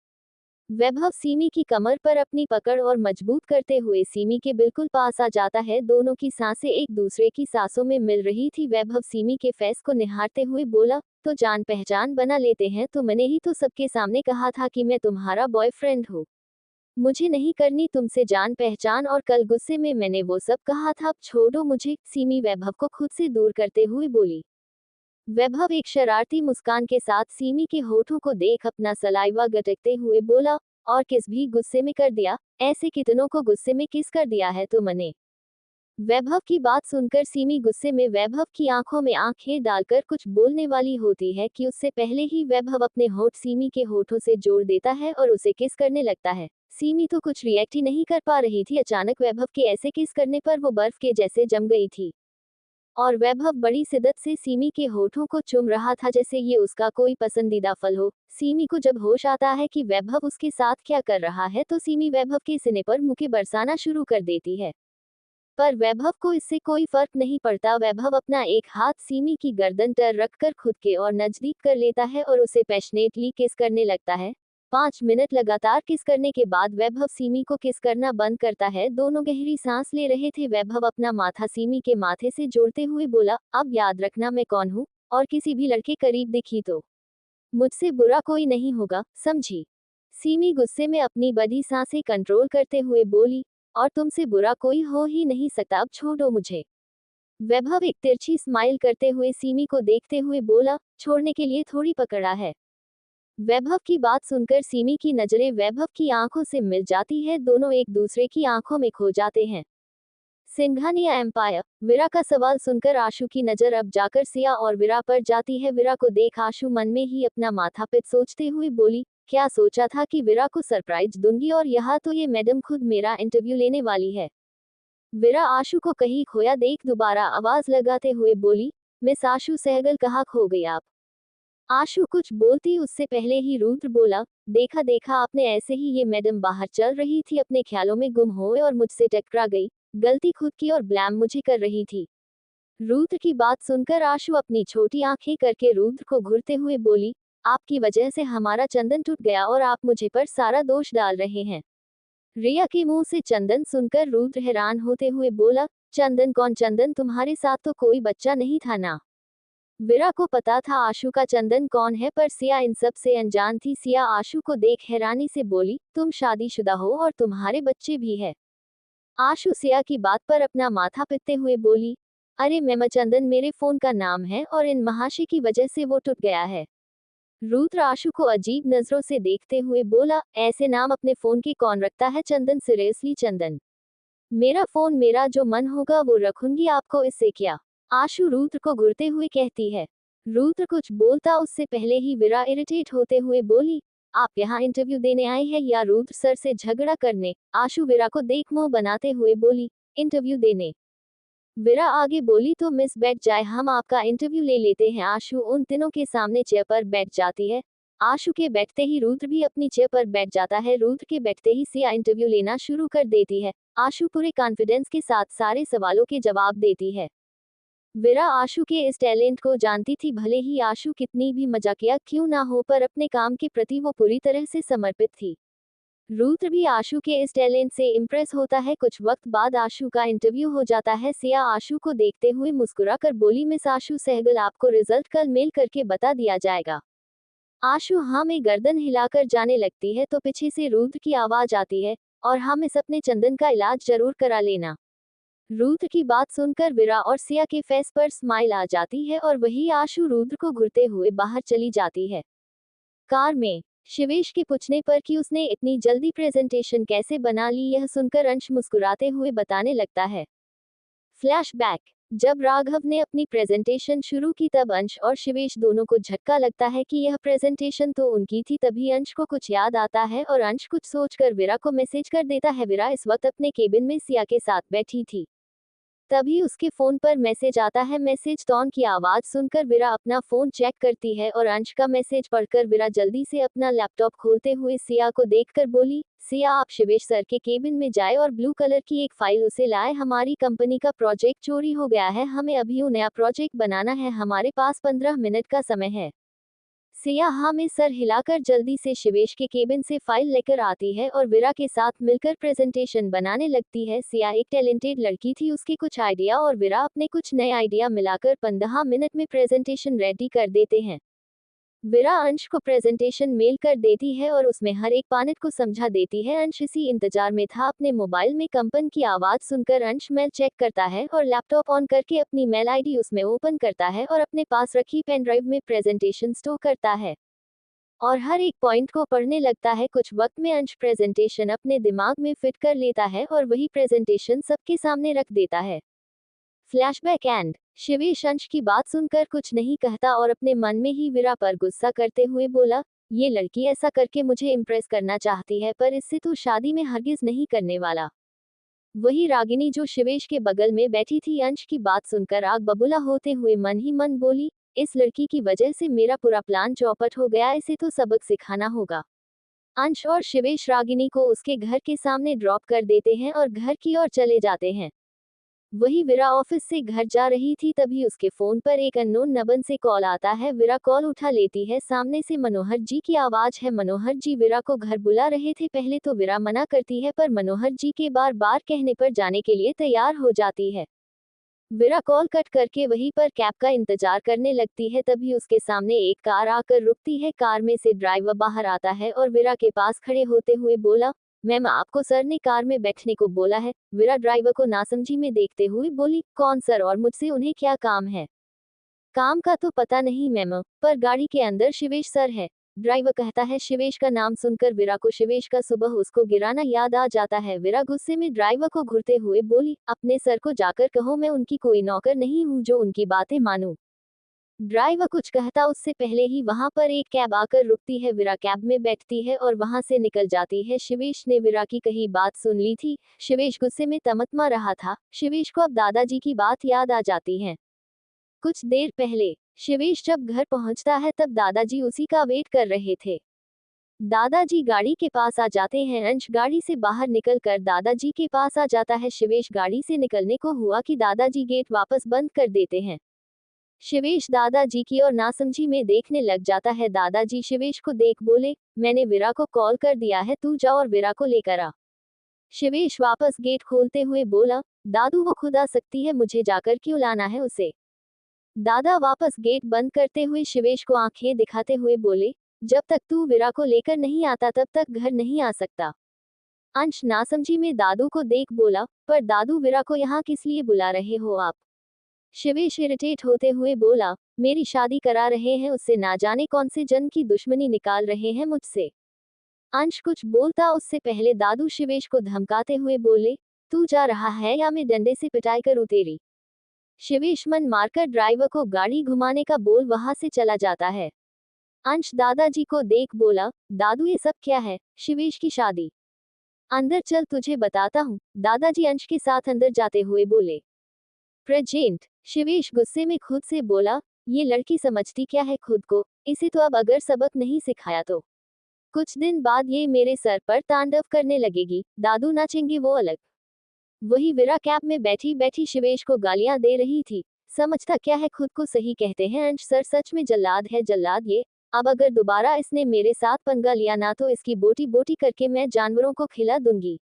वैभव सीमी की कमर पर अपनी पकड़ और मजबूत करते हुए सीमी के बिल्कुल पास आ जाता है। दोनों की सांसें एक दूसरे की सांसों में मिल रही थी। वैभव सीमी के फेस को निहारते हुए बोला, तो जान पहचान बना लेते हैं, तो मैंने ही तो सबके सामने कहा था कि मैं तुम्हारा बॉयफ्रेंड हूँ। मुझे नहीं करनी तुमसे जान पहचान, और कल गुस्से में मैंने वो सब कहा था, अब छोड़ो मुझे। सीमी वैभव को खुद से दूर करते हुए बोली। वैभव एक शरारती मुस्कान के साथ सीमी के होठों को देख अपना सलाइवा गटकते हुए बोला, और किस भी गुस्से में कर दिया, ऐसे कितनों को गुस्से में किस कर दिया है तुमने। वैभव की बात सुनकर सीमी गुस्से में वैभव की आंखों में आंखें डालकर कुछ बोलने वाली होती है कि उससे पहले ही वैभव अपने होठ सीमी के होठों से जोड़ देता है और उसे किस करने लगता है। सीमी तो कुछ रिएक्ट ही नहीं कर पा रही थी। अचानक वैभव के ऐसे किस करने पर वो बर्फ के जैसे जम गई थी, और वैभव बड़ी शिद्दत से सीमी के होठों को चूम रहा था जैसे ये उसका कोई पसंदीदा फल हो। सीमी को जब होश आता है कि वैभव उसके साथ क्या कर रहा है, तो सीमी वैभव के सीने पर मुक्के बरसाना शुरू कर देती है। पर वैभव को इससे कोई फर्क नहीं पड़ता। वैभव अपना एक हाथ सीमी की गर्दन पर रखकर खुद के और नजदीक कर लेता है और उसे पैशनेटली किस करने लगता है। 5 मिनट लगातार किस करने के बाद वैभव सीमी को किस करना बंद करता है। दोनों गहरी सांस ले रहे थे। वैभव अपना माथा सीमी के माथे से जोड़ते हुए बोला, अब याद रखना मैं कौन हूँ, और किसी भी लड़के करीब दिखी तो मुझसे बुरा कोई नहीं होगा, समझी। सीमी गुस्से में अपनी बड़ी सांसें कंट्रोल करते हुए बोली, और तुमसे बुरा कोई हो ही नहीं सकता, अब छोड़ो मुझे। वैभव एक तिरछी स्माइल करते हुए सीमी को देखते हुए बोला, छोड़ने के लिए थोड़ी पकड़ा है। वैभव की बात सुनकर सीमी की नजरें वैभव की आंखों से मिल जाती है। दोनों एक दूसरे की आंखों में खो जाते हैं। सिंघानिया एम्पायर। विरा का सवाल सुनकर आशु की नजर अब जाकर सिया और विरा पर जाती है। विरा को देख आशु मन में ही अपना माथा पिट सोचते हुए बोली, क्या सोचा था कि विरा को सरप्राइज दूंगी, और यहाँ तो ये मैडम खुद मेरा इंटरव्यू लेने वाली है। विरा आशु को कहीं खोया देख दोबारा आवाज लगाते हुए बोली, मिस आशु सहगल, कहाँ खो गई आप। आशु कुछ बोलती उससे पहले ही रुद्र बोला, देखा देखा आपने, ऐसे ही ये मैडम बाहर चल रही थी, अपने ख्यालों में गुम हुए और मुझसे टकरा गई। गलती खुद की और ब्लैम मुझे कर रही थी। रुद्र की बात सुनकर आशु अपनी छोटी आंखें करके रुद्र को घूरते हुए बोली, आपकी वजह से हमारा चंदन टूट गया और आप मुझे पर सारा दोष डाल रहे हैं। रिया के मुंह से चंदन सुनकर रुद्र हैरान होते हुए बोला, चंदन कौन। चंदन तुम्हारे साथ तो कोई बच्चा नहीं था ना। विरा को पता था आशु का चंदन कौन है, पर सिया इन सब से अनजान थी। सिया आशु को देख हैरानी से बोली, तुम शादीशुदा हो और तुम्हारे बच्चे भी है। आशु सिया की बात पर अपना माथा पीटते हुए बोली, अरे मैम, चंदन मेरे फोन का नाम है और इन महाशय की वजह से वो टूट गया है। रुद्र आशु को अजीब नजरों से देखते हुए बोला, ऐसे नाम अपने फोन के कौन रखता है चंदन, सीरियसली चंदन। मेरा फोन मेरा जो मन होगा वो रखूंगी, आपको इससे क्या। आशु रुद्र को घूरते हुए कहती है। रुद्र कुछ बोलता उससे पहले ही विरा इरिटेट होते हुए बोली, आप यहाँ इंटरव्यू देने आए हैं या रुद्र सर से झगड़ा करने। आशु विरा को देख मुंह बनाते हुए बोली, इंटरव्यू देने। विरा आगे बोली, तो मिस बैठ जाए, हम आपका इंटरव्यू ले लेते हैं। आशु उन तीनों के सामने चेयर पर बैठ जाती है। आशु के बैठते ही रुद्र भी अपनी चेयर पर बैठ जाता है। रुद्र के बैठते ही सिया इंटरव्यू लेना शुरू कर देती है। आशु पूरे कॉन्फिडेंस के साथ सारे सवालों के जवाब देती है। विरा आशु के इस टैलेंट को जानती थी, भले ही आशु कितनी भी मजाकिया क्यों ना हो, पर अपने काम के प्रति वो पूरी तरह से समर्पित थी। रुद्र भी आशु के इस टैलेंट से इम्प्रेस होता है। कुछ वक्त बाद आशु का इंटरव्यू हो जाता है। सिया आशु को देखते हुए मुस्कुरा कर बोली, मिस आशु सहगल, आपको रिजल्ट कल मेल करके बता दिया जाएगा। आशु हाँ में गर्दन हिलाकर जाने लगती है तो पीछे से रुद्र की आवाज आती है, और हाँ मिस, अपने चंदन का इलाज जरूर करा लेना। रुद्र की बात सुनकर विरा और सिया के फेस पर स्माइल आ जाती है और वही आशु रुद्र को घूरते हुए बाहर चली जाती है। कार में शिवेश के पूछने पर कि उसने इतनी जल्दी प्रेजेंटेशन कैसे बना ली, यह सुनकर अंश मुस्कुराते हुए बताने लगता है। फ्लैशबैक, जब राघव ने अपनी प्रेजेंटेशन शुरू की तब अंश और शिवेश दोनों को झटका लगता है कि यह प्रेजेंटेशन तो उनकी थी। तभी अंश को कुछ याद आता है और अंश कुछ सोचकर विरा को मैसेज कर देता है। विरा इस वक्त अपने केबिन में सिया के साथ बैठी थी। तभी उसके फोन पर मैसेज आता है। मैसेज टोन की आवाज सुनकर विरा अपना फोन चेक करती है और अंश का मैसेज पढ़कर विरा जल्दी से अपना लैपटॉप खोलते हुए सिया को देखकर बोली, सिया आप शिवेश सर के केबिन में जाए और ब्लू कलर की एक फाइल उसे लाए, हमारी कंपनी का प्रोजेक्ट चोरी हो गया है, हमें अभी नया प्रोजेक्ट बनाना है, हमारे पास 15 मिनट का समय है। सिया हाँ में सर हिलाकर जल्दी से शिवेश के केबिन से फाइल लेकर आती है और विरा के साथ मिलकर प्रेजेंटेशन बनाने लगती है। सिया एक टैलेंटेड लड़की थी, उसके कुछ आइडिया और विरा अपने कुछ नए आइडिया मिलाकर 15 मिनट में प्रेजेंटेशन रेडी कर देते हैं। विरा अंश को प्रेजेंटेशन मेल कर देती है और उसमें हर एक पॉइंट को समझा देती है। अंश इसी इंतजार में था। अपने मोबाइल में कंपन की आवाज सुनकर अंश मेल चेक करता है और लैपटॉप ऑन करके अपनी मेल आईडी उसमें ओपन करता है और अपने पास रखी पेन ड्राइव में प्रेजेंटेशन स्टोर करता है और हर एक पॉइंट को पढ़ने लगता है। कुछ वक्त में अंश प्रेजेंटेशन अपने दिमाग में फिट कर लेता है और वही प्रेजेंटेशन सबके सामने रख देता है। फ्लैशबैक एंड शिवेश अंश की बात सुनकर कुछ नहीं कहता और अपने मन में ही विरा पर गुस्सा करते हुए बोला, ये लड़की ऐसा करके मुझे इम्प्रेस करना चाहती है, पर इससे तो शादी में हरगिज नहीं करने वाला। वही रागिनी जो शिवेश के बगल में बैठी थी अंश की बात सुनकर आग बबूला होते हुए मन ही मन बोली, इस लड़की की वजह से मेरा पूरा प्लान चौपट हो गया, इसे तो सबक सिखाना होगा। अंश और शिवेश रागिनी को उसके घर के सामने ड्रॉप कर देते हैं और घर की ओर चले जाते हैं। वही विरा ऑफिस से घर जा रही थी तभी उसके फोन पर एक अननोन नंबर से कॉल आता है। विरा कॉल उठा लेती है। सामने से मनोहर जी की आवाज है। मनोहर जी विरा को घर बुला रहे थे। पहले तो विरा मना करती है पर मनोहर जी के बार बार कहने पर जाने के लिए तैयार हो जाती है। विरा कॉल कट करके वहीं पर कैब का इंतजार करने लगती है। तभी उसके सामने एक कार आकर रुकती है। कार में से ड्राइवर बाहर आता है और विरा के पास खड़े होते हुए बोला, मैम आपको सर ने कार में बैठने को बोला है। विरा ड्राइवर को नासमझी में देखते हुए बोली, कौन सर और मुझसे उन्हें क्या काम है? काम का तो पता नहीं मैम, पर गाड़ी के अंदर शिवेश सर है। ड्राइवर कहता है। शिवेश का नाम सुनकर विरा को शिवेश का सुबह उसको गिराना याद आ जाता है। विरा गुस्से में ड्राइवर को घूरते हुए बोली, अपने सर को जाकर कहो मैं उनकी कोई नौकर नहीं हूँ जो उनकी बातें मानूं। ड्राइवर कुछ कहता उससे पहले ही वहां पर एक कैब आकर रुकती है। विरा कैब में बैठती है और वहां से निकल जाती है। शिवेश ने विरा की कही बात सुन ली थी। शिवेश गुस्से में तमतमा रहा था। शिवेश को अब दादाजी की बात याद आ जाती है। कुछ देर पहले शिवेश जब घर पहुंचता है तब दादाजी उसी का वेट कर रहे थे। दादाजी गाड़ी के पास आ जाते हैं। अंश गाड़ी से बाहर निकलकर दादाजी के पास आ जाता है। शिवेश गाड़ी से निकलने को हुआ कि दादाजी गेट वापस बंद कर देते हैं। शिवेश दादाजी की ओर नासमझी में देखने लग जाता है। दादाजी शिवेश को देख बोले, मैंने विरा को कॉल कर दिया है, तू जा और विरा को लेकर आ। शिवेश वापस गेट खोलते हुए बोला, दादू वो खुद आ सकती है, मुझे जाकर क्यों लाना है उसे? दादा वापस गेट बंद करते हुए शिवेश को आंखें दिखाते हुए बोले, जब तक तू विरा को लेकर नहीं आता तब तक घर नहीं आ सकता। अंश नासमझी में दादू को देख बोला, पर दादू विरा को यहाँ किस लिए बुला रहे हो आप? शिवेश इरिटेट होते हुए बोला, मेरी शादी करा रहे हैं उससे, ना जाने कौन से जन्म की दुश्मनी निकाल रहे हैं मुझसे। अंश कुछ बोलता उससे पहले दादू शिवेश को धमकाते हुए बोले, तू जा रहा है या मैं डंडे से पिटाई करूं तेरी। शिवेश मन मारकर ड्राइवर को गाड़ी घुमाने का बोल वहां से चला जाता है। अंश दादाजी को देख बोला, दादू ये सब क्या है। शिवेश की शादी। अंदर चल तुझे बताता हूँ, दादाजी अंश के साथ अंदर जाते हुए बोले। प्रेजेंट। शिवेश गुस्से में खुद से बोला, ये लड़की समझती क्या है खुद को, इसे तो अब अगर सबक नहीं सिखाया तो कुछ दिन बाद ये मेरे सर पर तांडव करने लगेगी। दादू नाचेंगे वो अलग। वही वीरा कैब में बैठी बैठी शिवेश को गालियां दे रही थी। समझता क्या है खुद को, सही कहते हैं अंश सर, सच में जल्लाद है जल्लाद ये। अब अगर दोबारा इसने मेरे साथ पंगा लिया ना तो इसकी बोटी बोटी करके मैं जानवरों को खिला दूंगी।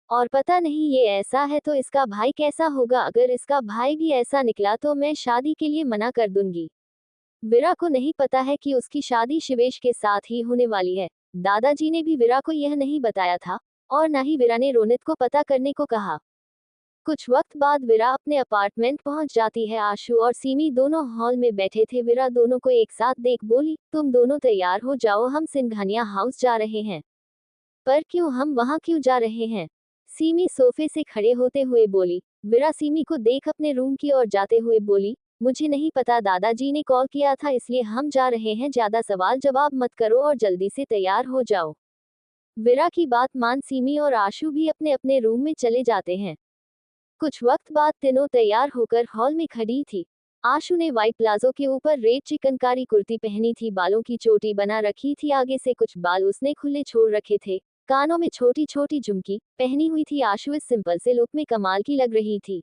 और पता नहीं ये ऐसा है तो इसका भाई कैसा होगा, अगर इसका भाई भी ऐसा निकला तो मैं शादी के लिए मना कर दूंगी। वीरा को नहीं पता है कि उसकी शादी शिवेश के साथ ही होने वाली है। दादाजी ने भी वीरा को यह नहीं बताया था, और न ही वीरा ने रोनित को पता करने को कहा। कुछ वक्त बाद वीरा अपने अपार्टमेंट पहुंच जाती है। आशु और सीमी दोनों हॉल में बैठे थे। वीरा दोनों को एक साथ देख बोली, तुम दोनों तैयार हो जाओ, हम सिंघानिया हाउस जा रहे हैं। पर क्यों, हम वहां क्यों जा रहे हैं। सीमी सोफे से खड़े होते हुए बोली। वीरा सीमी को देख अपने रूम की ओर जाते हुए बोली, मुझे नहीं पता, दादाजी ने कॉल किया था इसलिए हम जा रहे हैं, ज्यादा सवाल जवाब मत करो और जल्दी से तैयार हो जाओ। वीरा की बात मान सीमी और आशु भी अपने अपने रूम में चले जाते हैं। कुछ वक्त बाद तीनों तैयार होकर हॉल में खड़ी थी। आशु ने व्हाइट प्लाजो के ऊपर रेड चिकनकारी कुर्ती पहनी थी, बालों की चोटी बना रखी थी, आगे से कुछ बाल उसने खुले छोड़ रखे थे, कानों में छोटी छोटी झुमकी पहनी हुई थी। आशु इस सिंपल से लुक में कमाल की लग रही थी।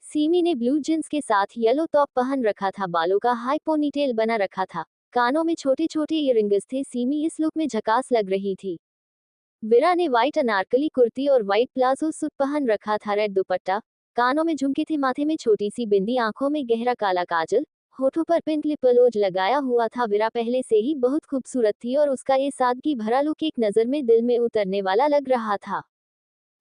सीमी ने ब्लू जींस के साथ येलो टॉप पहन रखा था, बालों का हाई पोनीटेल बना रखा था, कानों में छोटे छोटे इयररिंग्स थे। सीमी इस लुक में झकास लग रही थी। वीरा ने व्हाइट अनारकली कुर्ती और व्हाइट प्लाजो सूट पहन रखा था, रेड दुपट्टा, कानों में झुमके थे, माथे में छोटी सी बिंदी, आंखों में गहरा काला काजल, होठों पर पिंक लिप ग्लोज लगाया हुआ था। वीरा पहले से ही बहुत खूबसूरत थी और उसका ये सादगी भरा लुक एक नजर में दिल में उतरने वाला लग रहा था।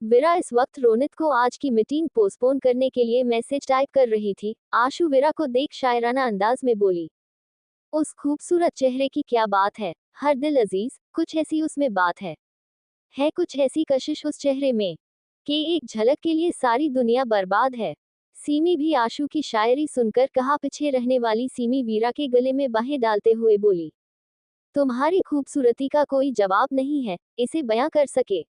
वीरा इस वक्त रोनित को आज की मीटिंग पोस्टपोन करने के लिए मैसेज टाइप कर रही थी। आशु वीरा को देख शायराना अंदाज में बोली, उस खूबसूरत चेहरे की क्या बात है, हर दिल अजीज, कुछ ऐसी उसमें बात है कुछ ऐसी कशिश उस चेहरे में कि एक झलक के लिए सारी दुनिया बर्बाद है। सीमी भी आशु की शायरी सुनकर कहाँ पीछे रहने वाली सीमी वीरा के गले में बाहें डालते हुए बोली, तुम्हारी खूबसूरती का कोई जवाब नहीं है, इसे बयां कर सके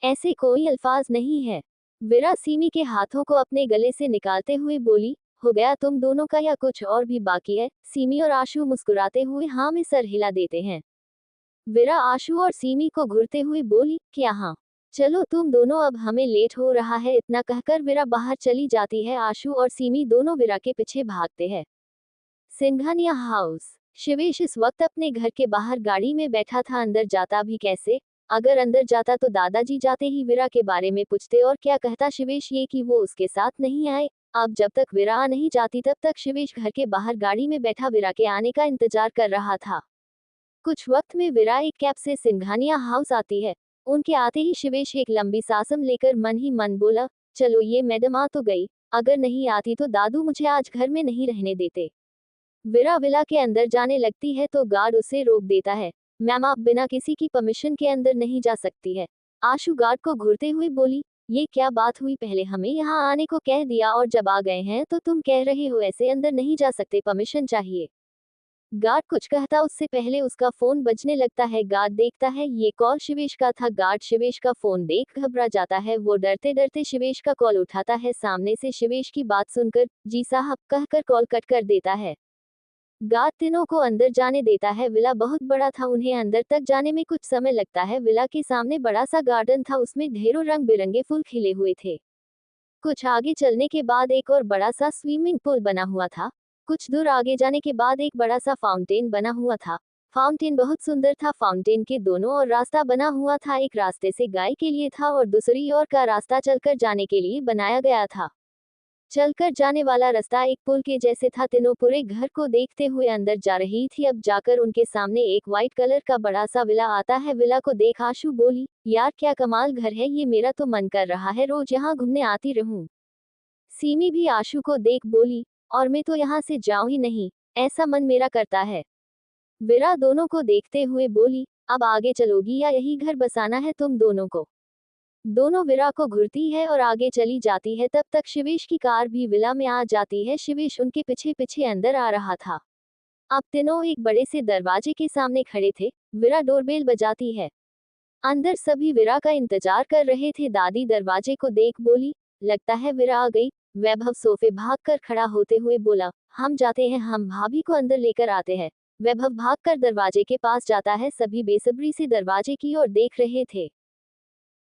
ऐसे कोई अल्फाज नहीं है। वीरा सीमी के हाथों को अपने गले से निकालते हुए बोली, हो गया तुम दोनों का या कुछ और भी बाकी है। सीमी और आशु मुस्कुराते हुए हाँ में सर हिला देते हैं। वीरा आशु और सीमी को घूरते हुए बोली, क्या हाँ, चलो तुम दोनों, अब हमें लेट हो रहा है। इतना कहकर वीरा बाहर चली जाती है। आशु और सीमी दोनों वीरा के पीछे भागते हैं। सिंघानिया हाउस। शिवेश इस वक्त अपने घर के बाहर गाड़ी में बैठा था। अंदर जाता भी कैसे, अगर अंदर जाता तो दादाजी जाते ही वीरा के बारे में पूछते और क्या कहता शिवेश ये कि वो उसके साथ नहीं आए। अब जब तक वीरा आ नहीं जाती तब तक शिवेश घर के बाहर गाड़ी में बैठा वीरा के आने का इंतजार कर रहा था। कुछ वक्त में वीरा एक कैब से सिंघानिया हाउस आती है। उनके आते ही शिवेश एक लंबी सांस लेकर मन ही मन बोला, चलो ये मैडम आ तो गई, अगर नहीं आती तो दादू मुझे आज घर में नहीं रहने देते। वीरा विला के अंदर जाने लगती है तो गार्ड उसे रोक देता है, मैम आप बिना किसी की परमिशन के अंदर नहीं जा सकती है। आशु गार्ड को घूरते हुए बोली, ये क्या बात हुई, पहले हमें यहाँ आने को कह दिया और जब आ गए हैं तो तुम कह रहे हो ऐसे अंदर नहीं जा सकते, परमिशन चाहिए। गार्ड कुछ कहता उससे पहले उसका फोन बजने लगता है। गार्ड देखता है ये कॉल शिवेश का था। गार्ड शिवेश का फोन देख घबरा जाता है। वो डरते डरते शिवेश का कॉल उठाता है। सामने से शिवेश की बात सुनकर जी साहब कहकर कॉल कट कर देता है। गार्ड तीनों को अंदर जाने देता है। विला बहुत बड़ा था, उन्हें अंदर तक जाने में कुछ समय लगता है। विला के सामने बड़ा सा गार्डन था, उसमें ढेरों रंग बिरंगे फूल खिले हुए थे। कुछ आगे चलने के बाद एक और बड़ा सा स्विमिंग पूल बना हुआ था। कुछ दूर आगे जाने के बाद एक बड़ा सा फाउंटेन बना हुआ था। फाउंटेन बहुत सुंदर था। फाउंटेन के दोनों ओर रास्ता बना हुआ था, एक रास्ते से गाय के लिए था और दूसरी ओर का रास्ता चलकर जाने के लिए बनाया गया था। चलकर जाने वाला रास्ता एक पुल के जैसे था। तीनों पूरे घर को देखते हुए अंदर जा रही थी। अब जाकर उनके सामने एक व्हाइट कलर का बड़ा सा विला आता है। विला को देख आशु बोली, यार क्या कमाल घर है ये, मेरा तो मन कर रहा है रोज यहाँ घूमने आती रहूं। सीमी भी आशु को देख बोली, और मैं तो यहाँ से जाऊं ही नहीं, ऐसा मन मेरा करता है। विरा दोनों को देखते हुए बोली, अब आगे चलोगी या यही घर बसाना है तुम दोनों को? दोनों विरा को घूरती है और आगे चली जाती है। तब तक शिवेश की कार भी विला में आ जाती है। शिवेश उनके पीछे पीछे अंदर आ रहा था। अब तीनों एक बड़े से दरवाजे के सामने खड़े थे। विरा डोरबेल बजाती है। अंदर सभी विरा का इंतजार कर रहे थे। दादी दरवाजे को देख बोली, लगता है विरा आ गई। वैभव सोफे भागकर खड़ा होते हुए बोला, हम जाते हैं, हम भाभी को अंदर लेकर आते हैं। वैभव भागकर दरवाजे के पास जाता है। सभी बेसब्री से दरवाजे की ओर देख रहे थे।